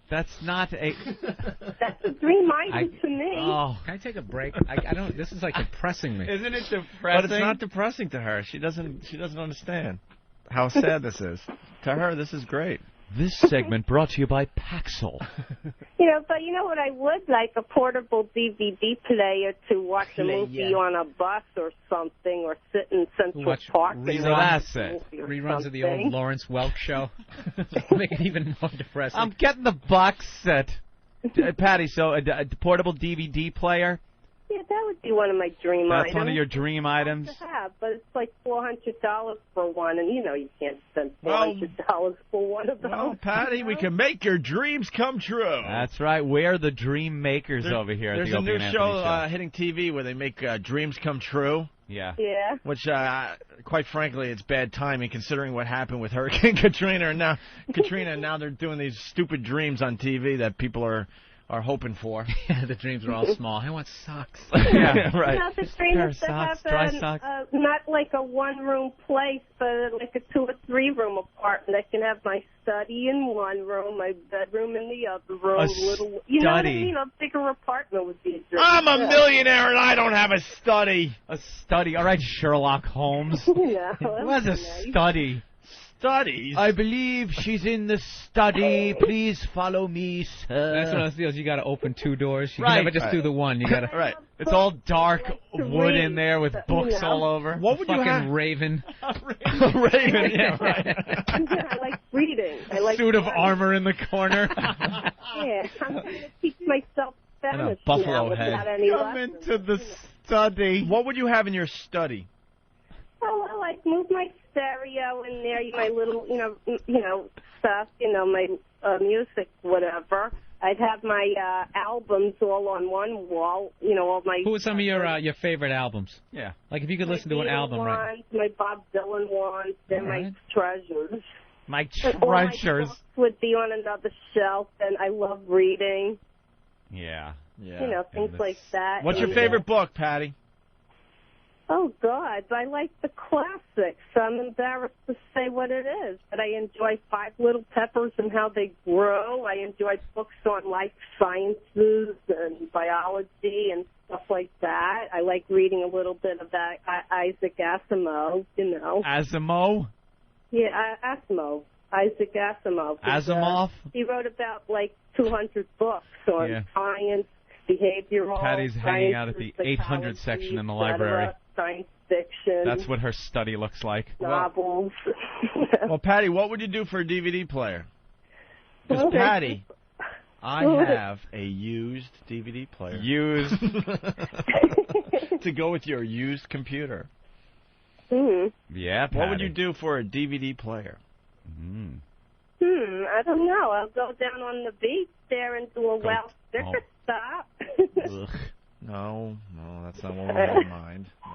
That's not a. That's a dream item to me. Oh, Can I take a break? I don't. This is like depressing me. Isn't it depressing? But it's not depressing to her. She doesn't understand how sad this is. To her, this is great. This segment brought to you by Paxil. You know, but you know what I would like? A portable DVD player to watch a movie on a bus or something, or sit in Central Watch Park and watch a movie or reruns of the something. old Lawrence Welk show. Make it even more depressing. I'm getting the box set. Patty, so a portable DVD player? Yeah, that would be one of my dream items. That's one of your dream items? To have, but it's like $400 for one, and you know you can't spend $400 for one of those. Well, Patty, we can make your dreams come true. That's right. We're the dream makers over here at There's the a Opie new and Anthony show hitting TV where they make dreams come true. Yeah. Yeah. Which, quite frankly, it's bad timing considering what happened with Hurricane Katrina. And now they're doing these stupid dreams on TV that people are hoping for. Yeah, the dreams are all small. I want socks. Yeah, right. You know, the dream Pair is of to socks, have dry socks. not like a one-room place, but like a 2 or 3 room apartment. I can have my study in one room, my bedroom in the other room. A little, you know what I study. mean? A bigger apartment would be a dream. I'm a millionaire and I don't have a study. A study. All right, Sherlock Holmes. Yeah, It was a study. Studies? I believe she's in the study. Please follow me, sir. That's one of those deals. You got to open 2 doors. You Right. can never just do the one. You got to. Right. It's all dark wood in there with books all over. What would you Fucking have? Raven. Raven, yeah, right. Yeah, I like reading. I like Suit of studying. armor in the corner. Yeah, I'm going to teach myself And a Spanish buffalo now head. without any Come lessons. into the study. What would you have in your study? Oh, well, like move my stereo in there, my little, you know, stuff, my music, whatever. I'd have my albums all on one wall, all my. Who are some of your favorite albums? Yeah. Like if you could listen to an Beatles album right ones, my Bob Dylan ones, and my Alright. treasures. My And all my treasures. books would be on another shelf, and I love reading, Yeah. Yeah. things like that. What's your And, favorite book, Patty? Oh, God, I like the classics. I'm embarrassed to say what it is, but I enjoy Five Little Peppers and how they grow. I enjoy books on life sciences and biology and stuff like that. I like reading a little bit of that Isaac Asimov, you know. Asimov? Yeah, Asimov. Isaac Asimov. Asimov? He wrote about, like, 200 books on science, behavioral Patty's science, hanging out at the 800 section in the library. Science fiction. That's what her study looks like. Novels. Well, Patty, what would you do for a DVD player? Because, Okay. Patty, I have a used DVD player. Used. To go with your used computer. Yeah, Patty. What would you do for a DVD player? I don't know. I'll go down on the beach there and do a sticker stop. Ugh. No, that's not what we have in mind. No.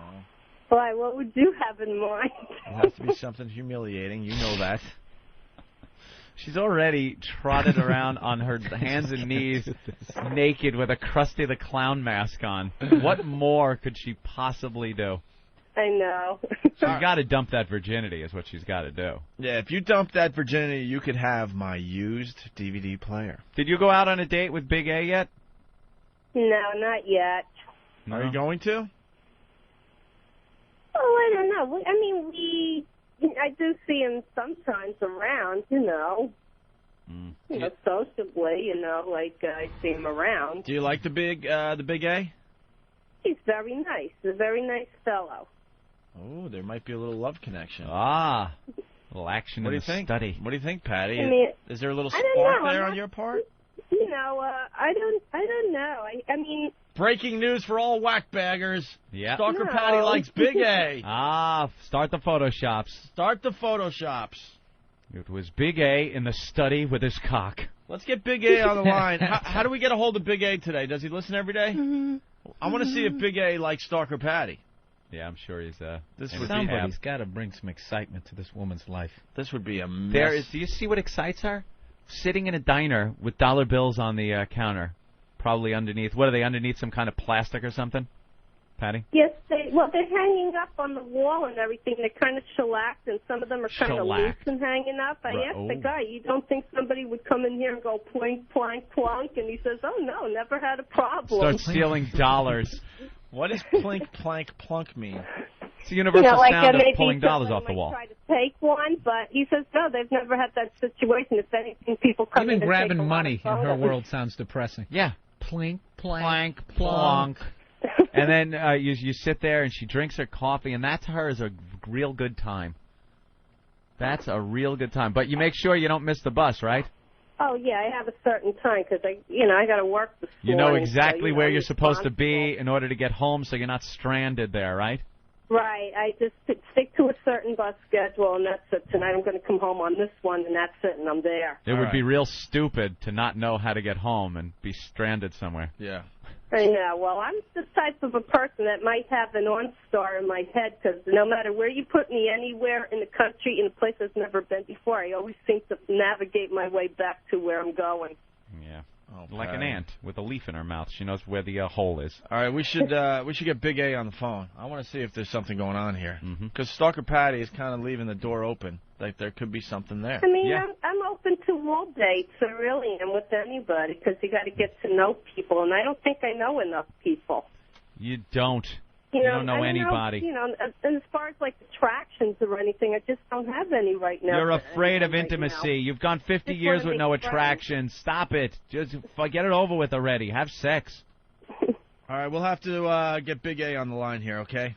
Why, what would you have in mind? It has to be something humiliating. You know that. She's already trotted around on her hands and knees, naked with a Krusty the Clown mask on. What more could she possibly do? I know. She's got to dump that virginity is what she's got to do. Yeah, if you dump that virginity, you could have my used DVD player. Did you go out on a date with Big A yet? No, not yet. No. Are you going to? Oh, I don't know. I mean, I do see him sometimes around, you know. You know, sociably, you know, like I see him around. Do you like the Big A? He's very nice. A very nice fellow. Oh, there might be a little love connection. Ah, a little action What do in you the think? study. What do you think, Patty? I mean, is there a little I don't spark know. there I'm on your part? You know, I don't know. I mean, Breaking news for all whackbaggers. Yeah. Stalker No. Patty likes Big A. Start the photoshops. Start the photoshops. It was Big A in the study with his cock. Let's get Big A on the line. How do we get a hold of Big A today? Does he listen every day? I want to see if Big A likes Stalker Patty. Yeah, I'm sure he's This in would a be Somebody's got to bring some excitement to this woman's life. This would be a mess. There is. Do you see what excites her? Sitting in a diner with dollar bills on the counter, probably underneath. What are they underneath? Some kind of plastic or something? Patty? yes, they're hanging up on the wall and everything. They're kind of shellacked, and some of them are kind of loose Shellacked. and hanging up. I Right. asked the guy, you don't think somebody would come in here and go plink, plank, plunk? And he says, oh, no, never had a problem. Start stealing dollars. What does plink, plank, plunk mean? It's the universal like sound of maybe pulling dollars someone off the might wall. try to take one, but he says, no, they've never had that situation. If anything, people come in Even and grabbing take a money in lot of her photos. world sounds depressing. Yeah. Plink, Plank, plank, plonk. And then you sit there and she drinks her coffee, and that to her is a real good time. That's a real good time. But you make sure you don't miss the bus, right? Oh, yeah, I have a certain time because, I got to work this You know morning, exactly so, where I'm you're supposed to be responsible. in order to get home so you're not stranded there, right? Right. I just stick to a certain bus schedule, and that's it. Tonight I'm going to come home on this one, and that's it, and I'm there. It would be real stupid to not know how to get home and be stranded somewhere. Yeah. I know. Well, I'm the type of a person that might have an OnStar in my head because no matter where you put me anywhere in the country, in a place I've never been before, I always seem to navigate my way back to where I'm going. Yeah. Like an ant with a leaf in her mouth. She knows where the hole is. All right, we should get Big A on the phone. I want to see if there's something going on here. Because Stalker Patty is kind of leaving the door open. Like there could be something there. I mean, I'm open to all dates. I really am with anybody because you got to get to know people, and I don't think I know enough people. You don't. You don't know anybody. And as far as like attractions or anything, I just don't have any right now. You're afraid of intimacy. You've gone 50 Just years wanna with make no friends. attraction. Stop it. Just get it over with already. Have sex. All right, we'll have to get Big A on the line here, okay?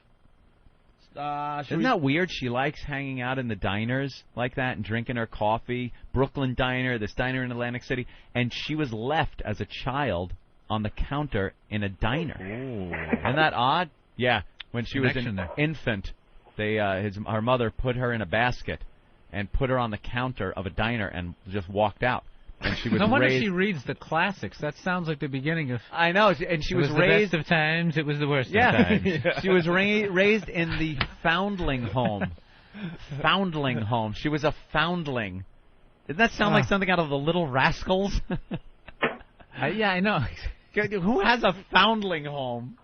Isn't that weird? She likes hanging out in the diners like that and drinking her coffee. Brooklyn Diner, this diner in Atlantic City. And she was left as a child on the counter in a diner. Isn't that odd? Yeah. When she was Connection an there. infant, her mother put her in a basket and put her on the counter of a diner and just walked out. And she was No wonder raised. she reads the classics. That sounds like the beginning of. I know, and she It was the raised. best of times. It was the worst Yeah, of times. she was raised in the foundling home. Foundling home. She was a foundling. Doesn't that sound like something out of the Little Rascals? Yeah, I know. Who has a foundling home?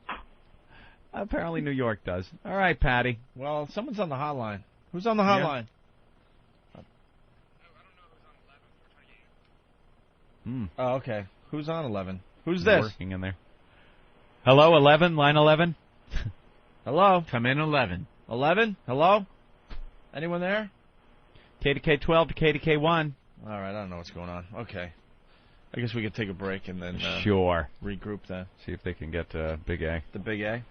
Apparently New York does. All right, Patty. Well, someone's on the hotline. Who's on the hotline? Oh, okay. Who's on 11? Who's this? Working in there. Hello, 11, line 11. Hello? Come in 11. 11? Hello? Anyone there? KDK 12 to KDK 1. All right, I don't know what's going on. Okay. I guess we could take a break and then Sure. regroup then. See if they can get Big A. The Big A?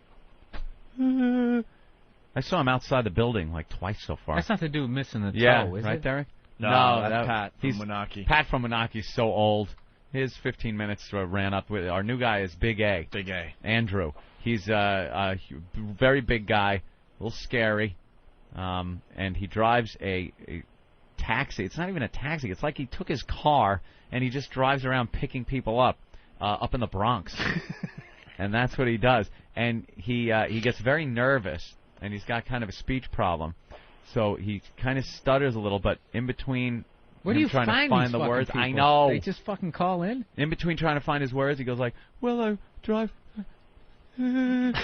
I saw him outside the building like twice so far. That's not to do with missing the Yeah, toe, is right, it? Derek? No, that's Pat from he's Moonachie. Pat from Moonachie's so old. His 15 minutes ran up with our new guy is Big A. Big A. Andrew. He's a very big guy, a little scary, and he drives a taxi. It's not even a taxi. It's like he took his car and he just drives around picking people up in the Bronx. And that's what he does. And he gets very nervous, and he's got kind of a speech problem. So he kind of stutters a little, but in between Where do you trying to find find these the fucking words, people? I know. They just fucking call in? In between trying to find his words, he goes like, well, I drive... And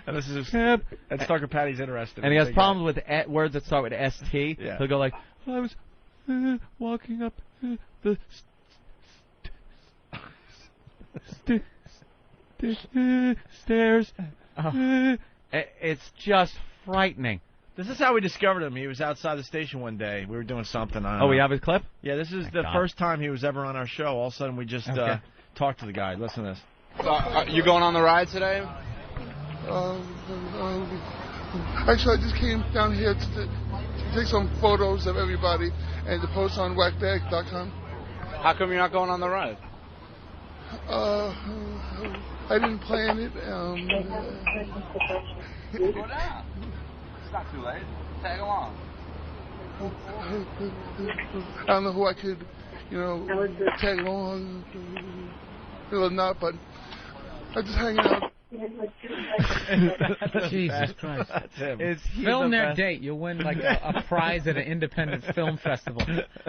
this is cab. and Stalker Patty's interested. And in he has Big problems with words that start with ST. Yeah. He'll go like, I was walking up the stairs. It's just frightening. This is how we discovered him. He was outside the station one day. We were doing something. Oh, we have his clip? Yeah, this is Thank the God. first time he was ever on our show. All of a sudden, we just Okay. talked to the guy. Listen to this. You going on the ride today? Actually, I just came down here to take some photos of everybody and to post on whackbag.com. How come you're not going on the ride? I didn't plan it. Go down. It's not too late. Tag along. I don't know who I could, tag along or not, but I'm just hanging out. Jesus Christ. That's him. Film their date. You'll win like a prize at an independent film festival.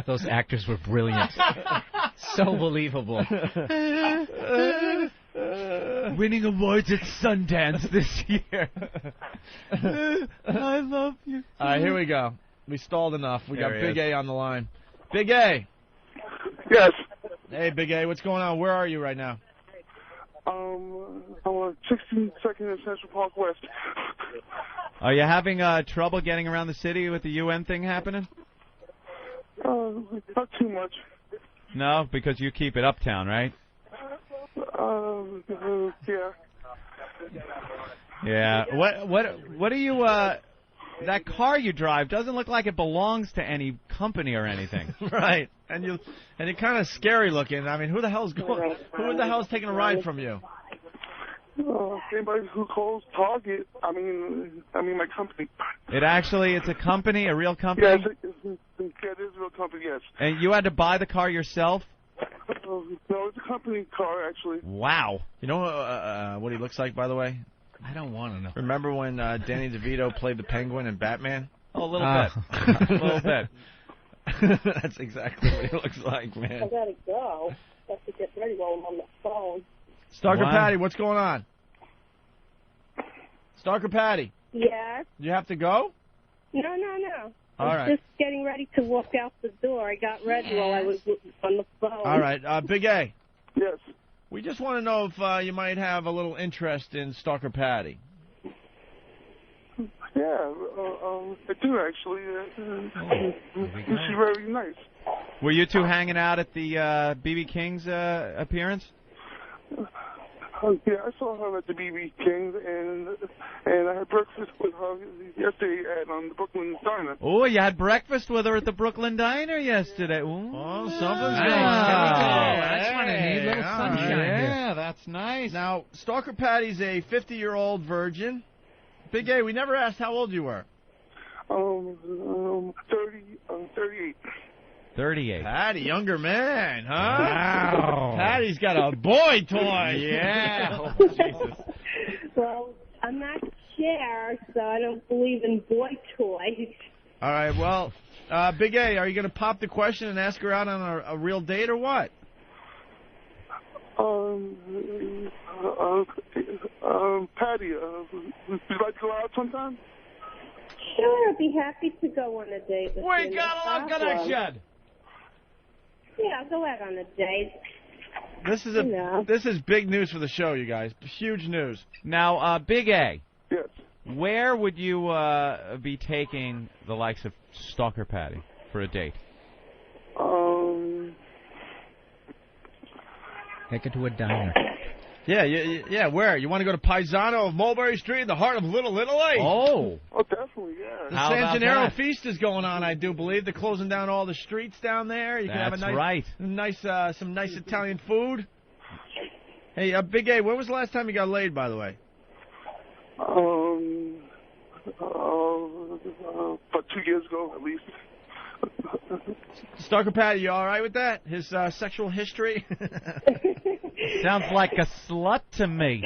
Those actors were brilliant. So believable. Winning awards at Sundance this year. I love you. All right, here we go. We stalled enough. We There got he Big is. A on the line. Big A. Yes. Hey, Big A. What's going on? Where are you right now? I'm on 16th, 2nd, and Central Park West. Are you having trouble getting around the city with the UN thing happening? Not too much. No, because you keep it uptown, right? Yeah. Yeah. What are you? That car you drive doesn't look like it belongs to any company or anything. Right. And you're kind of scary looking. I mean, who the hell's taking a ride from you? Anybody who calls Target. I mean my company. It's a company, a real company. Yeah, it is a real company. Yes. And you had to buy the car yourself? No, it's a company car actually. Wow. You know what he looks like, by the way? I don't want to know. Remember when Danny DeVito played the Penguin in Batman? Oh, a little bit. A little bit. That's exactly what he looks like, man. I gotta go. I have to get ready while I'm on the phone. Stalker What? Patty, what's going on? Stalker Patty, Yes. you have to go? No. All I'm right. just getting ready to walk out the door. I got ready while I was on the phone. All right, Big A. Yes. We just want to know if you might have a little interest in Stalker Patty. Yeah, I do actually. She's very nice. Were you two hanging out at the B.B. King's appearance? Yeah, I saw her at the BB King's, and I had breakfast with her yesterday at the Brooklyn Diner. Oh, you had breakfast with her at the Brooklyn Diner yesterday. Ooh. Oh, something's Nice. going on. That's what I need. Little sunshine Yeah, here. that's nice. Now, Stalker Patty's a 50-year-old virgin. Big A, we never asked how old you were. 38. 38. Patty, younger man, huh? Wow. Patty's got a boy toy. Yeah. Oh, Jesus. Well, I'm not Cher, so I don't believe in boy toys. All right, well, Big A, are you going to pop the question and ask her out on a real date or what? Patty, would you like to go out sometime? Sure, I'd be happy to go on a date with you. We got a lot connection. Yeah, I'll go out on a date. This is big news for the show, you guys. Huge news. Now, Big A. Yes. Where would you be taking the likes of Stalker Patty for a date? Take her to a diner. Yeah, where? You want to go to Paisano of Mulberry Street in the heart of Little Italy? Oh, definitely, yeah. The San Gennaro Feast is going on, I do believe. They're closing down all the streets down there. You can have some nice Italian food. Hey, Big A, when was the last time you got laid, by the way? About 2 years ago, at least. Stalker Patty, you all right with that? His sexual history? Sounds like a slut to me.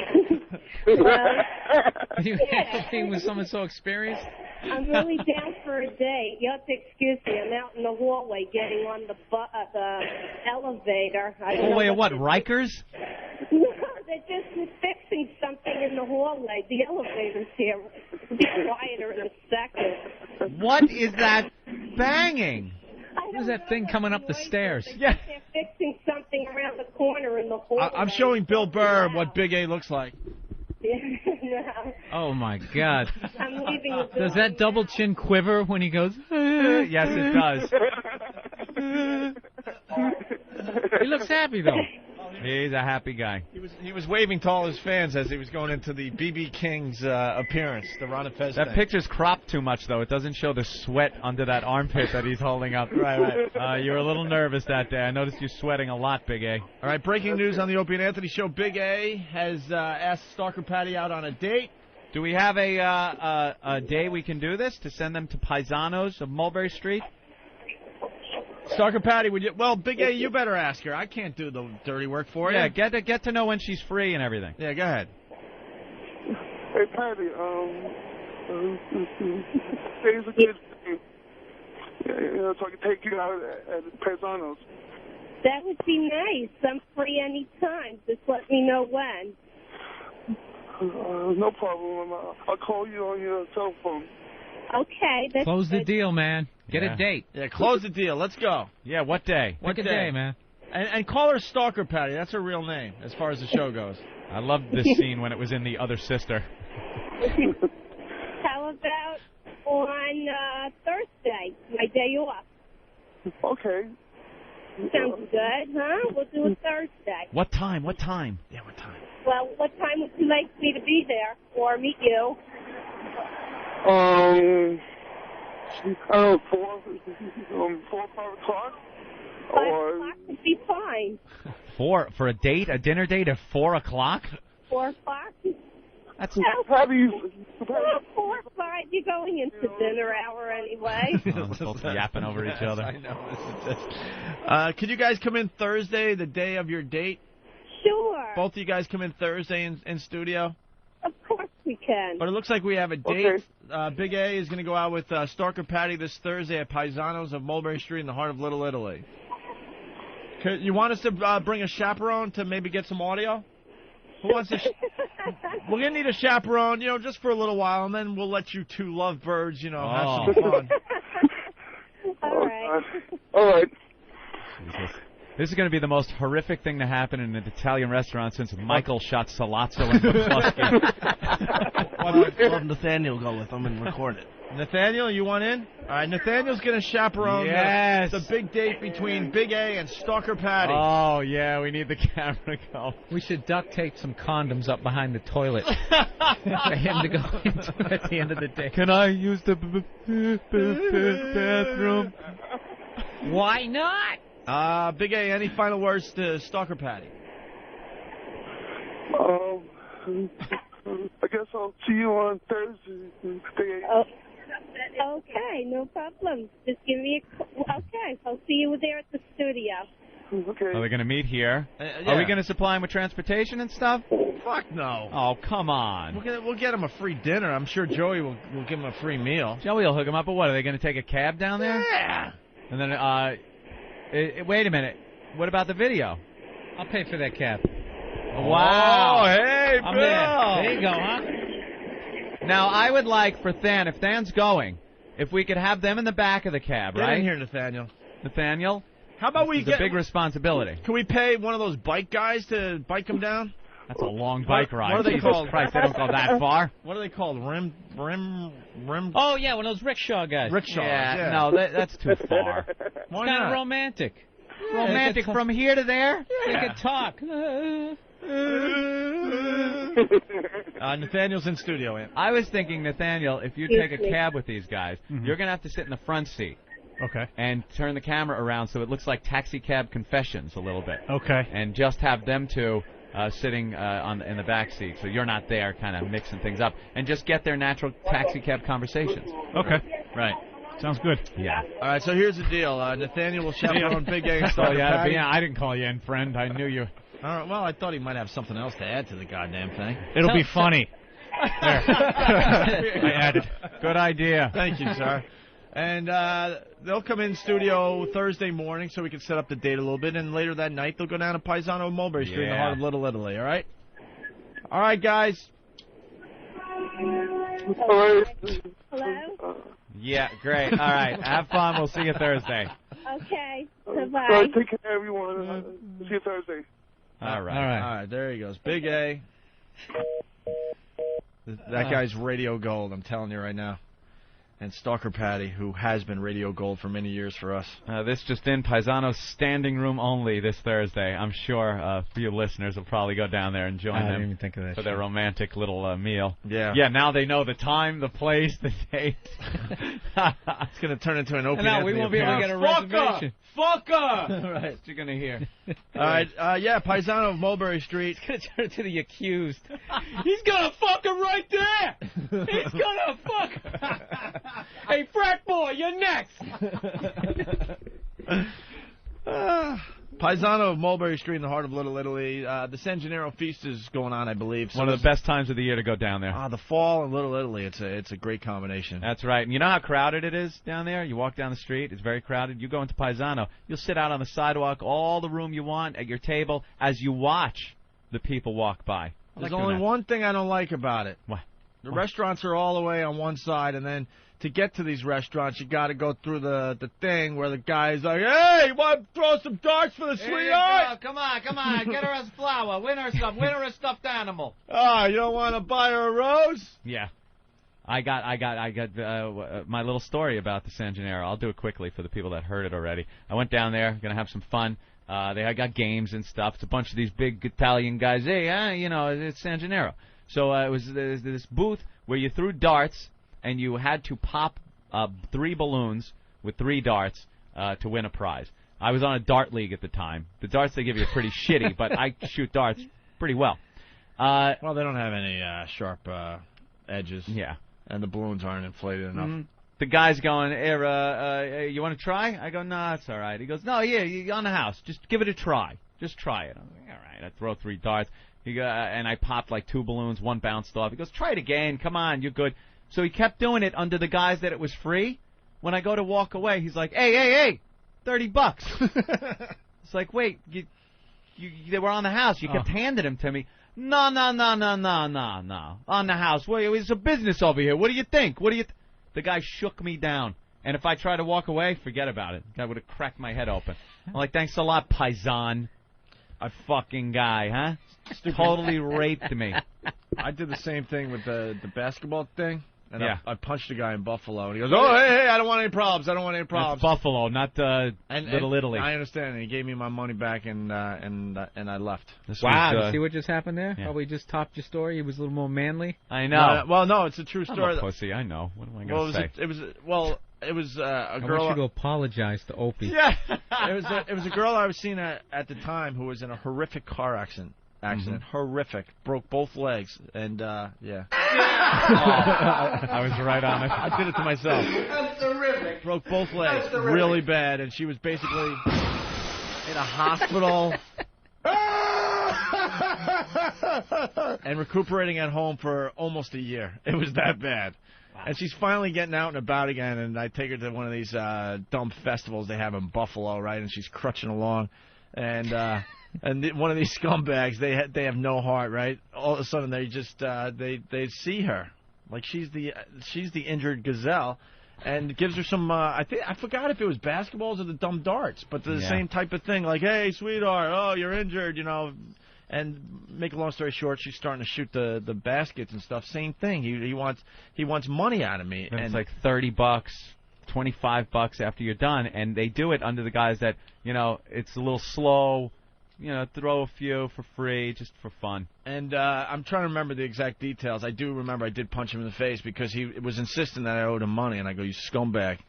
Are you acting with someone so experienced? I'm really down for a date. You have to excuse me. I'm out in the hallway getting on the elevator. Hallway of what, Rikers? No, they're just fixing something in the hallway. The elevator's here. It'll be quieter in a second. What is that banging? What is that thing coming up the stairs? Yeah. They're fixing something around the corner in the hallway. I'm showing Bill Burr what Big A looks like. No. Oh, my God. I'm leaving the door. Does that double chin quiver when he goes? Yes, it does. He looks happy, though. He's a happy guy. He was waving to all his fans as he was going into the B.B. King's appearance, the Ron Fez That thing. picture's cropped too much, though. It doesn't show the sweat under that armpit that he's holding up. Right. You were a little nervous that day. I noticed you sweating a lot, Big A. All right, breaking news on the Opie and Anthony Show. Big A has asked Stalker Patty out on a date. Do we have a day we can do this to send them to Paisanos of Mulberry Street? Stalker Patty, would you? Well, Big A, you better ask her. I can't do the dirty work for you. Yeah, get to know when she's free and everything. Yeah, go ahead. Hey, Patty, today's a good day. Yeah, so I can take you out at Paisanos. That would be nice. I'm free anytime. Just let me know when. No problem. I'll call you on your cell phone. Okay. That's Close the deal, man. Get Yeah. a date. Yeah, close the deal. Let's go. Yeah, what day? Pick a day, man. And call her Stalker Patty. That's her real name, as far as the show goes. I loved this scene when it was in The Other Sister. How about on Thursday, my day off? Okay. Sounds good, huh? We'll do it Thursday. What time? Yeah, what time? Well, what time would you like me to be there or meet you? 4 or 5 o'clock. 5 o'clock would be fine. For a date, a dinner date at 4 o'clock? 4 o'clock? That's Patty. 4 or 5, you're going into dinner hour anyway. both yapping over each other. I know. Could you guys come in Thursday, the day of your date? Sure. Both of you guys come in Thursday in studio? Of course we can. But it looks like we have a date. Okay. Big A is going to go out with Stalker Patty this Thursday at Paisanos of Mulberry Street in the heart of Little Italy. You want us to bring a chaperone to maybe get some audio? Who wants to? We're going to need a chaperone, just for a little while, and then we'll let you two lovebirds, have some fun. All right. All right. Jesus. This is going to be the most horrific thing to happen in an Italian restaurant since Michael shot Salazzo and McCluskey. I'll have Nathaniel go with them and record it. Nathaniel, you want in? All right, Nathaniel's going to chaperone the big date between Big A and Stalker Patty. Oh, yeah, we need the camera go. We should duct tape some condoms up behind the toilet for him to go into at the end of the day. Can I use the bathroom? Why not? Big A, any final words to Stalker Patty? I guess I'll see you on Thursday. Okay, no problem. Just give me a call. Okay, I'll see you there at the studio. Okay. Are we going to meet here? Yeah. Are we going to supply him with transportation and stuff? Fuck no. Oh, come on. We'll get him a free dinner. I'm sure Joey will give him a free meal. Joey will hook him up, but what, are they going to take a cab down there? Yeah. And then, wait a minute. What about the video? I'll pay for that cab. Wow. Oh, hey, I'm Bill. there you go, huh? Now, I would like for Than, if Than's going, if we could have them in the back of the cab, Get right? in here, Nathaniel. Nathaniel? How about we It's get a big responsibility. Can we pay one of those bike guys to bike him down? That's a long bike ride. What are they Jesus called? Christ, they don't go that far. What are they called? Rim. Oh, yeah, one of those rickshaw guys. Rickshaws. Yeah, no, that's too far. It's Why kind of not? romantic. Romantic from here to there? They could talk. Nathaniel's in studio, Ant. I was thinking, Nathaniel, if you take a cab with these guys, you're going to have to sit in the front seat. Okay. And turn the camera around so it looks like Taxi Cab Confessions a little bit. Okay. And just have them two sitting in the back seat, so you're not there kind of mixing things up. And just get their natural taxi cab conversations. Okay. Right. Sounds good. Yeah. All right, so here's the deal. Nathaniel will chaperone Big A and Stalker Patty. I didn't call you in, friend. I knew you. All right, well, I thought he might have something else to add to the goddamn thing. It'll be funny. There. I added. Good idea. Thank you, sir. And they'll come in studio Thursday morning so we can set up the date a little bit. And later that night, they'll go down to Paisano and Mulberry Street in the heart of Little Italy, all right? All right, guys. Hello? Yeah, great. All right. Have fun. We'll see you Thursday. Okay. All Goodbye. right, take care, everyone. See you Thursday. All right. All right, there he goes. Big A. That guy's radio gold, I'm telling you right now. And Stalker Patty, who has been radio gold for many years for us. This just in, Paisano's standing room only this Thursday. I'm sure a few listeners will probably go down there and join I them didn't even think of that for their romantic little meal. Yeah. Yeah, now they know the time, the place, the date. It's going to turn into an Opie And now we Anthony won't be able to get a appearance. reservation. Fucker! Right. What you going to hear? All right, yeah, Paisano of Mulberry Street. It's going to turn to the accused. He's going to fuck her right there! He's going to fuck her! Hey, frat boy, you're next! Paisano of Mulberry Street in the heart of Little Italy. The San Gennaro Feast is going on, I believe. One of the best times of the year to go down there. The fall in Little Italy, it's a great combination. That's right. And you know how crowded it is down there? You walk down the street, it's very crowded. You go into Paisano, you'll sit out on the sidewalk, all the room you want at your table as you watch the people walk by. There's only one thing I don't like about it. What? The restaurants are all the way on one side, and then to get to these restaurants, you got to go through the thing where the guy's like, "Hey, you want to throw some darts for the sweetheart? Come on. Get her a flower. Win her a stuffed animal. Oh, you don't want to buy her a rose? Yeah. I got my little story about the San Gennaro. I'll do it quickly for the people that heard it already. I went down there, gonna have some fun. I got games and stuff. It's a bunch of these big Italian guys. Hey, it's San Gennaro. So it was this booth where you threw darts, and you had to pop 3 balloons with 3 darts to win a prize. I was on a dart league at the time. The darts they give you are pretty shitty, but I shoot darts pretty well. Well, they don't have any sharp edges. Yeah. And the balloons aren't inflated enough. Mm-hmm. The guy's going, hey, you want to try? I go, no, it's all right. He goes, no, yeah, you're on the house. Just give it a try. Just try it. I'm like, all right. I throw 3 darts. And I popped like 2 balloons. 1 bounced off. He goes, try it again. Come on, you're good. So he kept doing it under the guise that it was free. When I go to walk away, he's like, hey, $30. It's like, wait, they were on the house. You kept handing them to me. No. On the house. Well, it's a business over here. What do you think? The guy shook me down. And if I tried to walk away, forget about it. The guy would have cracked my head open. I'm like, thanks a lot, Paisan. A fucking guy, huh? Totally raped me. I did the same thing with the basketball thing. And Yeah. I punched a guy in Buffalo, and he goes, "Oh, hey, I don't want any problems. That's Buffalo, not Little Italy. I understand. And he gave me my money back, and I left. Wow, you see what just happened there? Yeah. Probably just topped your story. He was a little more manly. I know. Well, no, it's a true story. I'm a pussy, I know. What am I Well, going to say? it was a I girl. want you to apologize to Opie. Yeah, it was a girl I was seeing at the time who was in a horrific car accident. Horrific. Broke both legs, and yeah. I was right on it. I did it to myself. That's terrific. Broke both legs That's terrific. really bad, and she was basically in a hospital and recuperating at home for almost a year. It was that bad. And she's finally getting out and about again, and I take her to one of these dumb festivals they have in Buffalo, right? And she's crutching along, and And one of these scumbags, they have no heart, right? All of a sudden, they just they see her like she's the injured gazelle, and gives her some. I forgot if it was basketballs or the dumb darts, but the same type of thing. Like, hey, sweetheart, oh, you're injured, you know. And make a long story short, she's starting to shoot the baskets and stuff. Same thing. He wants money out of me. And it's like $30, $25 after you're done, and they do it under the guise that, you know, it's a little slow. You know, throw a few for free, just for fun. And I'm trying to remember the exact details. I do remember I did punch him in the face because he was insisting that I owed him money, and I go, you scumbag.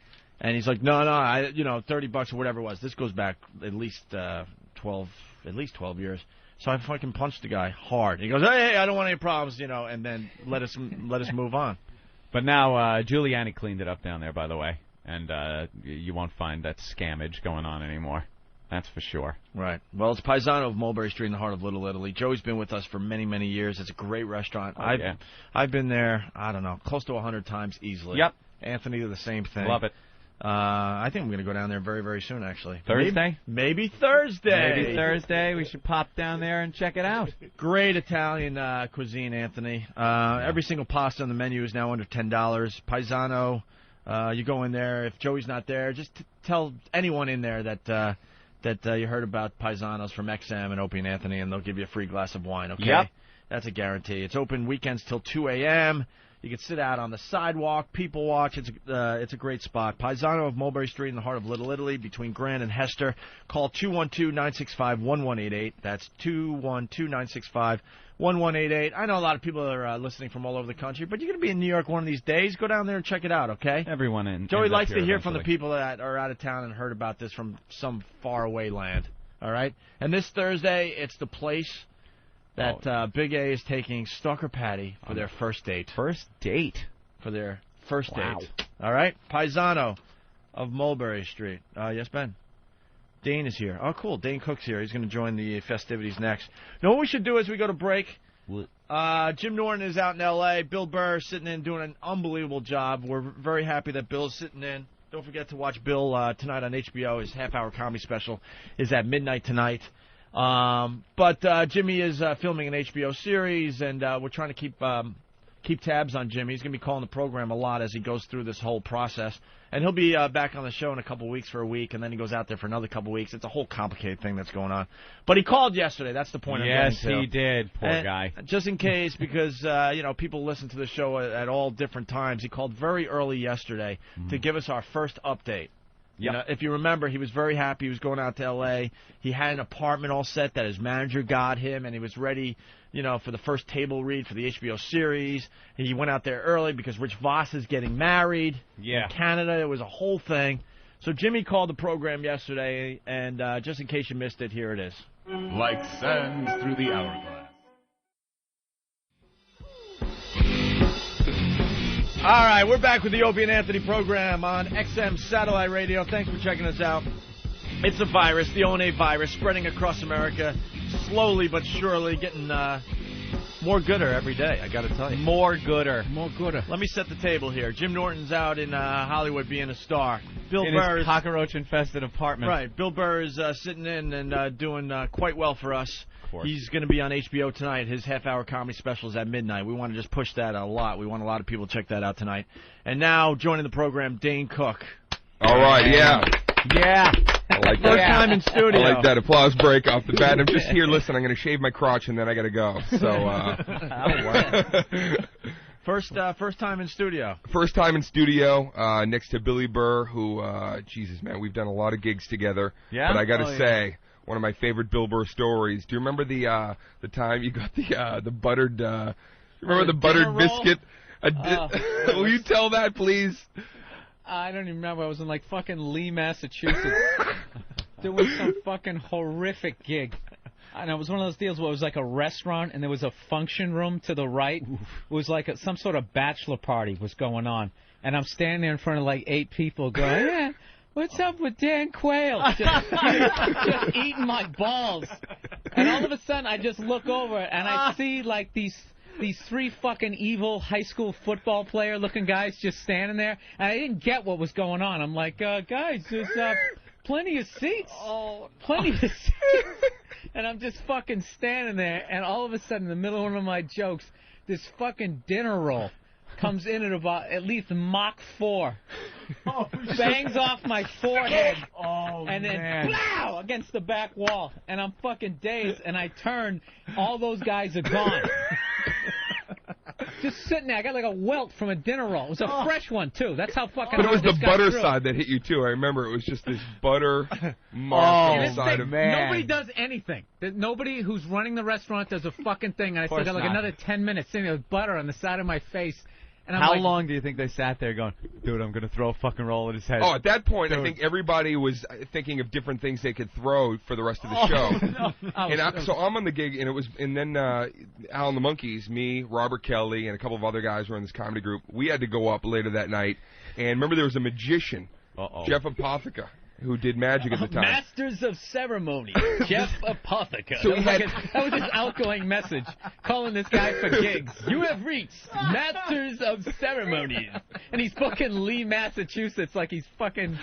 And he's like, no, $30 or whatever it was. This goes back at least 12 years. So I fucking punched the guy hard. He goes, hey, I don't want any problems, you know, and then let us move on. But now Giuliani cleaned it up down there, by the way, and you won't find that scammage going on anymore. That's for sure. Right. Well, it's Paisano of Mulberry Street in the heart of Little Italy. Joey's been with us for many, many years. It's a great restaurant. Oh, I've been there, I don't know, close to 100 times easily. Yep. Anthony, the same thing. Love it. I think I'm going to go down there very, very soon, actually. Thursday? Maybe Thursday. Maybe Thursday. We should pop down there and check it out. Great Italian cuisine, Anthony. Every single pasta on the menu is now under $10. Paisano, you go in there. If Joey's not there, just tell anyone in there that you heard about Paisanos from XM and Opie and Anthony, and they'll give you a free glass of wine, okay? Yep. That's a guarantee. It's open weekends till 2 a.m., You can sit out on the sidewalk, people watch. It's a great spot. Paisano of Mulberry Street in the heart of Little Italy between Grand and Hester. Call 212-965-1188. That's 212-965-1188. I know a lot of people are listening from all over the country, but you're going to be in New York one of these days. Go down there and check it out, okay? Everyone in. Joey likes to hear from the people that are out of town and heard about this from some faraway land, all right? And this Thursday, it's the place that Big A is taking Stalker Patty for their first date. First date? For their first date. All right? Paisano of Mulberry Street. Yes, Ben? Dane is here. Oh, cool. Dane Cook's here. He's going to join the festivities next. Now, what we should do as we go to break, Jim Norton is out in L.A. Bill Burr sitting in doing an unbelievable job. We're very happy that Bill's sitting in. Don't forget to watch Bill tonight on HBO. His half-hour comedy special is at midnight tonight. But Jimmy is filming an HBO series, and we're trying to keep tabs on Jimmy. He's going to be calling the program a lot as he goes through this whole process. And he'll be back on the show in a couple weeks for a week, and then he goes out there for another couple weeks. It's a whole complicated thing that's going on. But he called yesterday. That's the point I'm getting to. Yes, he did. Poor guy. Just in case, because people listen to the show at all different times, he called very early yesterday to give us our first update. You know, if you remember, he was very happy. He was going out to L.A. He had an apartment all set that his manager got him, and he was ready, for the first table read for the HBO series. And he went out there early because Rich Voss is getting married in Canada. It was a whole thing. So Jimmy called the program yesterday, and just in case you missed it, here it is. Like sands through the hourglass. All right, we're back with the Opie and Anthony program on XM Satellite Radio. Thanks for checking us out. It's a virus, the O&A virus, spreading across America, slowly but surely, getting more gooder every day, I got to tell you. More gooder. Let me set the table here. Jim Norton's out in Hollywood being a star. Bill in Burr his cockroach-infested apartment. Right. Bill Burr is sitting in and doing quite well for us. He's going to be on HBO tonight. His half-hour comedy special is at midnight. We want to just push that a lot. We want a lot of people to check that out tonight. And now, joining the program, Dane Cook. All right, yeah. Yeah. I like that. First time in studio. I like that applause break off the bat. I'm just here, listen, I'm going to shave my crotch, and then I got to go. So, That'll work. First time in studio. First time in studio, next to Billy Burr, who, Jesus, man, we've done a lot of gigs together. Yeah? But I got to say, one of my favorite Bill Burr stories. Do you remember the time you got the buttered, remember the buttered biscuit? Will you tell that, please? I don't even remember. I was in, like, fucking Lee, Massachusetts. Doing some fucking horrific gig. And it was one of those deals where it was like a restaurant and there was a function room to the right. Oof. It was like some sort of bachelor party was going on. And I'm standing there in front of like 8 people going, yeah, what's up with Dan Quayle? Just eating my balls. And all of a sudden I just look over and I see like these 3 fucking evil high school football player looking guys just standing there. And I didn't get what was going on. I'm like, guys, there's plenty of seats. Plenty of seats. And I'm just fucking standing there, and all of a sudden, in the middle of one of my jokes, this fucking dinner roll comes in at about at least Mach 4. Bangs off my forehead. And then, blow, against the back wall. And I'm fucking dazed, and I turn. All those guys are gone. Just sitting there. I got like a welt from a dinner roll. It was a fresh one, too. That's how fucking But it was hard the this got butter through. side that hit you, too. I remember it was just this butter mark on the side of Nobody does anything. Nobody who's running the restaurant does a fucking thing. And I still got like another 10 minutes sitting there with butter on the side of my face. And I'm How like, long do you think they sat there going, dude, I'm going to throw a fucking roll at his head? Oh, at that point, I Dude. think everybody was thinking of different things they could throw for the rest of the show. So I'm on the gig, and then Al and the Monkeys, me, Robert Kelly, and a couple of other guys were in this comedy group. We had to go up later that night, and remember there was a magician, Jeff Apotheca, who did magic at the time. Masters of Ceremony, Jeff Apotheca. So that, he was had- that was his outgoing message, calling this guy for gigs. You have reached Masters of Ceremonies. And he's fucking Lee, Massachusetts, like he's fucking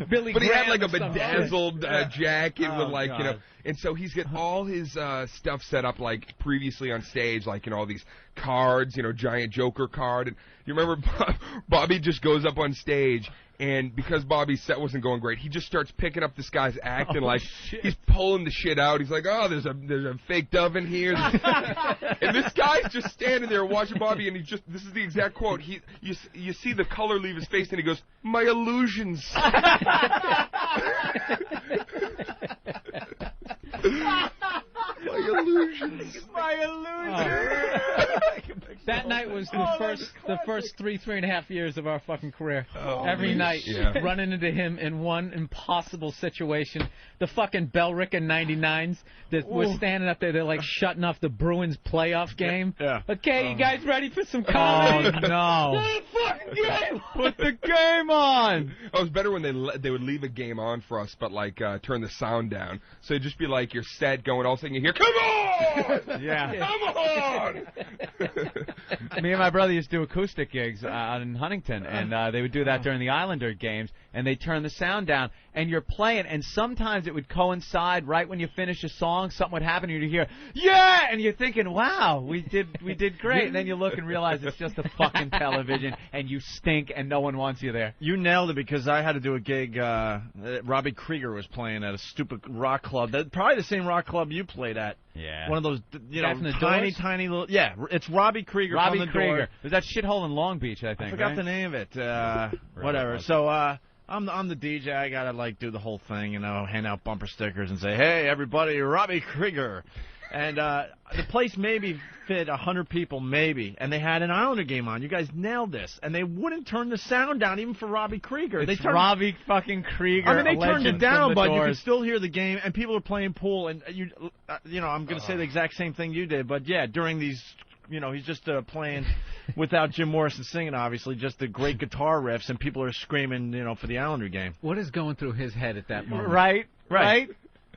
Billy But he had Graham like a or something. bedazzled jacket with like, God. you know, and so he's got all his stuff set up like previously on stage, like, you know, all these cards, you know, giant Joker card. And you remember Bobby just goes up on stage, and because Bobby's set wasn't going great, he just starts picking up this guy's act and like he's pulling the shit out. He's like, oh, there's a fake dove in here. And this guy's just standing there watching Bobby, and this is the exact quote. You see the color leave his face, and he goes, my illusions. My illusions. My illusions. That night was the first 3.5 years of our fucking career. Every night, running into him in one impossible situation. The fucking Bellricken 99s that were standing up there. They're like shutting off the Bruins playoff game. Okay, you guys ready for some comedy? Oh, no. Fucking game. Put the game on. Oh, it was better when they would leave a game on for us, but like turn the sound down. So it'd just be like your set going, all of a sudden you hear, come on! Yeah. Come on! Me and my brother used to do acoustic gigs out in Huntington, and they would do that during the Islander games, and they turn the sound down, and you're playing, and sometimes it would coincide right when you finish a song, something would happen, and you'd hear, yeah, and you're thinking, wow, we did great, and then you look and realize it's just a fucking television, and you stink, and no one wants you there. You nailed it, because I had to do a gig. Robbie Krieger was playing at a stupid rock club, probably the same rock club you played at. Yeah. One of those, you know, Guy from the tiny, Doors? tiny little. Yeah, it's Robbie Krieger. Robbie from the Krieger. Doors. There's that shithole in Long Beach, I think. I forgot right? the name of it. Whatever. So I'm the DJ. I gotta like do the whole thing, you know, hand out bumper stickers and say, "Hey, everybody, Robbie Krieger." And the place maybe fit 100 people, maybe, and they had an Islander game on. You guys nailed this, and they wouldn't turn the sound down even for Robbie Krieger. It's they turned, Robbie fucking Krieger. I mean, they turned it down, but you Doors. could still hear the game, and people are playing pool, and you know, I'm going to say the exact same thing you did, but yeah, during these, you know, he's just playing without Jim Morrison singing, obviously, just the great guitar riffs, and people are screaming, you know, for the Islander game. What is going through his head at that moment? Right?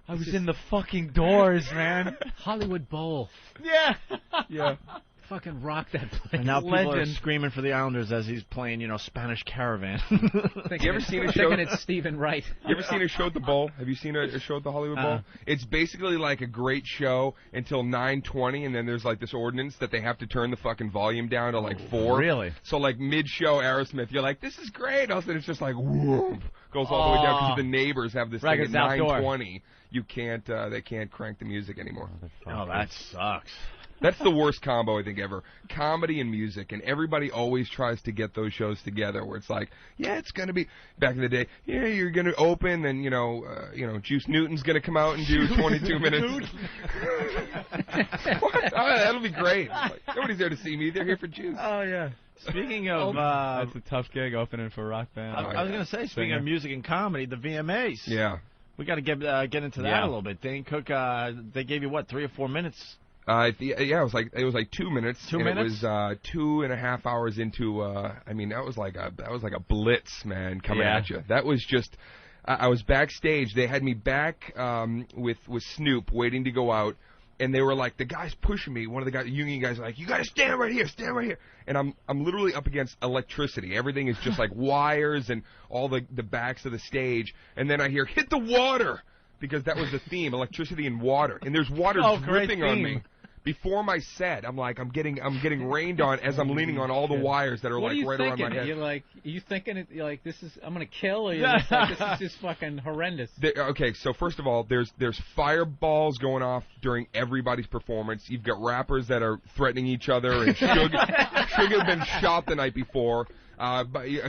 I was in the fucking Doors, man. Hollywood Bowl. Yeah. Fucking rock that place. And now people are Legend. screaming for the Islanders as he's playing, you know, Spanish Caravan. You ever seen a show? Thinking it's Stephen Wright. You ever seen a show at the Bowl? Have you seen a show at the Hollywood Bowl? It's basically like a great show until 9:20, and then there's like this ordinance that they have to turn the fucking volume down to like 4. Really? So like mid-show Aerosmith, you're like, this is great. All of a sudden it's just like, whoop, goes all the way down because the neighbors have this Right, thing at it's outdoor. 9:20. You can't, they can't crank the music anymore. Oh, that sucks. That's the worst combo I think ever. Comedy and music, and everybody always tries to get those shows together where it's like, yeah, it's gonna be back in the day. Yeah, you're gonna open, and you know, Juice Newton's gonna come out and do 22 minutes. What? Oh, that'll be great. Like, nobody's there to see me. They're here for Juice. Oh, yeah. Speaking of... that's a tough gig opening for a rock band. I was going to say, speaking of music and comedy, the VMAs. Yeah. We got to get into that a little bit. Dane Cook, they gave you, what, 3 or 4 minutes? It was like 2 minutes. 2 minutes? It was 2.5 hours into. I mean, that was like a blitz, man, coming at you. That was just. I was backstage. They had me back with Snoop waiting to go out, and they were like, the guys pushing me. One of the guys, union guys, were like, you got to stand right here, and I'm literally up against electricity. Everything is just like wires and all the backs of the stage, and then I hear hit the water. because that was the theme, electricity and water. And there's water dripping on me. Before my set, I'm getting rained on as I'm leaning on all the wires that are what like right thinking? around my head. Are you thinking it like this is I'm gonna kill, or you're just like this is just fucking horrendous? Okay, so first of all, there's fireballs going off during everybody's performance. You've got rappers that are threatening each other, and Suge had been shot the night before. A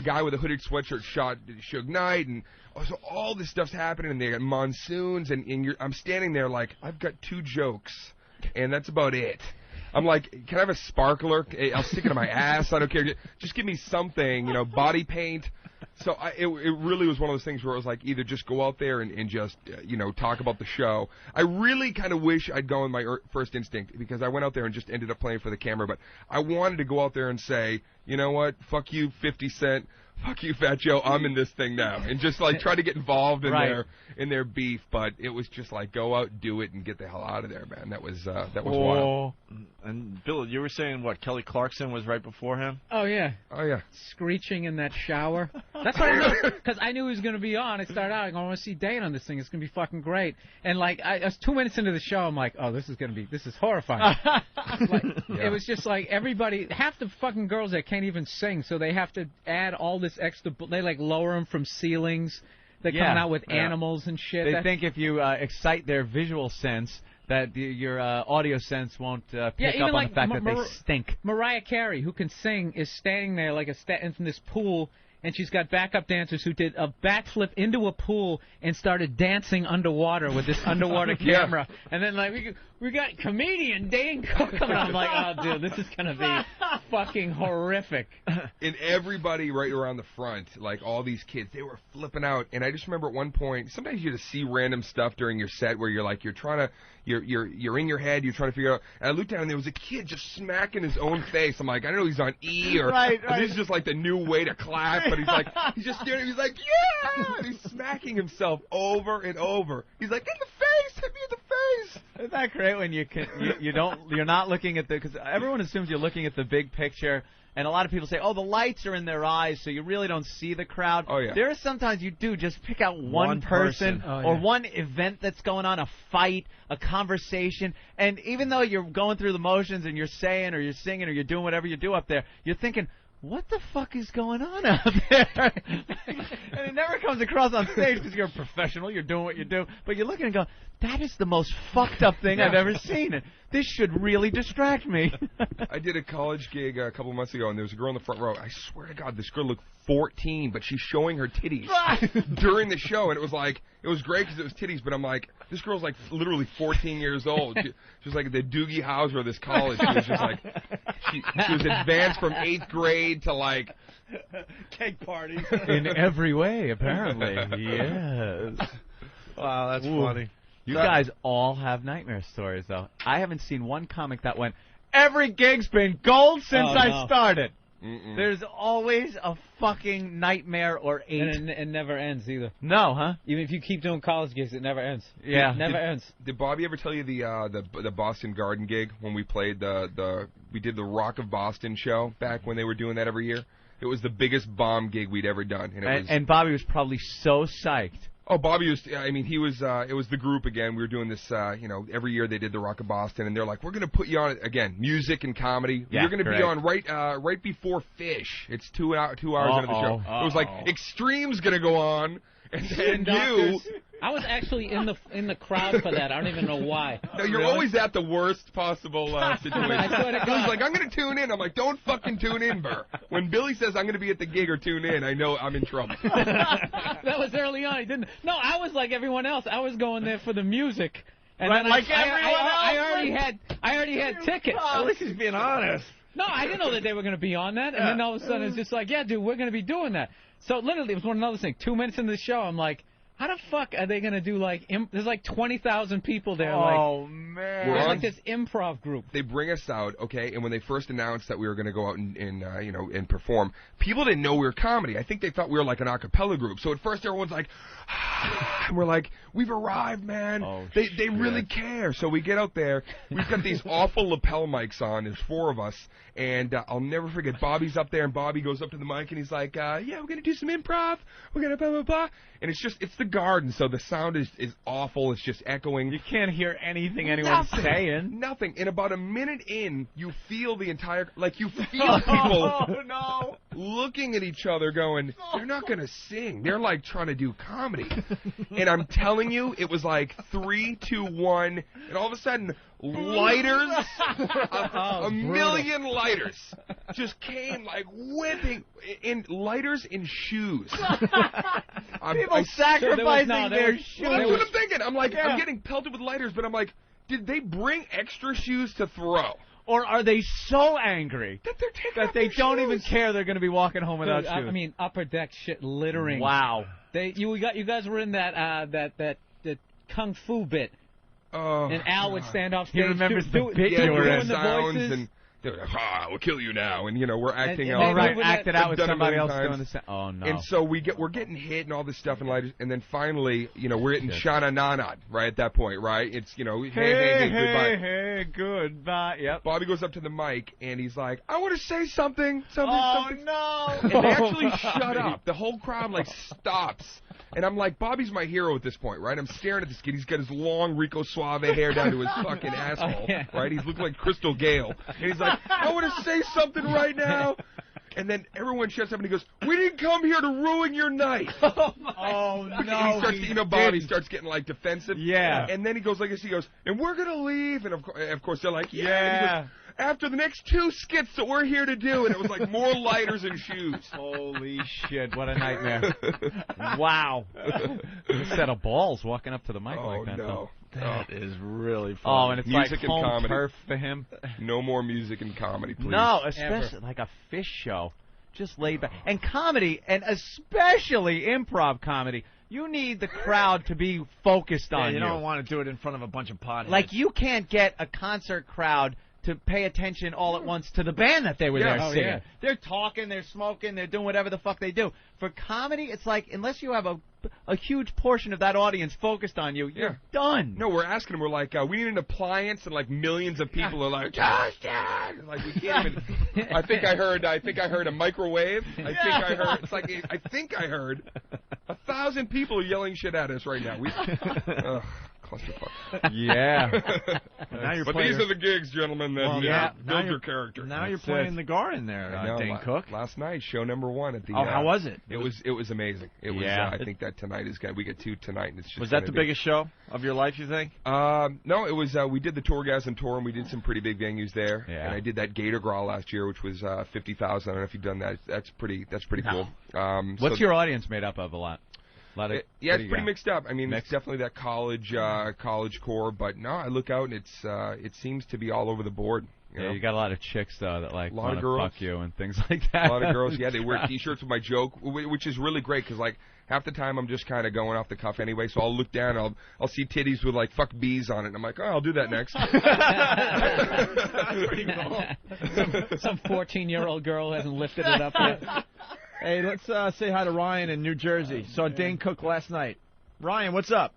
guy with a hooded sweatshirt shot Suge Knight, and so all this stuff's happening, and they got monsoons, and I'm standing there like I've got 2 jokes. And that's about it. I'm like, can I have a sparkler? I'll stick it in my ass. I don't care. Just give me something, body paint. So it really was one of those things where it was like either just go out there and just, talk about the show. I really kind of wish I'd gone with my first instinct because I went out there and just ended up playing for the camera. But I wanted to go out there and say, you know what, fuck you, 50 Cent. Fuck you, Fat Joe, I'm in this thing now. And just, like, try to get involved in their beef. But it was just like, go out, do it, and get the hell out of there, man. That was wild. And, Bill, you were saying, what, Kelly Clarkson was right before him? Oh, yeah. Screeching in that shower. That's what I knew, because I knew he was going to be on. I started out, I want to see Dane on this thing. It's going to be fucking great. And, like, I was 2 minutes into the show, I'm like, oh, this is horrifying. It was just like everybody, half the fucking girls there can't even sing, so they have to add all this extra, they, like, lower them from ceilings. They're coming out with animals and shit. They think if you excite their visual sense, that your audio sense won't pick up on the fact that they stink. Mariah Carey, who can sing, is standing there like in this pool, and she's got backup dancers who did a backflip into a pool and started dancing underwater with this underwater camera. And then, like, we got comedian Dane Cook coming on. I'm like, oh, dude, this is going to be fucking horrific. And everybody right around the front, like all these kids, they were flipping out. And I just remember at one point, sometimes you just see random stuff during your set where you're like, you're in your head, you're trying to figure out. And I looked down and there was a kid just smacking his own face. I'm like, I don't know, he's on E or this is just like the new way to clap. But he's just staring. He's like, yeah, and he's smacking himself over and over. He's like, in the face, hit me in the face. Isn't that great when you're not looking at because everyone assumes you're looking at the big picture. And a lot of people say, oh, the lights are in their eyes, so you really don't see the crowd. Oh, yeah. There are sometimes you do just pick out one person or one event that's going on, a fight, a conversation. And even though you're going through the motions and you're saying or you're singing or you're doing whatever you do up there, you're thinking, what the fuck is going on out there? And it never comes across on stage because you're a professional, you're doing what you do. But you're looking and go, that is the most fucked up thing I've ever seen. This should really distract me. I did a college gig a couple months ago, and there was a girl in the front row. I swear to God, this girl looked 14, but she's showing her titties during the show. And it was like, it was great because it was titties, but I'm like, this girl's like literally 14 years old. She was like the Doogie Howser of this college. She was just like, she was advanced from 8th grade to like cake parties. In every way, apparently. Yes. Wow, that's funny. You guys all have nightmare stories, though. I haven't seen one comic that went, every gig's been gold since I started. There's always a fucking nightmare or 8. And it never ends either. No, huh? Even if you keep doing college gigs, it never ends. Yeah. It never ends. Did Bobby ever tell you the Boston Garden gig when we played we did the Rock of Boston show back when they were doing that every year? It was the biggest bomb gig we'd ever done. And Bobby was probably so psyched. Oh, Bobby was, he was, it was the group again. We were doing this, every year they did the Rock of Boston, and they're like, we're going to put you on, again, music and comedy. Yeah, you're going to be on right before Fish. It's 2 hours into the show. It was like, Extreme's going to go on, and then you... I was actually in the crowd for that. I don't even know why. No, you're always at the worst possible situation. I swear to God. Billy's like, I'm going to tune in. I'm like, don't fucking tune in, Burr. When Billy says I'm going to be at the gig or tune in, I know I'm in trouble. That was early on. He didn't. No, I was like everyone else. I was going there for the music. And right, then like everyone else. I already had tickets. At least he's being honest. No, I didn't know that they were going to be on that. And then all of a sudden it's just like, yeah, dude, we're going to be doing that. So literally, it was one another thing. 2 minutes into the show, I'm like, how the fuck are they going to do, like, there's like 20,000 people there. Oh, man. There's like this improv group. They bring us out, okay, and when they first announced that we were going to go out and perform, people didn't know we were comedy. I think they thought we were like an a cappella group. So at first everyone's like, And we're like, we've arrived, man. They really care. So we get out there. We've got these awful lapel mics on. There's 4 of us. And I'll never forget, Bobby's up there, and Bobby goes up to the mic, and he's like, yeah, we're going to do some improv. We're going to blah, blah, blah. And it's the garden, so the sound is awful. It's just echoing. You can't hear anything anyone's saying. Nothing. And about a minute in, you feel the entire, you feel people looking at each other going, they're not going to sing. They're, trying to do comedy. And I'm telling you, it was 3, 2, 1, and all of a sudden, lighters, a million lighters just came whipping in lighters in shoes. People sacrificing their shoes. Well, that's what I'm thinking. I'm getting pelted with lighters, but I'm like, did they bring extra shoes to throw? Or are they so angry that they're taking that they don't even care they're going to be walking home without shoes? I mean, upper deck shit littering. Wow. You guys were in that kung fu bit. And Al would stand off stage. He remembers the bit you were in. The sounds and they're like, we'll kill you now, and we're acting out. All right, acted out with somebody else doing the same. Oh no! And so we're getting hit and all this stuff and lighters, and then finally, we're getting Shana Nanad right at that point, right? It's hey, goodbye. Hey, goodbye. Yep. Bobby goes up to the mic and he's like, I want to say something. Oh no! And they actually shut up. The whole crowd stops. And I'm like, Bobby's my hero at this point, right? I'm staring at this kid. He's got his long Rico Suave hair down to his fucking asshole, right? He's looking like Crystal Gale. And he's like, I want to say something right now. And then everyone shuts up and he goes, we didn't come here to ruin your night. Oh, no. Bobby starts getting defensive. Yeah. And then he goes like this. He goes, and we're going to leave. And of course they're like, yeah. Yeah. And he goes, after the next 2 skits that we're here to do. And it was more lighters and shoes. Holy shit, what a nightmare. Wow. A set of balls walking up to the mic like that. No. That is really fun. Oh, and it's music and home comedy. turf for him. No more music and comedy, please. No, especially like a fish show. Just laid back. And comedy, and especially improv comedy, you need the crowd to be focused on you. You don't want to do it in front of a bunch of potheads. Like, you can't get a concert crowd to pay attention all at once to the band that they were there singing. Yeah. They're talking, they're smoking, they're doing whatever the fuck they do. For comedy, it's unless you have a huge portion of that audience focused on you, you're done. No, we're asking them, we're like, we need an appliance, and millions of people are like, Justin! We can't even. I think I heard a microwave. I think I heard 1,000 people yelling shit at us right now. Clusterfuck. Yeah. These are the gigs, gentlemen, that build your character. Now you're playing the garden there, Dane Cook. Last night, show number 1 at the. Oh, how was it? It was amazing. It was. I think that tonight is we get 2 tonight, and it's just. Was that the biggest show of your life? You think? No, it was. We did the Torgasm tour, and we did some pretty big venues there. Yeah. And I did that Gator Growl last year, which was 50,000. I don't know if you've done that. That's pretty cool. What's your audience made up of a lot? It's pretty mixed up. I mean, it's definitely that college core, but no, I look out and it seems to be all over the board. You got a lot of chicks though that want to fuck you and things like that. A lot of girls, they wear T-shirts with my joke, which is really great because half the time I'm just kind of going off the cuff anyway. So I'll look down, I'll see titties with fuck bees on it, and I'm like, I'll do that next. That's pretty cool. Some 14-year-old girl hasn't lifted it up yet. Hey, let's say hi to Ryan in New Jersey. Saw Dane Cook last night. Ryan, what's up?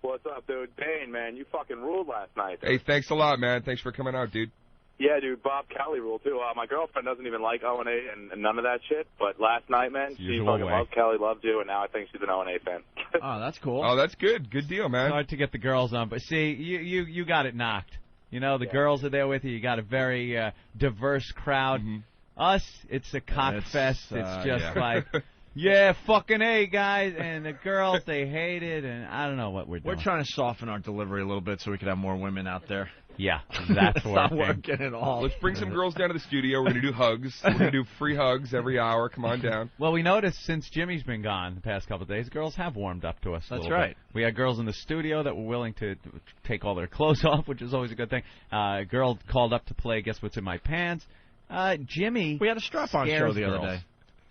What's up, dude? Dane, man, you fucking ruled last night. Dude. Hey, thanks a lot, man. Thanks for coming out, dude. Yeah, dude, Bob Kelly ruled, too. My girlfriend doesn't even like O&A and none of that shit, but last night, man, she fucking loves Kelly, loves you, and now I think she's an O&A fan. Oh, that's cool. Oh, that's good. Good deal, man. It's hard to get the girls on, but see, you got it knocked. The girls are there with you. You got a very diverse crowd. Mm-hmm. Us, it's a cock fest. It's just yeah, fucking A, guys. And the girls, they hate it, and I don't know what we're doing. We're trying to soften our delivery a little bit so we could have more women out there. Yeah, that's not working at all. Let's bring some girls down to the studio. We're going to do hugs. We're going to do free hugs every hour. Come on down. Well, we noticed since Jimmy's been gone the past couple of days, girls have warmed up to us a little bit. We had girls in the studio that were willing to take all their clothes off, which is always a good thing. A girl called up to play Guess What's in My Pants. Jimmy. We had a strap-on show the other day.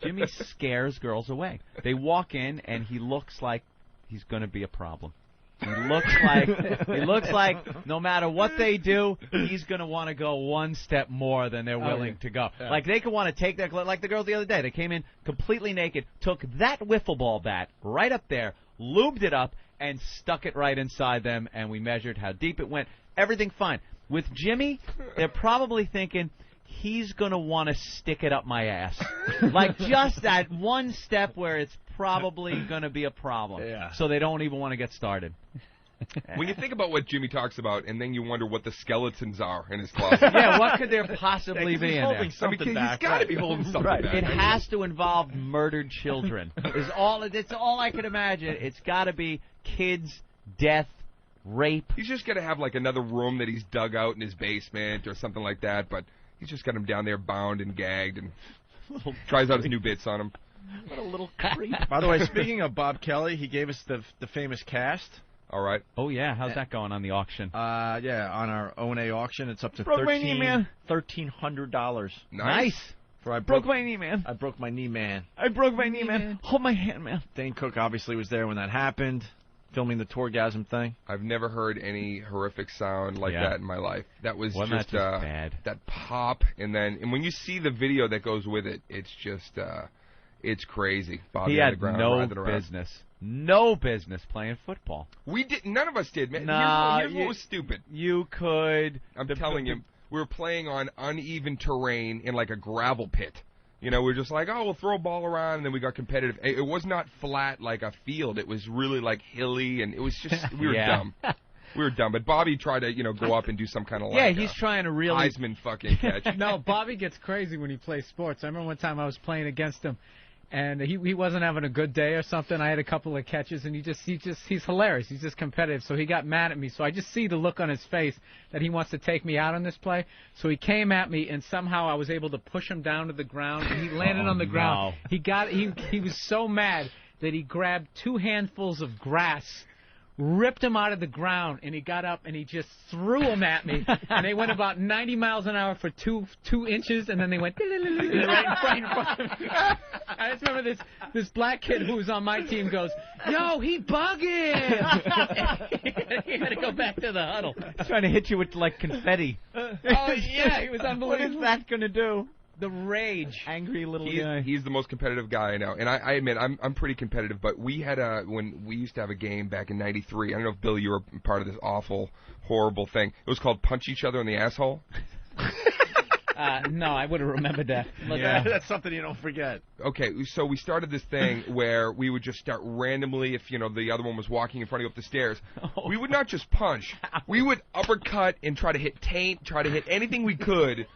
Jimmy scares girls away. They walk in, and he looks like he's going to be a problem. He looks like no matter what they do, he's going to want to go one step more than they're willing to go. Yeah. Like they could want to take their like the girls the other day. They came in completely naked, took that wiffle ball bat right up there, lubed it up, and stuck it right inside them, and we measured how deep it went. Everything fine. With Jimmy, they're probably thinking, he's going to want to stick it up my ass. Like just that one step where it's probably going to be a problem. Yeah. So they don't even want to get started. When you think about what Jimmy talks about, and then you wonder what the skeletons are in his closet. Yeah, what could there possibly be in there? He's got to be holding something back. It has to involve murdered children. It's all I can imagine. It's got to be kids, death, rape. He's just going to have like another room that he's dug out in his basement or something like that, but he's just got him down there bound and gagged and tries out his new bits on him. What a little creep. By the way, speaking of Bob Kelly, he gave us the famous cast. All right. Oh, yeah. How's that going on the auction? Yeah, on our O&A auction, it's up to $1,300. Nice. I broke my knee, man. I broke my knee, man. I broke my knee, man. Hold my hand, man. Dane Cook obviously was there when that happened, filming the Torgasm thing. I've never heard any horrific sound like that in my life. That was just bad. That pop, and when you see the video that goes with it, it's just it's crazy. Bobby He on the had ground, no writhing around. No business playing football. We did. None of us did, man. Nah, here's what was stupid. You could. I'm telling you, we were playing on uneven terrain in like a gravel pit. You know, we're just like, oh, we'll throw a ball around, and then we got competitive. It was not flat like a field. It was really like hilly, and it was just we were dumb. We were dumb. But Bobby tried to, go up and do some kind of he's trying to really Heisman fucking catch. No, Bobby gets crazy when he plays sports. I remember one time I was playing against him, and he wasn't having a good day or something. I had a couple of catches, and he's hilarious. He's just competitive. So he got mad at me. So I just see the look on his face that he wants to take me out on this play. So he came at me, and somehow I was able to push him down to the ground, and he landed on the ground. He was so mad that he grabbed 2 handfuls of grass, ripped him out of the ground, and he got up and he just threw them at me. And they went about 90 miles an hour for 2 inches, and then they went right in front of me. I just remember this black kid who was on my team goes, "Yo, he bugging!" He had to go back to the huddle. He's trying to hit you with like confetti. Oh yeah, he was unbelievable. What is that going to do? The rage. Angry little guy. He's the most competitive guy I know. And I admit, I'm pretty competitive, but we had when we used to have a game back in '93, I don't know if, Bill, you were part of this awful, horrible thing. It was called Punch Each Other in the Asshole. No, I would have remembered that. Yeah, that's something you don't forget. Okay, so we started this thing where we would just start randomly, if the other one was walking in front of you up the stairs, we would not just punch. We would uppercut and try to hit taint, try to hit anything we could.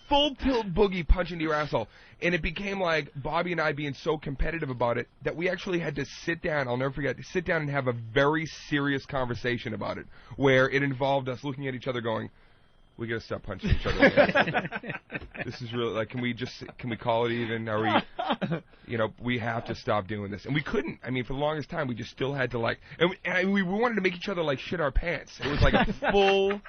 Full tilt boogie punch into your asshole. And it became like Bobby and I being so competitive about it that we actually had to sit down, I'll never forget, sit down and have a very serious conversation about it, where it involved us looking at each other going, we gotta stop punching each other. This is really like, can we call it even? Are we, we have to stop doing this. And we couldn't. I mean, for the longest time, we just still had to and we wanted to make each other like shit our pants. It was like a full,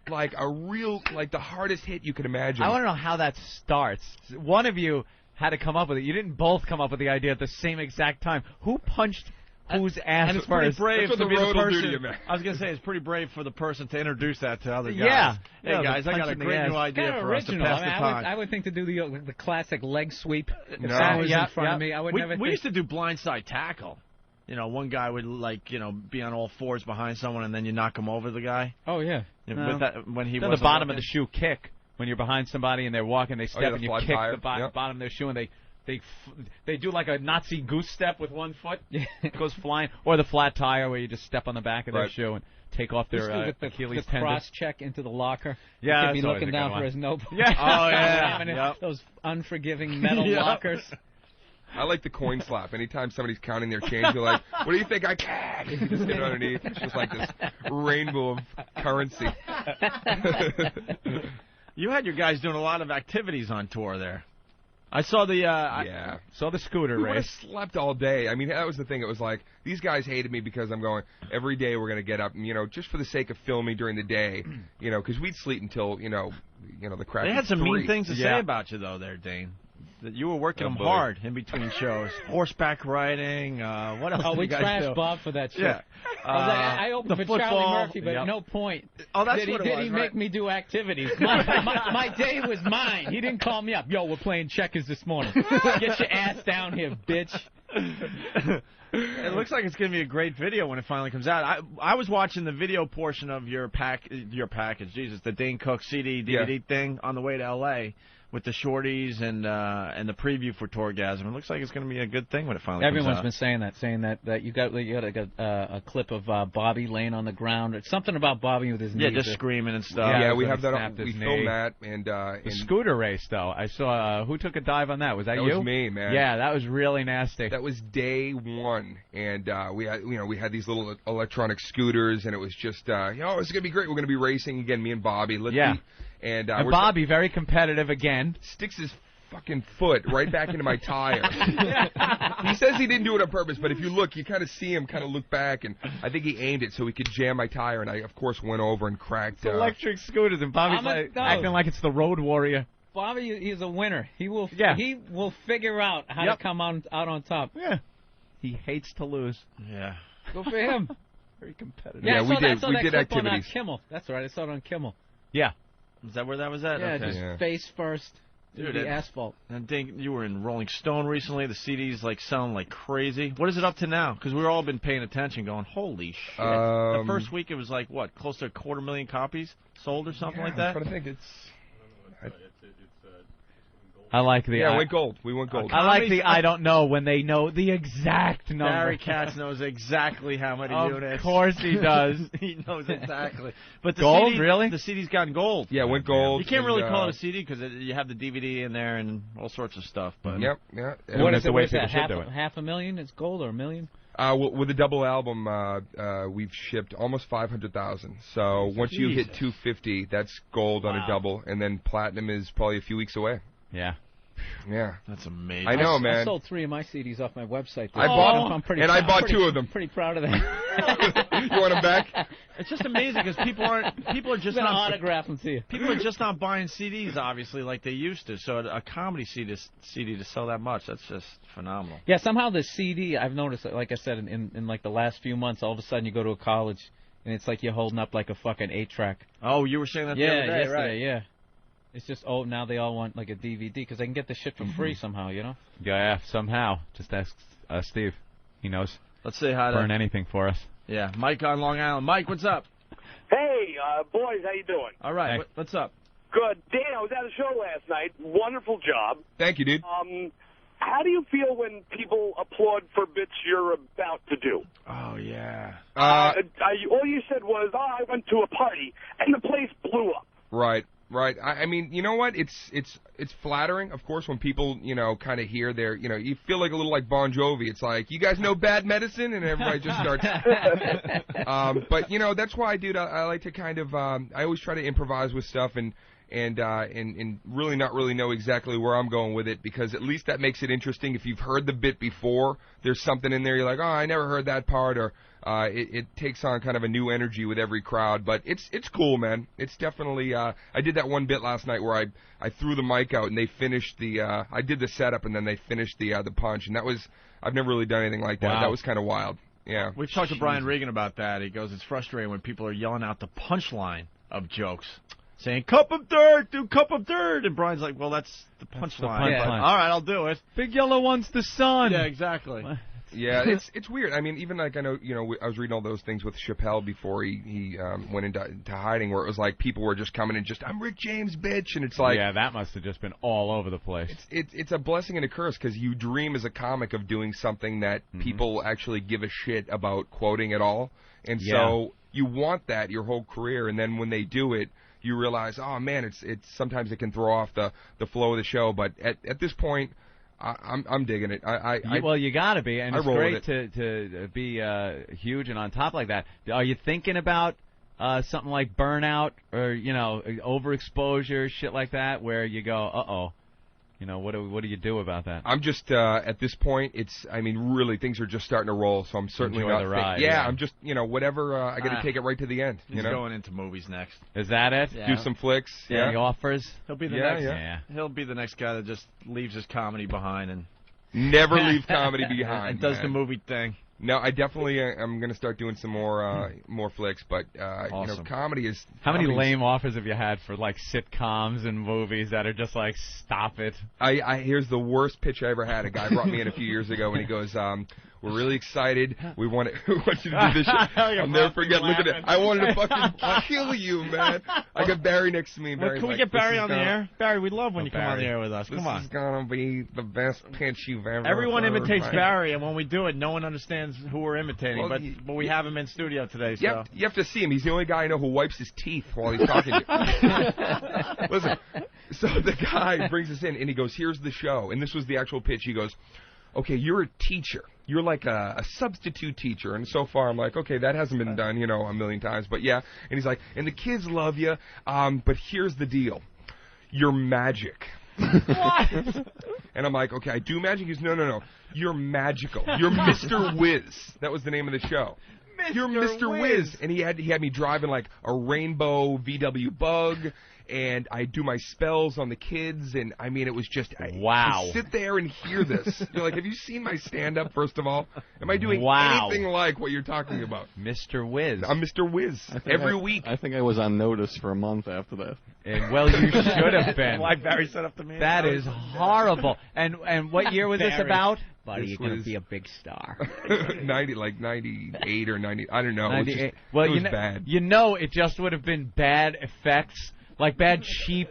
like a real, like the hardest hit you could imagine. I want to know how that starts. One of you had to come up with it. You didn't both come up with the idea at the same exact time. Who punched whose ass and it's first? pretty brave That's to what be the road the will do person. to you, man. I was gonna say it's pretty brave for the person to introduce that to other guys. Yeah. Hey Yeah, guys, the I got punch a in the great ass. new idea Kind of for us to original. pass the time. I would think to do the classic leg sweep. If No. someone was Yeah, in front yeah. of me, I would never. We used to do blindside tackle. One guy would be on all fours behind someone, and then you knock him over the guy. Oh yeah. With that, when he Then was the bottom of the shoe kick. When you're behind somebody and they're walking, they step the and you flat kick tire. the bottom of their shoe, and they do like a Nazi goose step with one foot. It goes flying. Or the flat tire where you just step on the back of their shoe and take off their Achilles the tendon. cross check into the locker. Yeah, He could be that's always looking a good down one. for his notebook. Yeah. Oh yeah. Those unforgiving metal Yep. lockers. I like the coin slap. Anytime somebody's counting their change, you're like, what do you think I can? You just get it underneath. It's just like this rainbow of currency. You had your guys doing a lot of activities on tour there. I saw the saw the scooter We would have race. slept all day. I mean, that was the thing. It was like, these guys hated me because I'm going, every day we're going to get up, and, just for the sake of filming during the day, because we'd sleep until, the crack They had of some 3. mean things to say about you though, there, Dane. That you were working them boy. hard in between shows. Horseback riding. What else? Oh, did we you guys do? trashed Bob for that shit. Yeah. I opened the for football. Charlie Murphy, but Yep. at no point Oh, that's did he, what it did was, he right. make me do activities. My day was mine. He didn't call me up. Yo, we're playing checkers this morning. Get your ass down here, bitch. It looks like it's going to be a great video when it finally comes out. I was watching the video portion of your package, Jesus, the Dane Cook CD, DVD thing on the way to L.A. with the shorties and the preview for Torgasm. It looks like it's going to be a good thing when it finally comes out. Everyone's been saying that you got a clip of Bobby laying on the ground. It's something about Bobby with his knee. Yeah, just screaming and stuff. Yeah, we have that. We filmed that, and the scooter race though. I saw who took a dive on that. Was that you? That was me, man. Yeah, that was really nasty. That was day one, and we had these little electronic scooters, and it was just it's gonna be great. We're gonna be racing again, me and Bobby. And Bobby, very competitive again, sticks his fucking foot right back into my tire. He says he didn't do it on purpose, but if you look, you kind of see him kind of look back, and I think he aimed it so he could jam my tire, and I, of course, went over and cracked. Electric scooters, and Bobby's acting like it's the Road Warrior. Bobby, he's a winner. He will figure out how to come out on top. Yeah. He hates to lose. Yeah. Go for him. Very competitive. Yeah, we did On, activities. Kimmel. That's right. I saw it on Kimmel. Yeah. Is that where that was at? Yeah, okay. just face first. Dude, the asphalt. And Dink, you were in Rolling Stone recently. The CD's like selling like crazy. What is it up to now? Because we've all been paying attention, going, holy shit. The first week it was like what, close to 250,000 copies sold or something like that. I'm trying to think. I like the. We went gold. We went gold. I like the I don't know when they know the exact number. Barry Katz knows exactly how many units. Of course he does. He knows exactly. But the gold, CD, really? The CD's gotten gold. Yeah, went gold. You can't really call it a CD because you have the DVD in there and all sorts of stuff. But yeah. What is it? Half a million? It's gold or a million? With the double album, we've shipped almost 500,000. So once you hit 250, that's gold on a double, and then platinum is probably a few weeks away. Yeah. Yeah. That's amazing. I know, man. I sold 3 of my CDs off my website. I bought 2 of them. Pretty proud of that. You want them back? It's just amazing because people are just not autograph them to you. People are just not buying CDs, obviously, like they used to. So a comedy CD to sell that much, that's just phenomenal. Yeah, somehow the CD, I've noticed, like I said, in like the last few months, all of a sudden you go to a college and it's like you're holding up like a fucking 8-track. Oh, you were saying that the other day, yesterday, right? Yeah. It's just, now they all want like a DVD because they can get the shit for free somehow, you know? Yeah, somehow. Just ask Steve. He knows. Let's say hi to... Burn anything for us. Yeah, Mike on Long Island. Mike, what's up? Hey, boys, how you doing? All right, hey. What's up? Good. Dan, I was at a show last night. Wonderful job. Thank you, dude. How do you feel when people applaud for bits you're about to do? Oh, yeah. All you said was, I went to a party, and the place blew up. Right. I mean, you know what? It's flattering, of course, when people, kind of hear their, you feel like a little like Bon Jovi. It's like, you guys know Bad Medicine? And everybody just starts. But, that's why, dude, I like to kind of, I always try to improvise with stuff and really not really know exactly where I'm going with it, because at least that makes it interesting. If you've heard the bit before, there's something in there you're like, oh, I never heard that part, or it takes on kind of a new energy with every crowd. But it's cool, man. It's definitely I did that one bit last night where I threw the mic out and they finished the I did the setup and then they finished the punch, and that was, I've never really done anything like that. Wow. That was kind of wild. Yeah. We've talked to Brian Regan about that. He goes, it's frustrating when people are yelling out the punchline of jokes. Saying, cup of dirt, do cup of dirt. And Brian's like, well, that's the punchline. Yeah. All right, I'll do it. Big yellow one's the sun. Yeah, exactly. Yeah, it's weird. I mean, even like I was reading all those things with Chappelle before he went into hiding, where it was like people were just coming and just, I'm Rick James, bitch, and it's like, yeah, that must have just been all over the place. It's a blessing and a curse, because you dream as a comic of doing something that people actually give a shit about quoting at all, and so you want that your whole career, and then when they do it, you realize, oh man, it's sometimes it can throw off the flow of the show, but at this point, I'm digging it. Well, you got to be, and it's great it. to be huge and on top like that. Are you thinking about something like burnout or overexposure, shit like that, where you go, what do you do about that? I'm just at this point, really things are just starting to roll, so I'm certainly Enjoy not the ride. Yeah, I'm just whatever. I got to take it right to the end. He's going into movies next. Is that it? Do some flicks. Yeah. He offers. He'll be the next. Yeah. He'll be the next guy that just leaves his comedy behind and never leave comedy behind. And does the movie thing. No, I definitely am going to start doing some more flicks, but Awesome. comedy is. How many comedy's- lame offers have you had for like sitcoms and movies that are just like, stop it? Here's the worst pitch I ever had. A guy brought me in a few years ago, and he goes, "We're really excited. We want you to do this shit." I'll never forget. Look at it. I wanted to fucking kill you, man. I got Barry next to me. And Well, Barry's can we like, get Barry "This is on the gonna- air? Barry, we love when Oh, you come on the Barry, air with us. Come on. This is gonna be the best pitch you've ever. Everyone heard, imitates man." Barry, and when we do it, no one understands who we're imitating. Well, but we have him in studio today. So You have to see him. He's the only guy I know who wipes his teeth while he's talking to you. Listen, so the guy brings us in, and he goes, "Here's the show." And this was the actual pitch. He goes, "Okay, you're a teacher. You're like a substitute teacher." And so far, I'm like, okay, that hasn't been done, a million times. But yeah. And he's like, "And the kids love you, but here's the deal. You're magic." What? And I'm like, okay, I do magic? He goes, no. You're magical. You're Mr. Whiz. That was the name of the show. You're Mr. Whiz. And he had me driving like a rainbow VW Bug, and I do my spells on the kids, and I mean, it was just Wow. to sit there and hear this. You're like, have you seen my stand-up? First of all, am I doing Wow. anything like what you're talking about? Mr. Whiz. I'm Mr. Whiz every week. I think I was on notice for a month after that. And, well, you should have been. Why Barry set up the man? That is horrible. And what year was this Barry. about? Buddy, This you're going to was- be a big star. 98 or 90. I don't know. It was, 98. just, Well, it was you know, bad. it just would have been bad effects, like bad cheap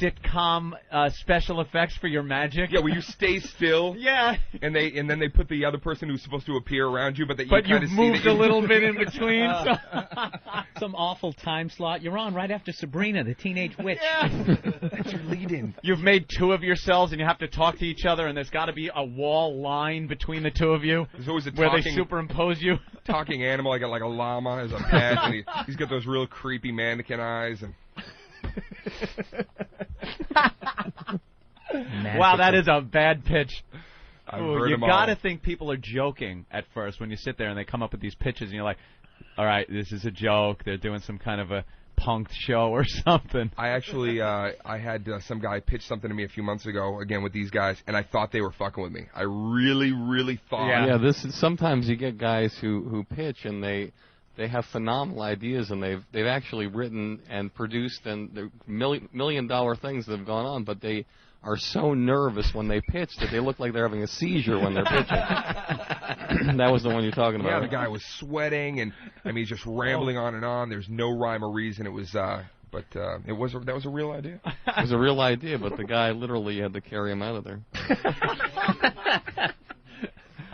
sitcom special effects for your magic. Yeah, where you stay still. Yeah. And then they put the other person who's supposed to appear around you, but that But you kind you've of see moved that you a little bit in between. Some awful time slot. You're on right after Sabrina, the teenage witch. That's your lead-in. You've made two of yourselves, and you have to talk to each other, and there's got to be a wall line between the two of you. There's always a where they talking- superimpose you. Talking animal. I got like a llama as a pet, and he's got those real creepy mannequin eyes. And Wow, that is a bad pitch. I've Ooh, heard you 'em all. gotta think people are joking at first when you sit there and they come up with these pitches, and you're like, all right, this is a joke. They're doing some kind of a punked show or something. I actually, I had some guy pitch something to me a few months ago, again with these guys, and I thought they were fucking with me. I really, really thought. Yeah, this is, sometimes you get guys who pitch and they have phenomenal ideas, and they've actually written and produced and they're million-dollar things that have gone on, but they are so nervous when they pitch that they look like they're having a seizure when they're pitching. That was the one you're talking about. Yeah, the guy was sweating, and I mean, just rambling on and on. There's no rhyme or reason. It was, that was a real idea. It was a real idea, but the guy literally had to carry him out of there.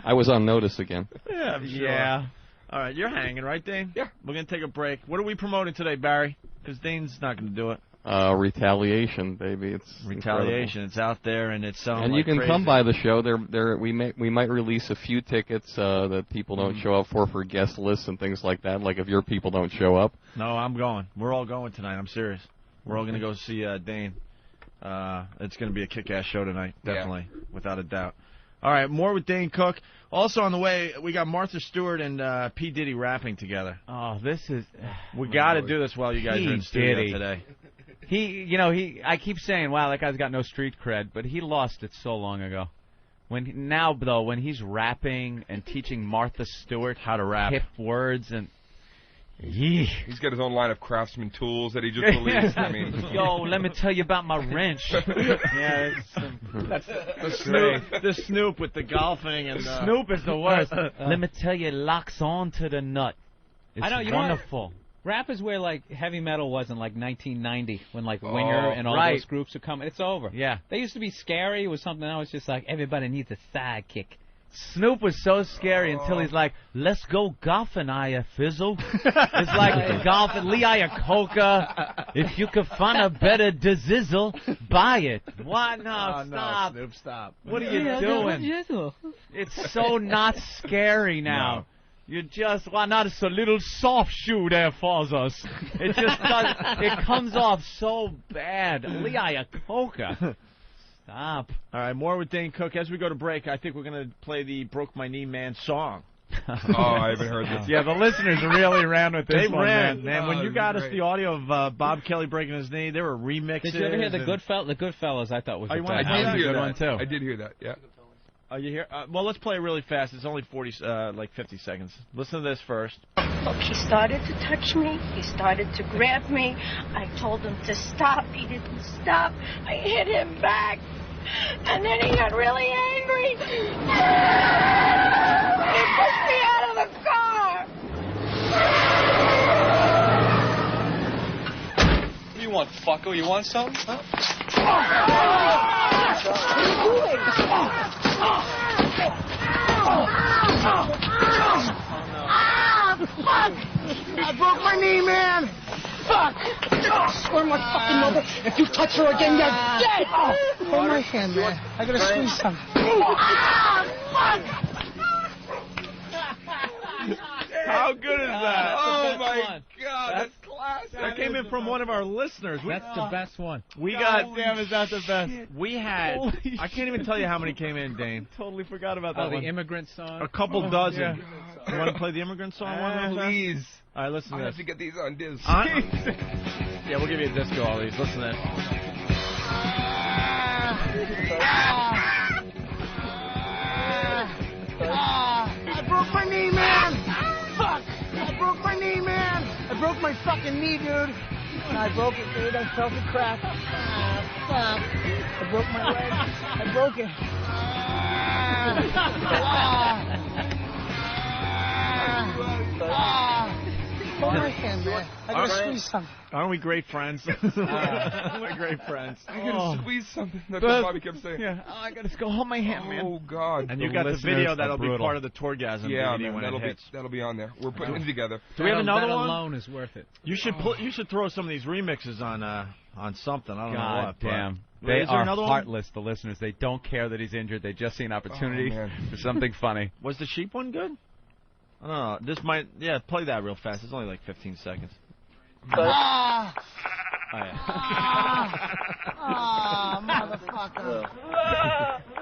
I was on notice again. Yeah, I'm sure. Yeah. All right, you're hanging, right, Dane? Yeah. We're going to take a break. What are we promoting today, Barry? Because Dane's not going to do it. Retaliation, baby. It's Retaliation. incredible. It's out there, and it's selling And like you can crazy. come by the show. We might release a few tickets that people don't show up for guest lists and things like that. Like if your people don't show up. No, I'm going. We're all going tonight. I'm serious. We're all going to go see Dane. It's going to be a kick-ass show tonight, definitely, without a doubt. All right, more with Dane Cook. Also on the way, we got Martha Stewart and P. Diddy rapping together. Oh, this is... We got to do this while you guys are in P. studio Diddy. today. I keep saying, wow, that guy's got no street cred, but he lost it so long ago. When he's rapping and teaching Martha Stewart how to rap, hip words, and He's got his own line of Craftsman tools that he just released. I mean, yo, let me tell you about my wrench. Yeah, that's the Snoop with the golfing and Snoop is the worst. Let me tell you, it locks on to the nut. It's I know, you know what? wonderful. Rap is where like heavy metal was in like 1990 when like Winger and all right. those groups would come. It's over. Yeah. They used to be scary. It was something else. Just like everybody needs a sidekick. Snoop was so scary until he's like, let's go golfing, Aya Fizzle. It's like golfing, Lee Iacocca. If you could find a better dizizzle, buy it. What? No, stop. No, Snoop, stop. What are you doing? It's so not scary now. No. You just, why not? It's a little soft shoe there for us. It just does, it comes off so bad. Lee Iacocca. Stop. All right, more with Dane Cook. As we go to break, I think we're going to play the Broke My Knee Man song. oh, I haven't heard this. Yeah, the listeners really ran with this They one, ran, man. when Oh, you got us great. the audio of Bob Kelly breaking his knee, there were remixes. Did you ever hear the and- Goodfellas? The Goodfellas, I thought was Oh, the you wanna best. hear I that? did hear Good that. one, too. I did hear that. Yeah. Are you here? Well, let's play it really fast. It's only 50 seconds. Listen to this first. Look, he started to touch me. He started to grab me. I told him to stop. He didn't stop. I hit him back. And then he got really angry. He pushed me out of the car. What do you want, fucko? You want something? Huh? What are you doing? Fuck! I broke my knee, man! Fuck! I swear my fucking mother, if you touch her again, you're dead! Hold my hand, man. I gotta squeeze something. Fuck! How good is that? Oh, my God. That's classic. That came in from one of our listeners. That's the best one. We got. Damn, is that the best? We had. I can't even tell you how many came in, Dane. Totally forgot about that the one. immigrant song. A couple dozen. Yeah. You want to play the immigrant song one real fast? Please. All right, listen to I this. have to get these on disc. Yeah, we'll give you a disco, all these. Listen to this. I broke my knee, man! Fuck! I broke my knee, man! I broke my fucking knee, dude! I broke it, dude. I felt the crack. Fuck! I broke my leg. I broke it. Hold my hand, man. I gotta squeeze something. Aren't we great friends? We're great friends. I gotta squeeze something. That's what Bobby kept saying. Yeah. Oh, I gotta go hold my hand, man. Oh, God. And you got the video that'll be part of the Tourgasm DVD man, when it hits. That'll be on there. We're putting it together. Do we have another that one? alone is worth it. You should you should throw some of these remixes on something. I don't know God what. damn. But They is there are another one? heartless, the listeners. They don't care that he's injured. They just see an opportunity for something funny. Was the sheep one good? I don't know. This might. Yeah, play that real fast. It's only like 15 seconds. Ah! Oh, yeah. Ah, motherfucker.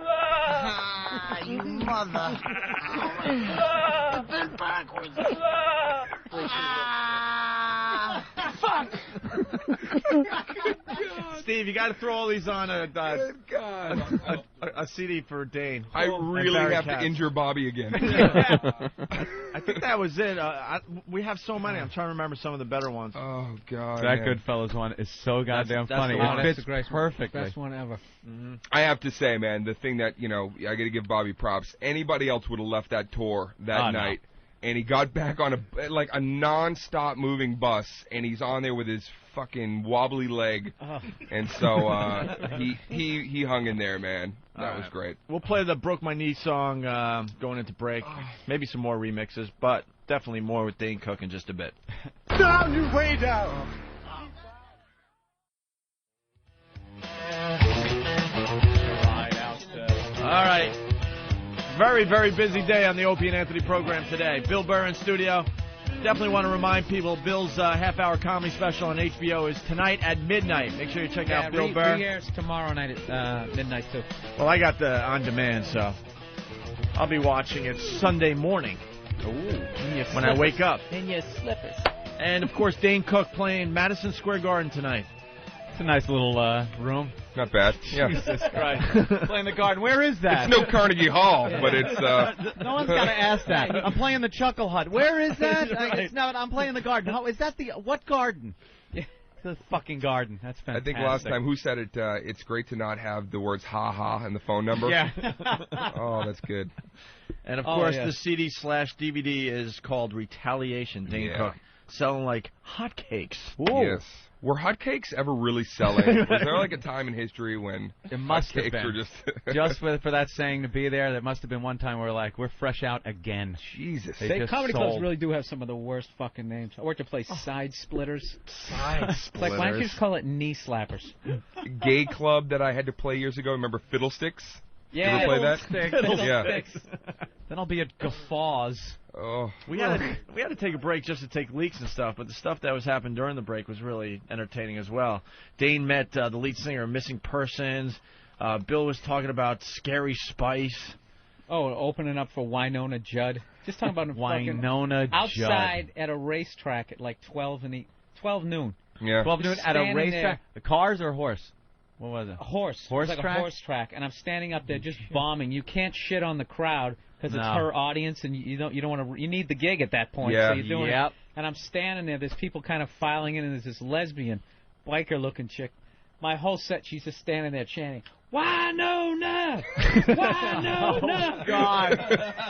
Ah, you mother. It's been backwards. Ah, fuck. Steve, you got to throw all these on a CD for Dane. I really have to injure Bobby again. I think that was it. We have so many. I'm trying to remember some of the better ones. Oh, God. That man. Goodfellas one is so goddamn that's funny. the one. It fits perfectly. Best one ever. Mm-hmm. I have to say, man, the thing that, I got to give Bobby props. Anybody else would have left that tour that night. And he got back on a non-stop moving bus, and he's on there with his fucking wobbly leg. And so he hung in there, man. That was great. We'll play the Broke My Knee song going into break. Maybe some more remixes, but definitely more with Dane Cook in just a bit. Down, you way down. All right. Very, very busy day on the Opie and Anthony program today. Bill Burr in studio. Definitely want to remind people, Bill's half-hour comedy special on HBO is tonight at midnight. Make sure you check out Bill Burr. Re-airs tomorrow night at midnight, too. Well, I got the on-demand, so I'll be watching it Sunday morning when I wake up. In your slippers. And, of course, Dane Cook playing Madison Square Garden tonight. It's a nice little room. Not bad. Yeah. Jesus Christ. Playing the Garden. Where is that? It's no Carnegie Hall, but it's... No one's got to ask that. I'm playing the Chuckle Hut. Where is that? It's not. I'm playing the Garden. How, is that the... What garden? The fucking Garden. That's fantastic. I think last time, who said it? It's great to not have the words ha-ha in the phone number. Yeah. Oh, that's good. And, of course, the CD/DVD is called Retaliation. Dane Cook selling like hotcakes. Yes. Were hotcakes ever really selling? Was there like a time in history when it must have been. were just for that saying to be there? There must have been one time where like we're fresh out again. Jesus, comedy clubs really do have some of the worst fucking names. I worked a place, Side Splitters. Side Splitters. Like, why don't you just call it Knee Slappers? Gay club that I had to play years ago. Remember Fiddlesticks? Yeah, you ever play that? Fiddlesticks. Then I'll be at Guffaws. Oh, we had to take a break just to take leaks and stuff, but the stuff that was happening during the break was really entertaining as well. Dane met the lead singer of Missing Persons. Bill was talking about Scary Spice. Oh, opening up for Winona Judd. Just talking about Winona Judd outside at a racetrack at like 12 noon. Yeah, 12 noon at a racetrack. The cars or horse? What was it? A horse. Horse it was like track? a horse track, and I'm standing up there just bombing. You can't shit on the crowd because it's No. her audience, and you don't want to. You need the gig at that point. Yeah. So you're doing Yep. it. And I'm standing there. There's people kind of filing in, and there's this lesbian, biker-looking chick. My whole set, she's just standing there chanting, "Why no, no? Why no, no?" Oh, God.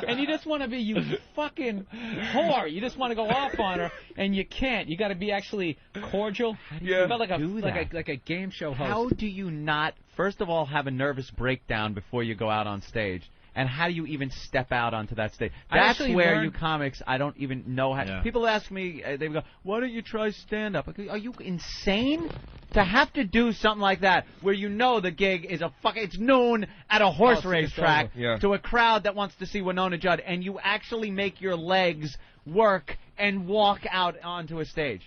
And you just want to be, you fucking whore. You just want to go off on her, and you can't. You got to be actually cordial. Yeah. You felt do that? like a game show host. How do you not, first of all, have a nervous breakdown before you go out on stage? And how do you even step out onto that stage? I That's actually where learned- you comics, I don't even know how. Yeah. People ask me, they go, "Why don't you try stand-up?" I go, are you insane? To have to do something like that, where you know the gig is it's noon at a horse race track Yeah. to a crowd that wants to see Winona Judd, and you actually make your legs work and walk out onto a stage.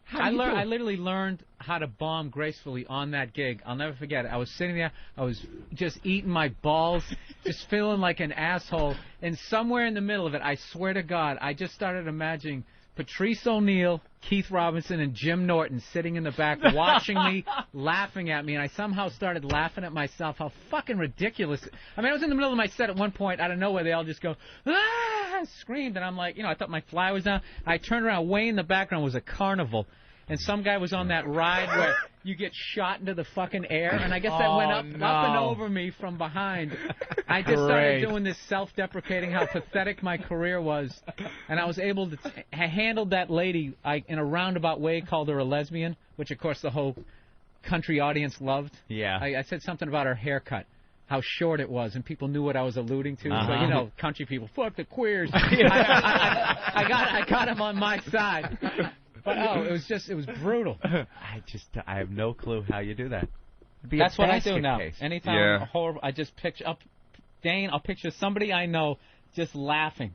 How do you do it? I literally learned how to bomb gracefully on that gig. I'll never forget it. I was sitting there. I was just eating my balls, just feeling like an asshole. And somewhere in the middle of it, I swear to God, I just started imagining Patrice O'Neill, Keith Robinson, and Jim Norton sitting in the back watching me, laughing at me. And I somehow started laughing at myself. How fucking ridiculous. I mean, I was in the middle of my set at one point. Out of nowhere, they all just go, "Ah!" screamed. And I'm like, I thought my fly was down. I turned around. Way in the background was a carnival. And some guy was on that ride where you get shot into the fucking air, and I guess that went up and over me from behind. I just started doing this self-deprecating, how pathetic my career was, and I was able to I handled that lady in a roundabout way, called her a lesbian, which of course the whole country audience loved. Yeah. I said something about her haircut, how short it was, and people knew what I was alluding to. So, country people, fuck the queers. I got him on my side. But it was brutal. I have no clue how you do that. That's what I do now. Case. Anytime I'm horrible, I just picture I'll picture somebody I know just laughing.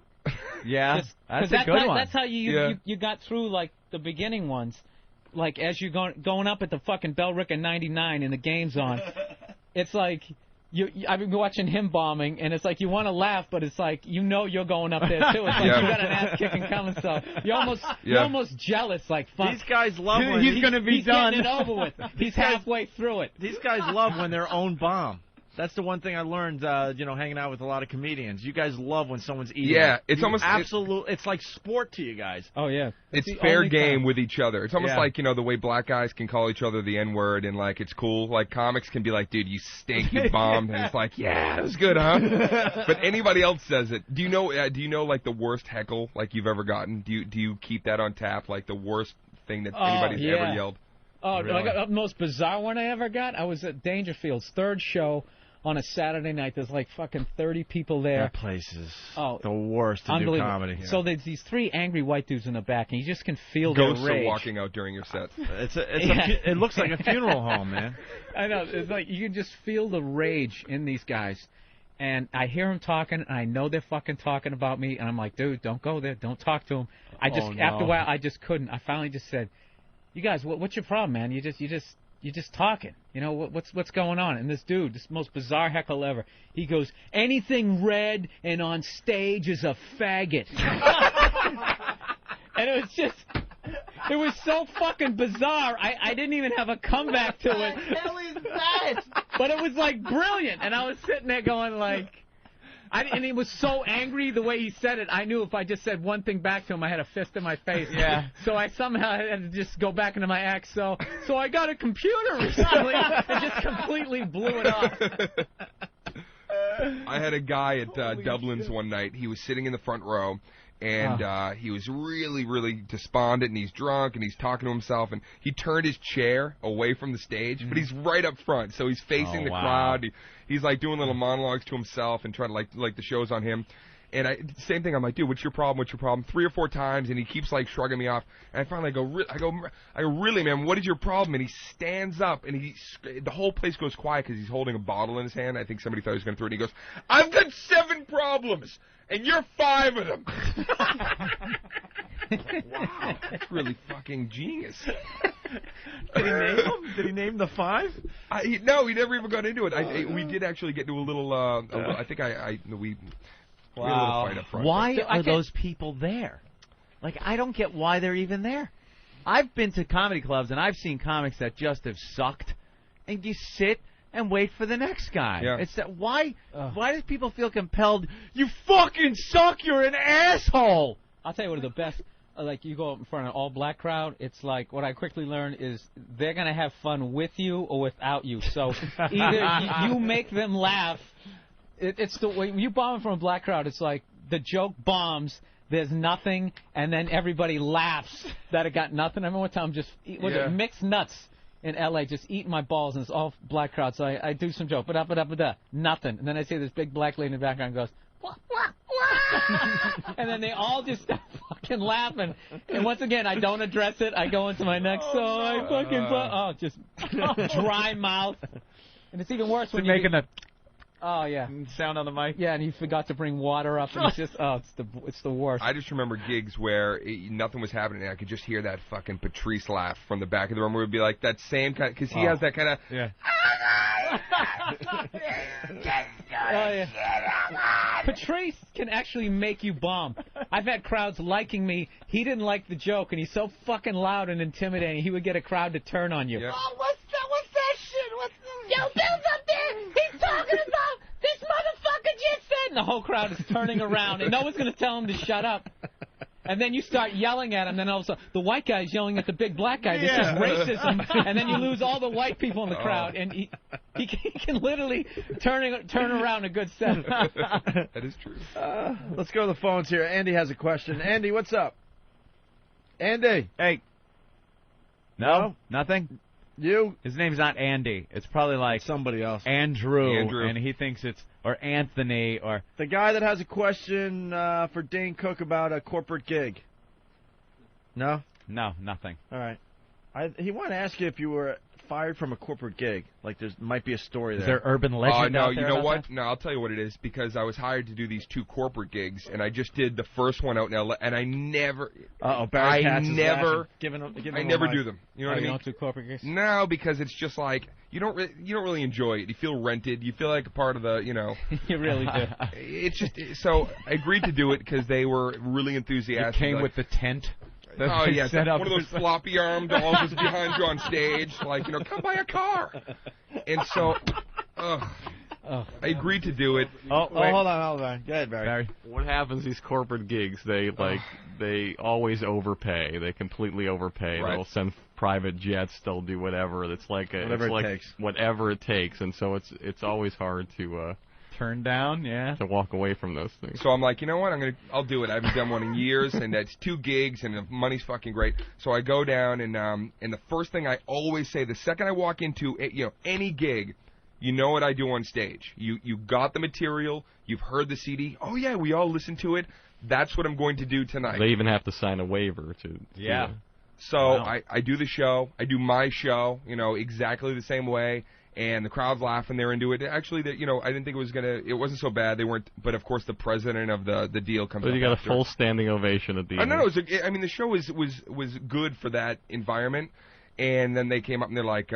Yeah, that's a good one. That's how you got through like the beginning ones. Like as you're going up at the fucking Bellrica 99 and the game's on, it's like. I've been watching him bombing, and it's like you want to laugh, but it's like you're going up there too. It's like you got an ass kicking coming, so you're almost jealous. Like fuck, these guys love when he's going to be done. Getting it over with. He's halfway through it. These guys love when their own bomb. That's the one thing I learned, hanging out with a lot of comedians. You guys love when someone's eating. Yeah, it's you almost it's like sport to you guys. Oh yeah, it's fair game with each other. It's almost like the way black guys can call each other the N-word and like it's cool. Like comics can be like, dude, you stink, you bombed, and it's like, yeah, it was good, huh? But anybody else says it. Do you know like the worst heckle like you've ever gotten? Do you keep that on tap? Like the worst thing that anybody's ever yelled? Oh, really? Like the most bizarre one I ever got. I was at Dangerfield's third show. On a Saturday night, there's like fucking 30 people there. That place is the worst to do comedy. Yeah. So there's these three angry white dudes in the back, and you just can feel their rage. Ghosts are walking out during your set. It looks like a funeral home, man. I know. It's like you can just feel the rage in these guys. And I hear them talking, and I know they're fucking talking about me, and I'm like, dude, don't go there. Don't talk to them. After a while, I just couldn't. I finally just said, you guys, what's your problem, man? You're just talking. What's going on? And this dude, this most bizarre heckle ever, he goes, anything red and on stage is a faggot. And it was so fucking bizarre. I didn't even have a comeback to it. What the hell is that? But it was like brilliant. And I was sitting there going like, and he was so angry the way he said it. I knew if I just said one thing back to him, I had a fist in my face. Yeah. So I somehow had to just go back into my act. So I got a computer recently and just completely blew it off. I had a guy at Dublin's one night. He was sitting in the front row. And he was really, really despondent, and he's drunk, and he's talking to himself, and he turned his chair away from the stage, but he's right up front, so he's facing the crowd. He's like doing little monologues to himself and trying to like the show's on him. And same thing. I'm like, dude, what's your problem? What's your problem? 3 or 4 times, and he keeps like shrugging me off. And I finally go, really, man, what is your problem? And he stands up, and the whole place goes quiet because he's holding a bottle in his hand. I think somebody thought he was going to throw it. And he goes, I've got 7 problems, and you're 5 of them. Wow, that's really fucking genius. Did he name them? Did he name the 5? No, he never even got into it. We did actually get into a little. I think we. Wow. Fight up front. Why are those people there? Like, I don't get why they're even there. I've been to comedy clubs, and I've seen comics that just have sucked, and you sit and wait for the next guy. Yeah. It's that why do people feel compelled? You fucking suck. You're an asshole. I'll tell you what are the best. Like you go up in front of an all-black crowd, it's like what I quickly learned is they're gonna have fun with you or without you. So either you make them laugh. It's the when you bomb from a black crowd, it's like the joke bombs. There's nothing, and then everybody laughs that it got nothing. I remember one time just mixed nuts in L.A. just eating my balls, and it's all black crowd. So I do some joke, but nothing. And then I see this big black lady in the background goes, wah, wah, wah. And then they all just start fucking laughing. And once again, I don't address it. I go into my next song. I fucking just dry mouth. And it's even worse when you're making the sound on the mic. Yeah, and you forgot to bring water up, and it's just it's the worst. I just remember gigs where nothing was happening, and I could just hear that fucking Patrice laugh from the back of the room. Where it would be like that same kind, because he has that kind of. Yeah. Patrice can actually make you bomb. I've had crowds liking me. He didn't like the joke, and he's so fucking loud and intimidating. He would get a crowd to turn on you. Yeah. Oh, what's that shit? Yo, Bill's up there. He's talking about this motherfucker just said. And the whole crowd is turning around, and no one's going to tell him to shut up. And then you start yelling at him, then all of a sudden the white guy's yelling at the big black guy. This is racism. And then you lose all the white people in the crowd, and he can literally turn around a good set. That is true. Let's go to the phones here. Andy has a question. Andy, what's up? Andy. Hey. No? Nothing? You? His name's not Andy. It's probably like somebody else. Andrew. And he thinks it's or Anthony or the guy that has a question for Dane Cook about a corporate gig. No? No, nothing. All right. He wanted to ask you if you were fired from a corporate gig. Like there might be a story there. Is there urban legend no, out there you know about what? that? No, I'll tell you what it is. Because I was hired to do these 2 corporate gigs, and I just did the first one out in L.A., and I never... Barry Katz is never... Giving I never do them. You know what I mean? You don't do corporate gigs? No, because it's just like... You don't really enjoy it. You feel rented. You feel like a part of the, you know... You really do. It's just... So I agreed to do it because they were really enthusiastic. It came with the tent. Oh, yeah, one of those floppy arm dolls was behind you on stage, like, you know, come buy a car. And so, I agreed to do it. Oh, hold on. Go ahead, Barry. What happens these corporate gigs? They always overpay. They completely overpay. Right. They'll send private jets. They'll do whatever. It's like whatever it takes. And so it's always hard to turn down, to walk away from those things. So I'm like, you know what? I'll do it. I haven't done one in years, and that's 2 gigs, and the money's fucking great. So I go down, and the first thing I always say, the second I walk into any gig, you know what I do on stage. You got the material. You've heard the CD. Oh yeah, we all listen to it. That's what I'm going to do tonight. They even have to sign a waiver to. Yeah. So I do the show. I do my show. Exactly the same way. And the crowd's laughing. They're into it. Actually, I didn't think it wasn't so bad. They weren't. But of course, the president of the deal comes. But you got a full standing ovation at the end. No. The show was good for that environment. And then they came up and they're like,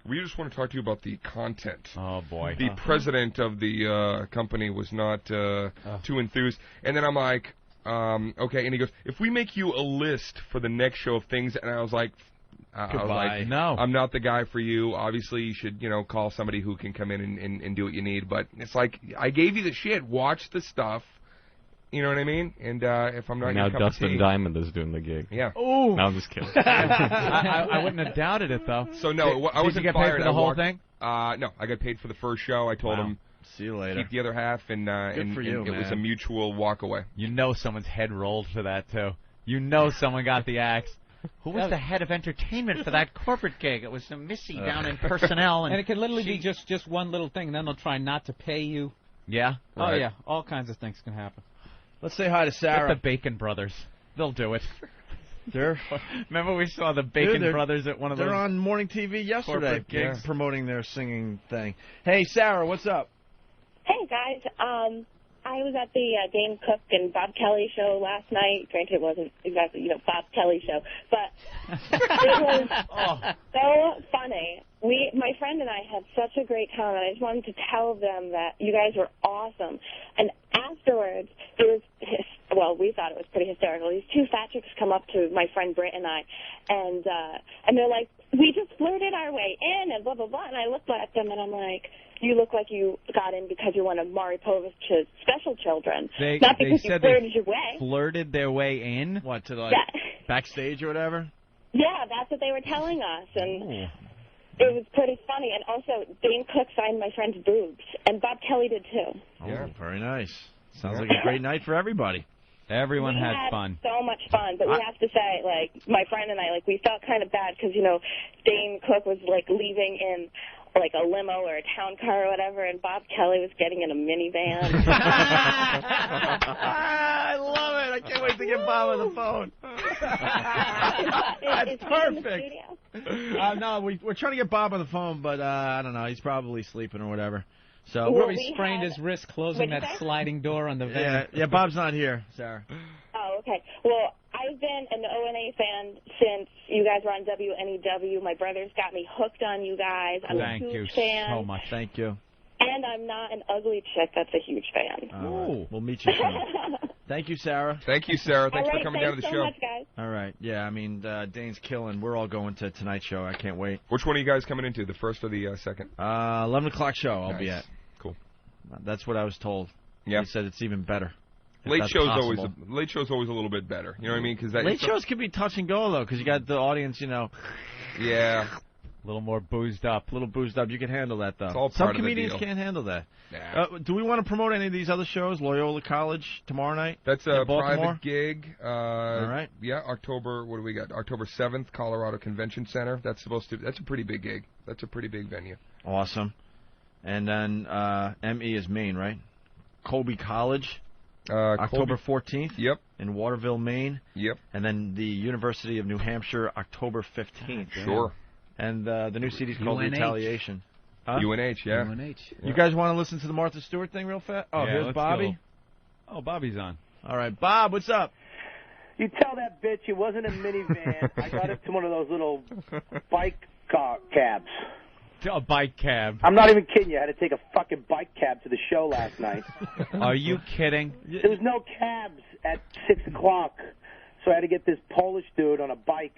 we just want to talk to you about the content. Oh boy. The president of the company was not too enthused. And then I'm like, okay. And he goes, if we make you a list for the next show of things, and I was like. No. I'm not the guy for you. Obviously, you should, call somebody who can come in and do what you need. But it's like, I gave you the shit. Watch the stuff. You know what I mean? And if I'm not now your cup of Dustin tea, Diamond is doing the gig. Yeah. Oh. No, I'm just kidding. I wouldn't have doubted it, though. So, no, I wasn't Did you get fired. paid for the whole thing? No, I got paid for the first show. I told him, see you later. Keep the other half, and Good for you, it was a mutual walk away. Someone's head rolled for that, too. Someone got the axe. Who was the head of entertainment for that corporate gig? It was some Missy down in personnel. And it could literally be just one little thing, and then they'll try not to pay you. Yeah? Oh, yeah. All kinds of things can happen. Let's say hi to Sarah. Get the Bacon Brothers. They'll do it. Remember we saw the Bacon Brothers at one of those. They're on morning TV yesterday gigs promoting their singing thing. Hey, Sarah, what's up? Hey, guys. I was at the Dane Cook and Bob Kelly show last night. Granted, it wasn't exactly, Bob Kelly show, but it was so funny. My friend and I had such a great time, and I just wanted to tell them that you guys were awesome. And afterwards, it was, we thought it was pretty hysterical. These 2 fat chicks come up to my friend Britt and I, and they're like, we just flirted our way in and blah, blah, blah. And I looked at them and I'm like, you look like you got in because you're one of Maury Povich's special children. Not because you flirted your way. Flirted their way in? What, to the Yeah. backstage or whatever? Yeah, that's what they were telling us. And it was pretty funny. And also, Dane Cook signed my friend's boobs. And Bob Kelly did too. Oh, very nice. Sounds like a great night for everybody. Everyone We had had fun. so much fun, but we have to say, like, my friend and I, like, we felt kind of bad because, you know, Dane Cook was, like, leaving in, like, a limo or a town car or whatever, and Bob Kelly was getting in a minivan. I love it. I can't wait to get Bob on the phone. That's perfect. No, we're trying to get Bob on the phone, but I don't know. He's probably sleeping or whatever. So Well, he sprained his wrist closing that sliding door on the van. Yeah, Bob's not here, Sarah. Oh, okay. Well, I've been an ONA fan since you guys were on WNEW. My brother's got me hooked on you guys. I'm a huge fan. so much. Thank you. And I'm not an ugly chick that's a huge fan. Right. We'll meet you soon. Thank you, Sarah. Thank you, Sarah. Thanks All right, for coming down to the thanks show. so much, guys. All right. Yeah, I mean, Dane's killing. We're all going to tonight's show. I can't wait. Which one are you guys coming into, the first or the second? 11 o'clock show I'll be Nice. at. Cool. That's what I was told. Yeah. He said it's even better. if Late that's show's possible. always a little bit better. You know what I mean? Cause that, Late shows can be touch and go, though, because you got the audience, you know. Yeah. A little more boozed up. A little boozed up. You can handle that, though. It's all Some part of the comedians deal. can't handle that. Nah. Do we want to promote any of these other shows? Loyola College tomorrow night? That's a in Baltimore? private gig. All right. Yeah, October. What do we got? October 7th, Colorado Convention Center. That's a pretty big gig. That's a pretty big venue. Awesome. And then ME is Maine, right? Colby College. October 14th. Yep. In Waterville, Maine. Yep. And then the University of New Hampshire, October 15th. Sure. And the new CD's called UNH. Retaliation. Huh? UNH, yeah. UNH. You guys want to listen to the Martha Stewart thing real fast? Oh, Yeah, here's let's Bobby. Oh, Bobby's on. All right, Bob, what's up? You tell that bitch it wasn't a minivan. I got it to one of those little bike cabs. A bike cab. I'm not even kidding you. I had to take a fucking bike cab to the show last night. Are you kidding? There was no cabs at 6 o'clock, so I had to get this Polish dude on a bike.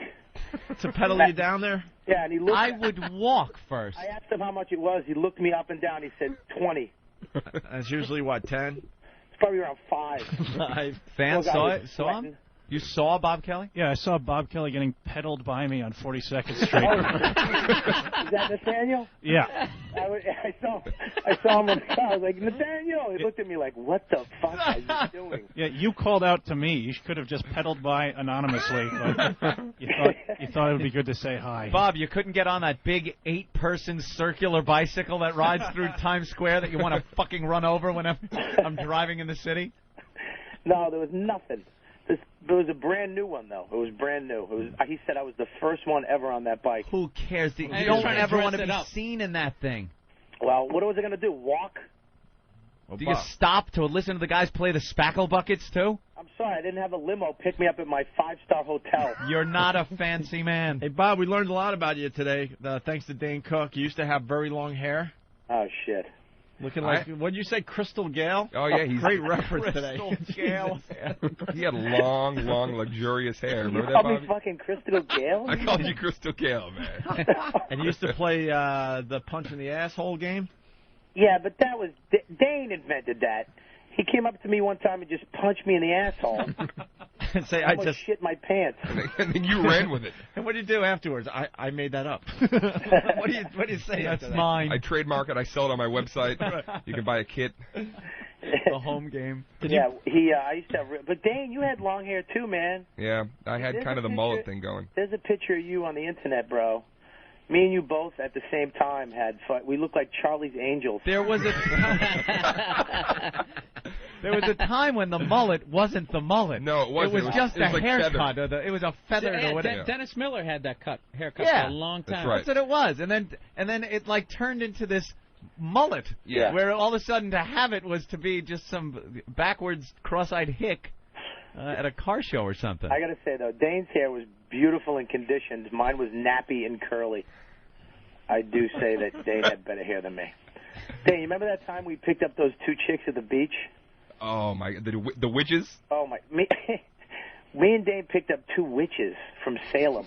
To pedal you down there? Yeah, and he looked. I would walk first. I asked him how much it was. He looked me up and down. He said 20. That's usually, what, 10? It's probably around 5. 5. Fans Poor guy saw was it? Saw him? sweating. You saw Bob Kelly? Yeah, I saw Bob Kelly getting pedaled by me on 42nd Street. Is that Nathaniel? Yeah. I saw him in the car. I was like, Nathaniel. He looked at me like, what the fuck are you doing? Yeah, you called out to me. You could have just pedaled by anonymously. But you thought it would be good to say hi. Bob, you couldn't get on that big 8-person circular bicycle that rides through Times Square that you want to fucking run over when I'm driving in the city? No, there was nothing. There was a brand new one, though. It was brand new. He said I was the first one ever on that bike. Who cares? You Hey, don't trying to ever dress want to it be up. seen in that thing. Well, what was I going to do, walk? Do you stop to listen to the guys play the spackle buckets, too? I'm sorry, I didn't have a limo pick me up at my 5-star hotel. You're not a fancy man. Hey, Bob, we learned a lot about you today, thanks to Dane Cook. You used to have very long hair. Oh, shit. Looking like, what did you say, Crystal Gale? Oh, yeah, he's great reference today. Crystal Gale. He had long, luxurious hair. You Remember that, called me Bobby? fucking Crystal Gale? I called you Crystal Gale, man. And you used to play the punch in the asshole game? Yeah, but that was... Dane invented that. He came up to me one time and just punched me in the asshole. And say, I almost shit my pants. And then you ran with it. And what do you do afterwards? I made that up. What do you say? That's after that? mine. I trademark it. I sell it on my website. You can buy a kit. The home game. Yeah, I used to have... But Dane, you had long hair too, man. Yeah, I had There's kind a of the picture- mullet thing going. There's a picture of you on the internet, bro. Me and you both at the same time had fun. We looked like Charlie's Angels. There was a time when the mullet wasn't the mullet. No, it wasn't. It was just It was a like haircut. It was a feather or whatever. Dennis Miller had that haircut Yeah. for a long time. That's what it was. And then it like turned into this mullet. Yeah. Where all of a sudden to have it was to be just some backwards cross-eyed hick at a car show or something. I got to say, though, Dane's hair was beautiful and conditioned. Mine was nappy and curly. I do say that Dane had better hair than me. Dane, you remember that time we picked up those 2 chicks at the beach? Oh, my... The witches? Oh, my... Me and Dane picked up 2 witches from Salem.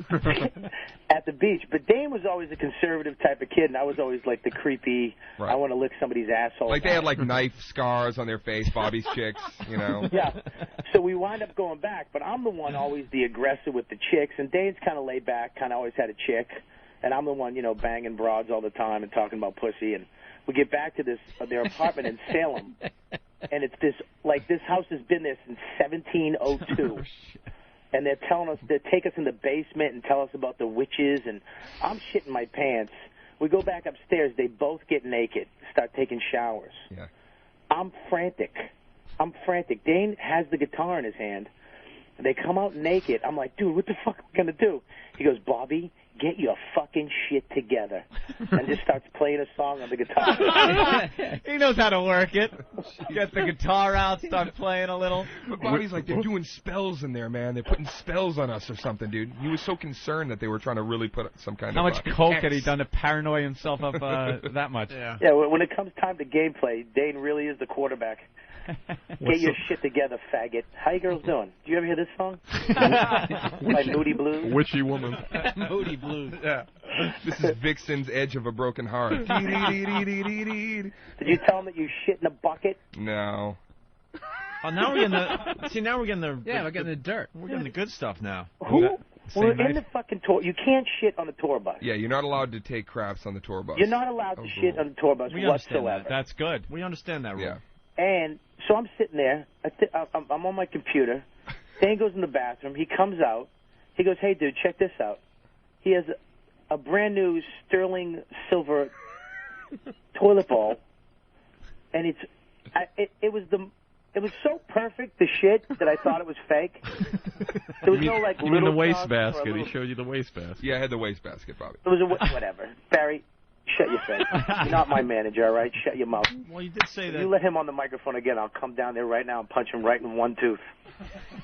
And at the beach. But Dane was always a conservative type of kid, and I was always like the creepy, Right. I want to lick somebody's asshole. Like they had like knife scars on their face, Bobby's chicks, you know. Yeah. So we wind up going back, but I'm the one always the aggressor with the chicks, and Dane's kind of laid back, kind of always had a chick, and I'm the one, you know, banging broads all the time and talking about pussy. And we get back to their apartment in Salem, and it's this house has been there since 1702. And they're telling us, they take us in the basement and tell us about the witches, and I'm shitting my pants. We go back upstairs. They both get naked, start taking showers. Yeah. I'm frantic. Dane has the guitar in his hand. They come out naked. I'm like, dude, what the fuck are we going to do? He goes, Bobby, get your fucking shit together. And just starts playing a song on the guitar. He knows how to work it. Get the guitar out, start playing a little. But Bobby's like, they're doing spells in there, man. They're putting spells on us or something, dude. He was so concerned that they were trying to really put some kind How of... much coke had he done to paranoid himself up that much? Yeah, when it comes time to gameplay, Dane really is the quarterback. Get your shit together, faggot. How you girls doing? Do you ever hear this song? By Moody Blues? Witchy woman. Moody Blues. Yeah. This is Vixen's Edge of a Broken Heart. Did you tell him that you shit in a bucket? No. Oh, now we're getting the. See, now we're getting the. We're getting the dirt. We're getting the good stuff now. We're in the fucking tour. You can't shit on the tour bus. Yeah, you're not allowed to take craps on the tour bus. You're not allowed to shit on the tour bus whatsoever. That's good. We understand that rule. Yeah. And so I'm sitting there. I'm on my computer. Dane goes in the bathroom. He comes out. He goes, hey, dude, check this out. He has a brand new sterling silver toilet bowl, and it was so perfect, the shit, that I thought it was fake. There was no like You mean the little wastebasket? little... He showed you the wastebasket. Yeah, I had the wastebasket, Bobby. It was whatever. Barry, shut your face. You're not my manager, all right? Shut your mouth. Well, you did say If that. you let him on the microphone again, I'll come down there right now and punch him right in one tooth.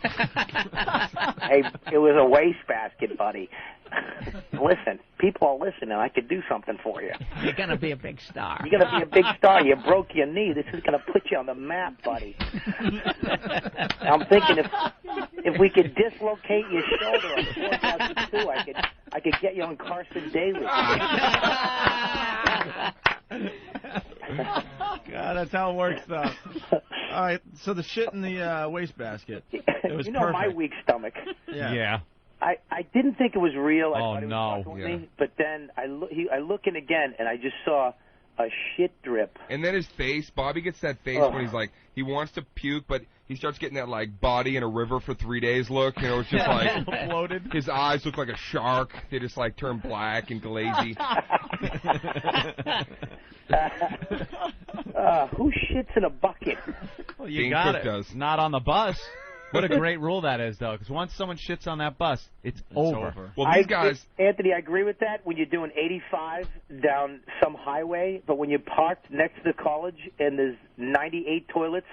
Hey, it was a wastebasket, buddy. Listen, people are listening. I could do something for you. You're going to be a big star. You're going to be a big star. You broke your knee. This is going to put you on the map, buddy. I'm thinking if we could dislocate your shoulder on 4002, I could get you on Carson Daly. God, that's how it works, though. All right, so the shit in the wastebasket. It was you know my weak stomach. Yeah. I didn't think it was real. I thought he was no. fucking with me, but then I look in again, and I just saw a shit drip. And then his face, Bobby gets that face when he's like, he wants to puke, but he starts getting that, like, body in a river for 3 days look. You know, it's just like, floated. His eyes look like a shark. They just, like, turn black and glazy. Who shits in a bucket? Well, you Dean got Cook it. does. Not on the bus. What a great rule that is, though, because once someone shits on that bus, it's over. Well, these guys... Anthony, I agree with that when you're doing 85 down some highway, but when you're parked next to the college and there's 98 toilets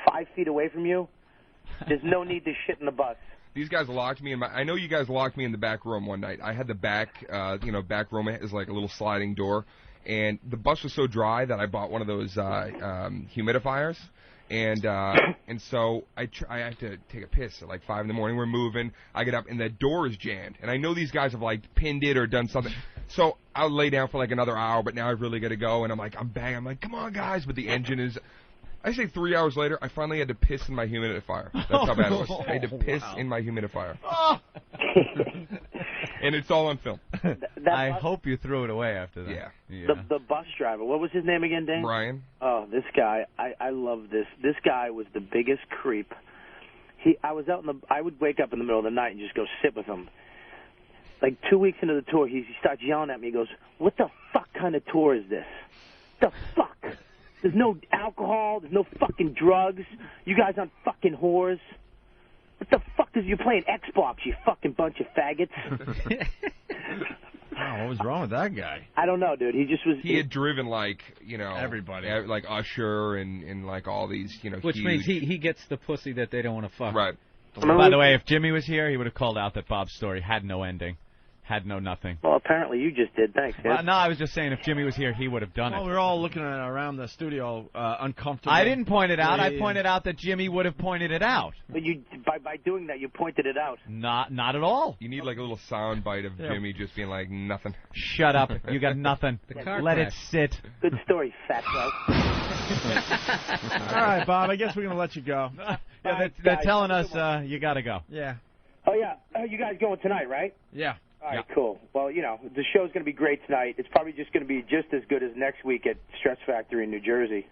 5 feet away from you, there's no need to shit in the bus. These guys locked me in my... I know you guys locked me in the back room one night. I had the back room is like a little sliding door, and the bus was so dry that I bought one of those humidifiers. And so I have to take a piss at like 5 in the morning. We're moving. I get up and the door is jammed. And I know these guys have like pinned it or done something. So I'll lay down for like another hour, but now I've really got to go. And I'm banging. I'm like, come on, guys. But the engine is... I say 3 hours later, I finally had to piss in my humidifier. That's how bad it was. I had to piss in my humidifier. And it's all on film. I hope you threw it away after that. Yeah. The bus driver, what was his name again, Dane? Brian. Oh, this guy, I love this. This guy was the biggest creep. I would wake up in the middle of the night and just go sit with him. Like 2 weeks into the tour, he starts yelling at me. He goes, what the fuck kind of tour is this? The fuck? There's no alcohol. There's no fucking drugs. You guys aren't fucking whores. What the fuck is you playing Xbox, you fucking bunch of faggots? Wow, what was wrong with that guy? I don't know, dude. He just was... He had driven, like, everybody. Like Usher and like all these, Which huge... means he gets the pussy that they don't want to fuck. Right. By the way, if Jimmy was here, he would have called out that Bob's story had no ending. had no nothing. Well, apparently you just did. Thanks. No, I was just saying if Jimmy was here, he would have done Well, it. we were all looking around the studio uncomfortable. I didn't point it out. I pointed out that Jimmy would have pointed it out. But you, by doing that, you pointed it out. Not at all. You need like a little sound bite of Jimmy just being like, nothing. Shut up. You got nothing. Let it sit. Good story, fat bro. All right, Bob, I guess we're going to let you go. Yeah, they're telling us you got to go. Yeah. Oh, yeah. You guys going tonight, right? Yeah. All right, cool. Well, you know, the show's going to be great tonight. It's probably just going to be just as good as next week at Stress Factory in New Jersey,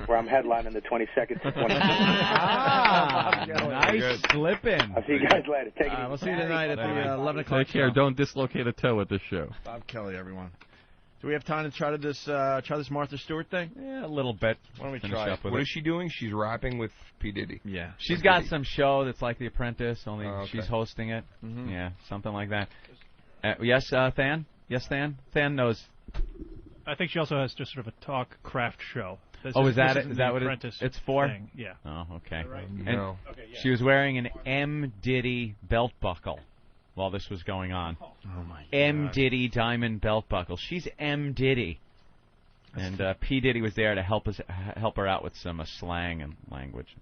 where I'm headlining the 22nd to 25th. Nice slipping. I'll see you guys later. Take it easy. We'll see you tonight at the 11 o'clock Take care. show. Don't dislocate a toe at this show. Bob Kelly, everyone. Do we have time to try this Martha Stewart thing? Yeah, a little bit. Why don't we Finish try up it? with What it. is she doing? She's rapping with P. Diddy. Yeah. She's got some show that's like The Apprentice, only okay. she's hosting it. Mhm. Yeah, something like that. Yes, Than? Yes, Than? Than knows. I think she also has just sort of a talk craft show. Is that it? Is that what Apprentice it's for? thing. Yeah. Oh, okay. Right. And No. she was wearing an M. Diddy belt buckle while this was going on. Oh, my God. M. Diddy diamond belt buckle. She's M. Diddy. And P. Diddy was there to help her out with some slang and language.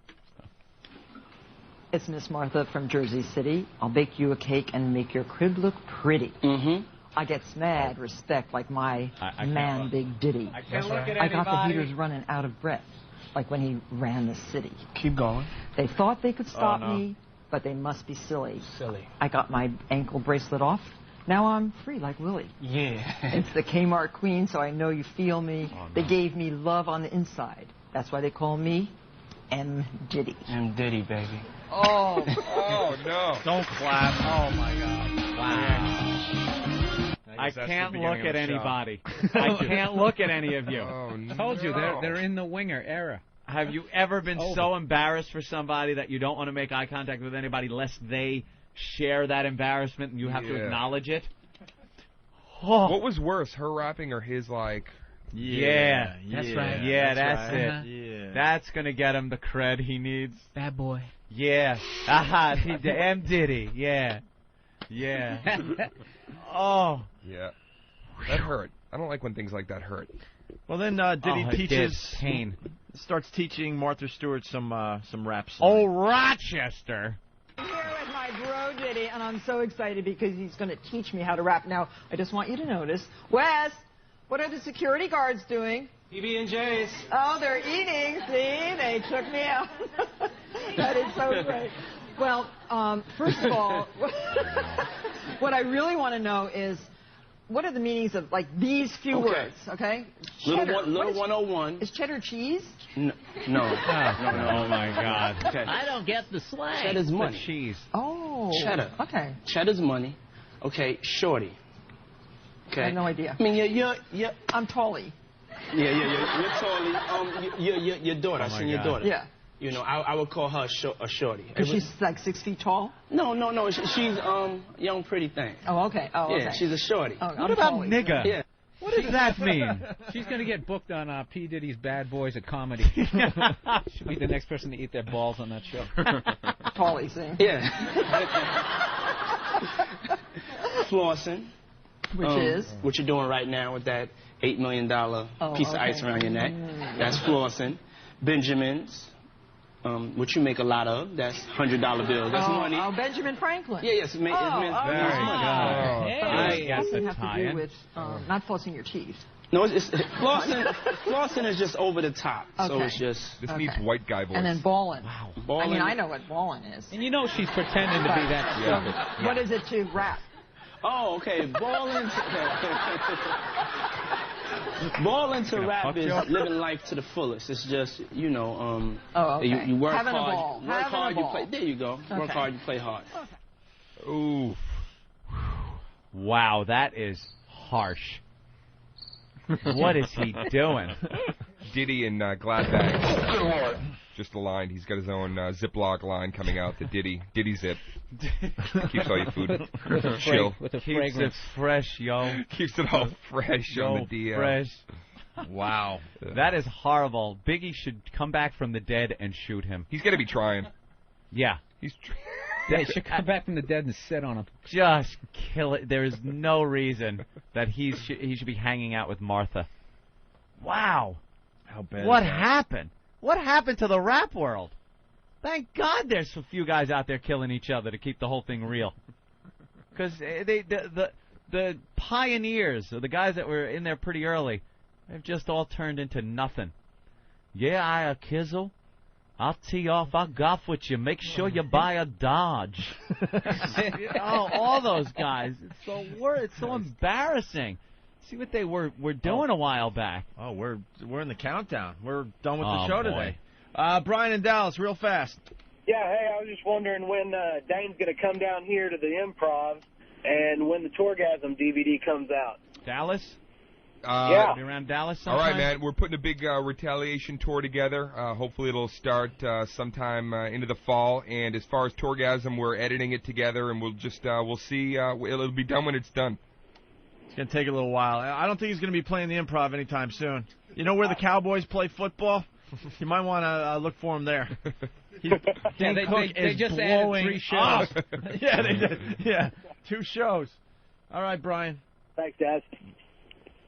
It's Miss Martha from Jersey City. I'll bake you a cake and make your crib look pretty. Mm-hmm. I get mad respect like my I man, can't Big Diddy. I can't look at I got the anybody. heaters running out of breath, like when he ran the city. Keep going. They thought they could stop no. me, but they must be silly. Silly. I got my ankle bracelet off. Now I'm free like Willie. Yeah. It's the Kmart Queen, so I know you feel me. They gave me love on the inside. That's why they call me M. Diddy. M. Diddy, baby. Oh. Oh, no. Don't clap. Oh, my God. Wow. I can't look at anybody. I can't look at any of you. Oh, no. Told you, they're in the winger era. Have you ever been so embarrassed for somebody that you don't want to make eye contact with anybody lest they share that embarrassment and you have to acknowledge it? Oh. What was worse, her rapping or his, like... Yeah. That's right. Yeah, that's it. Uh-huh. Yeah. That's going to get him the cred he needs. Bad boy. Yeah. Aha, the M. Diddy. Yeah. Yeah. Oh. Yeah. That hurt. I don't like when things like that hurt. Well, then Diddy it teaches... did. Pain. Starts teaching Martha Stewart some rap songs. Oh, Rochester. I'm here with my bro Diddy, and I'm so excited because he's going to teach me how to rap. Now, I just want you to notice, Wes, what are the security guards doing? PB&J's. Oh, they're eating. See, they took me out. That is so great. Well, first of all, what I really want to know is, what are the meanings of, like, these few words, okay? Cheddar. Little 101. Is cheddar cheese? No. Oh, my God. Okay. I don't get the slang. Cheddar's money. Cheese. Oh. Cheddar. Okay. Cheddar's money. Okay, shorty. Okay. I have no idea. I mean, you're I'm Tolly. You're totally, your daughter. Oh, I've my seen your God. daughter. Yeah. You know, I would call her a shorty. Because she's like 6 feet tall? No. She's young, pretty thing. Oh, okay. Oh, okay. Yeah, she's a shorty. Oh, What I'm about Tolly. nigga? Yeah. What does that mean? She's going to get booked on P. Diddy's Bad Boys at Comedy. She'll be the next person to eat their balls on that show. Tolly, see? Yeah. Flossing. Which is? What you're doing right now with that $8 million piece of ice around your neck. That's flossing. Benjamins. Which you make a lot of. That's $100 bills. That's money. Oh, Benjamin Franklin. Yeah, yes. It means okay. money. I got Flossing the has to tie-in. do with not flossing your teeth. No, it's flossing is just over the top. So Okay. it's just... This needs white guy voice. And then ballin'. Wow. I mean, I know what ballin' is. And you know she's pretending to be that stupid. So, what is it to rap? Oh, okay. Balling to rap is living life to the fullest. It's just, you know, okay. you work Having a hard. ball. Work Having hard, a you ball. play. There you go. Work Okay. hard, you play hard. Ooh. Wow, that is harsh. What is he doing? Diddy in glad bags. Just a line. He's got his own Ziploc line coming out. The Diddy Zip. Keeps all your food chill. With a Keeps fragrance. it fresh, yo. Keeps it all fresh on the DL. Fresh. Wow. That is horrible. Biggie should come back from the dead and shoot him. He's going to be trying. Yeah. He's They should come back from the dead and sit on him. Just kill it. There is no reason that he should be hanging out with Martha. Wow. How bad? What happened? What happened to the rap world? Thank God there's a few guys out there killing each other to keep the whole thing real. Because the pioneers, or the guys that were in there pretty early, they've just all turned into nothing. Yeah, I Kizzle. I'll tee off. I'll golf with you. Make sure you buy a Dodge. All those guys. It's so embarrassing. See what they were doing a while back. Oh, we're in the countdown. We're done with the boy. show today. Brian in Dallas, real fast. Yeah, hey, I was just wondering when Dane's going to come down here to the Improv and when the Tourgasm DVD comes out. Dallas? Yeah. Be around Dallas All sometime? right, man. We're putting a big retaliation tour together. Hopefully it'll start sometime into the fall. And as far as Tourgasm, we're editing it together, and we'll see. It'll be done when it's done. It's going to take a little while. I don't think he's going to be playing the Improv anytime soon. You know where the Cowboys play football? You might want to look for him there. They just added 3 shows. Yeah, they did. Yeah, 2 shows. All right, Brian. Thanks, guys.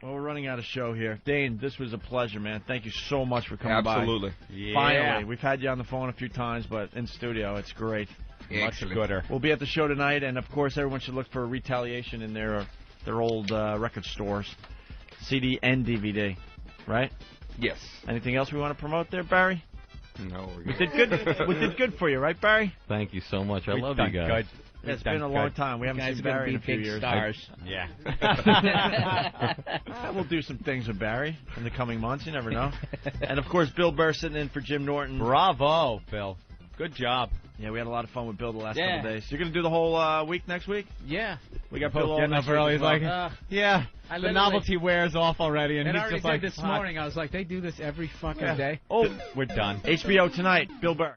Well, we're running out of show here. Dane, this was a pleasure, man. Thank you so much for coming by. Absolutely. Yeah. Finally. We've had you on the phone a few times, but in studio, it's great. Much gooder. We'll be at the show tonight, and, of course, everyone should look for Retaliation in their old record stores, CD and DVD, right? Yes. Anything else we want to promote there, Barry? No. We did good. We did good for you, right, Barry? Thank you so much. I love you guys. Good. It's been a long time. We haven't seen Barry in a few years. Stars. Yeah. We'll do some things with Barry in the coming months. You never know. And, of course, Bill Burr sitting in for Jim Norton. Bravo, Bill. Good job. Yeah, we had a lot of fun with Bill the last couple of days. You're going to do the whole week next week? Yeah. We got Both Bill all getting next up early. week. He's like, yeah, the novelty wears off already. And I he's already just said like, this morning, I was like, they do this every fucking day. Oh, we're done. HBO tonight, Bill Burr.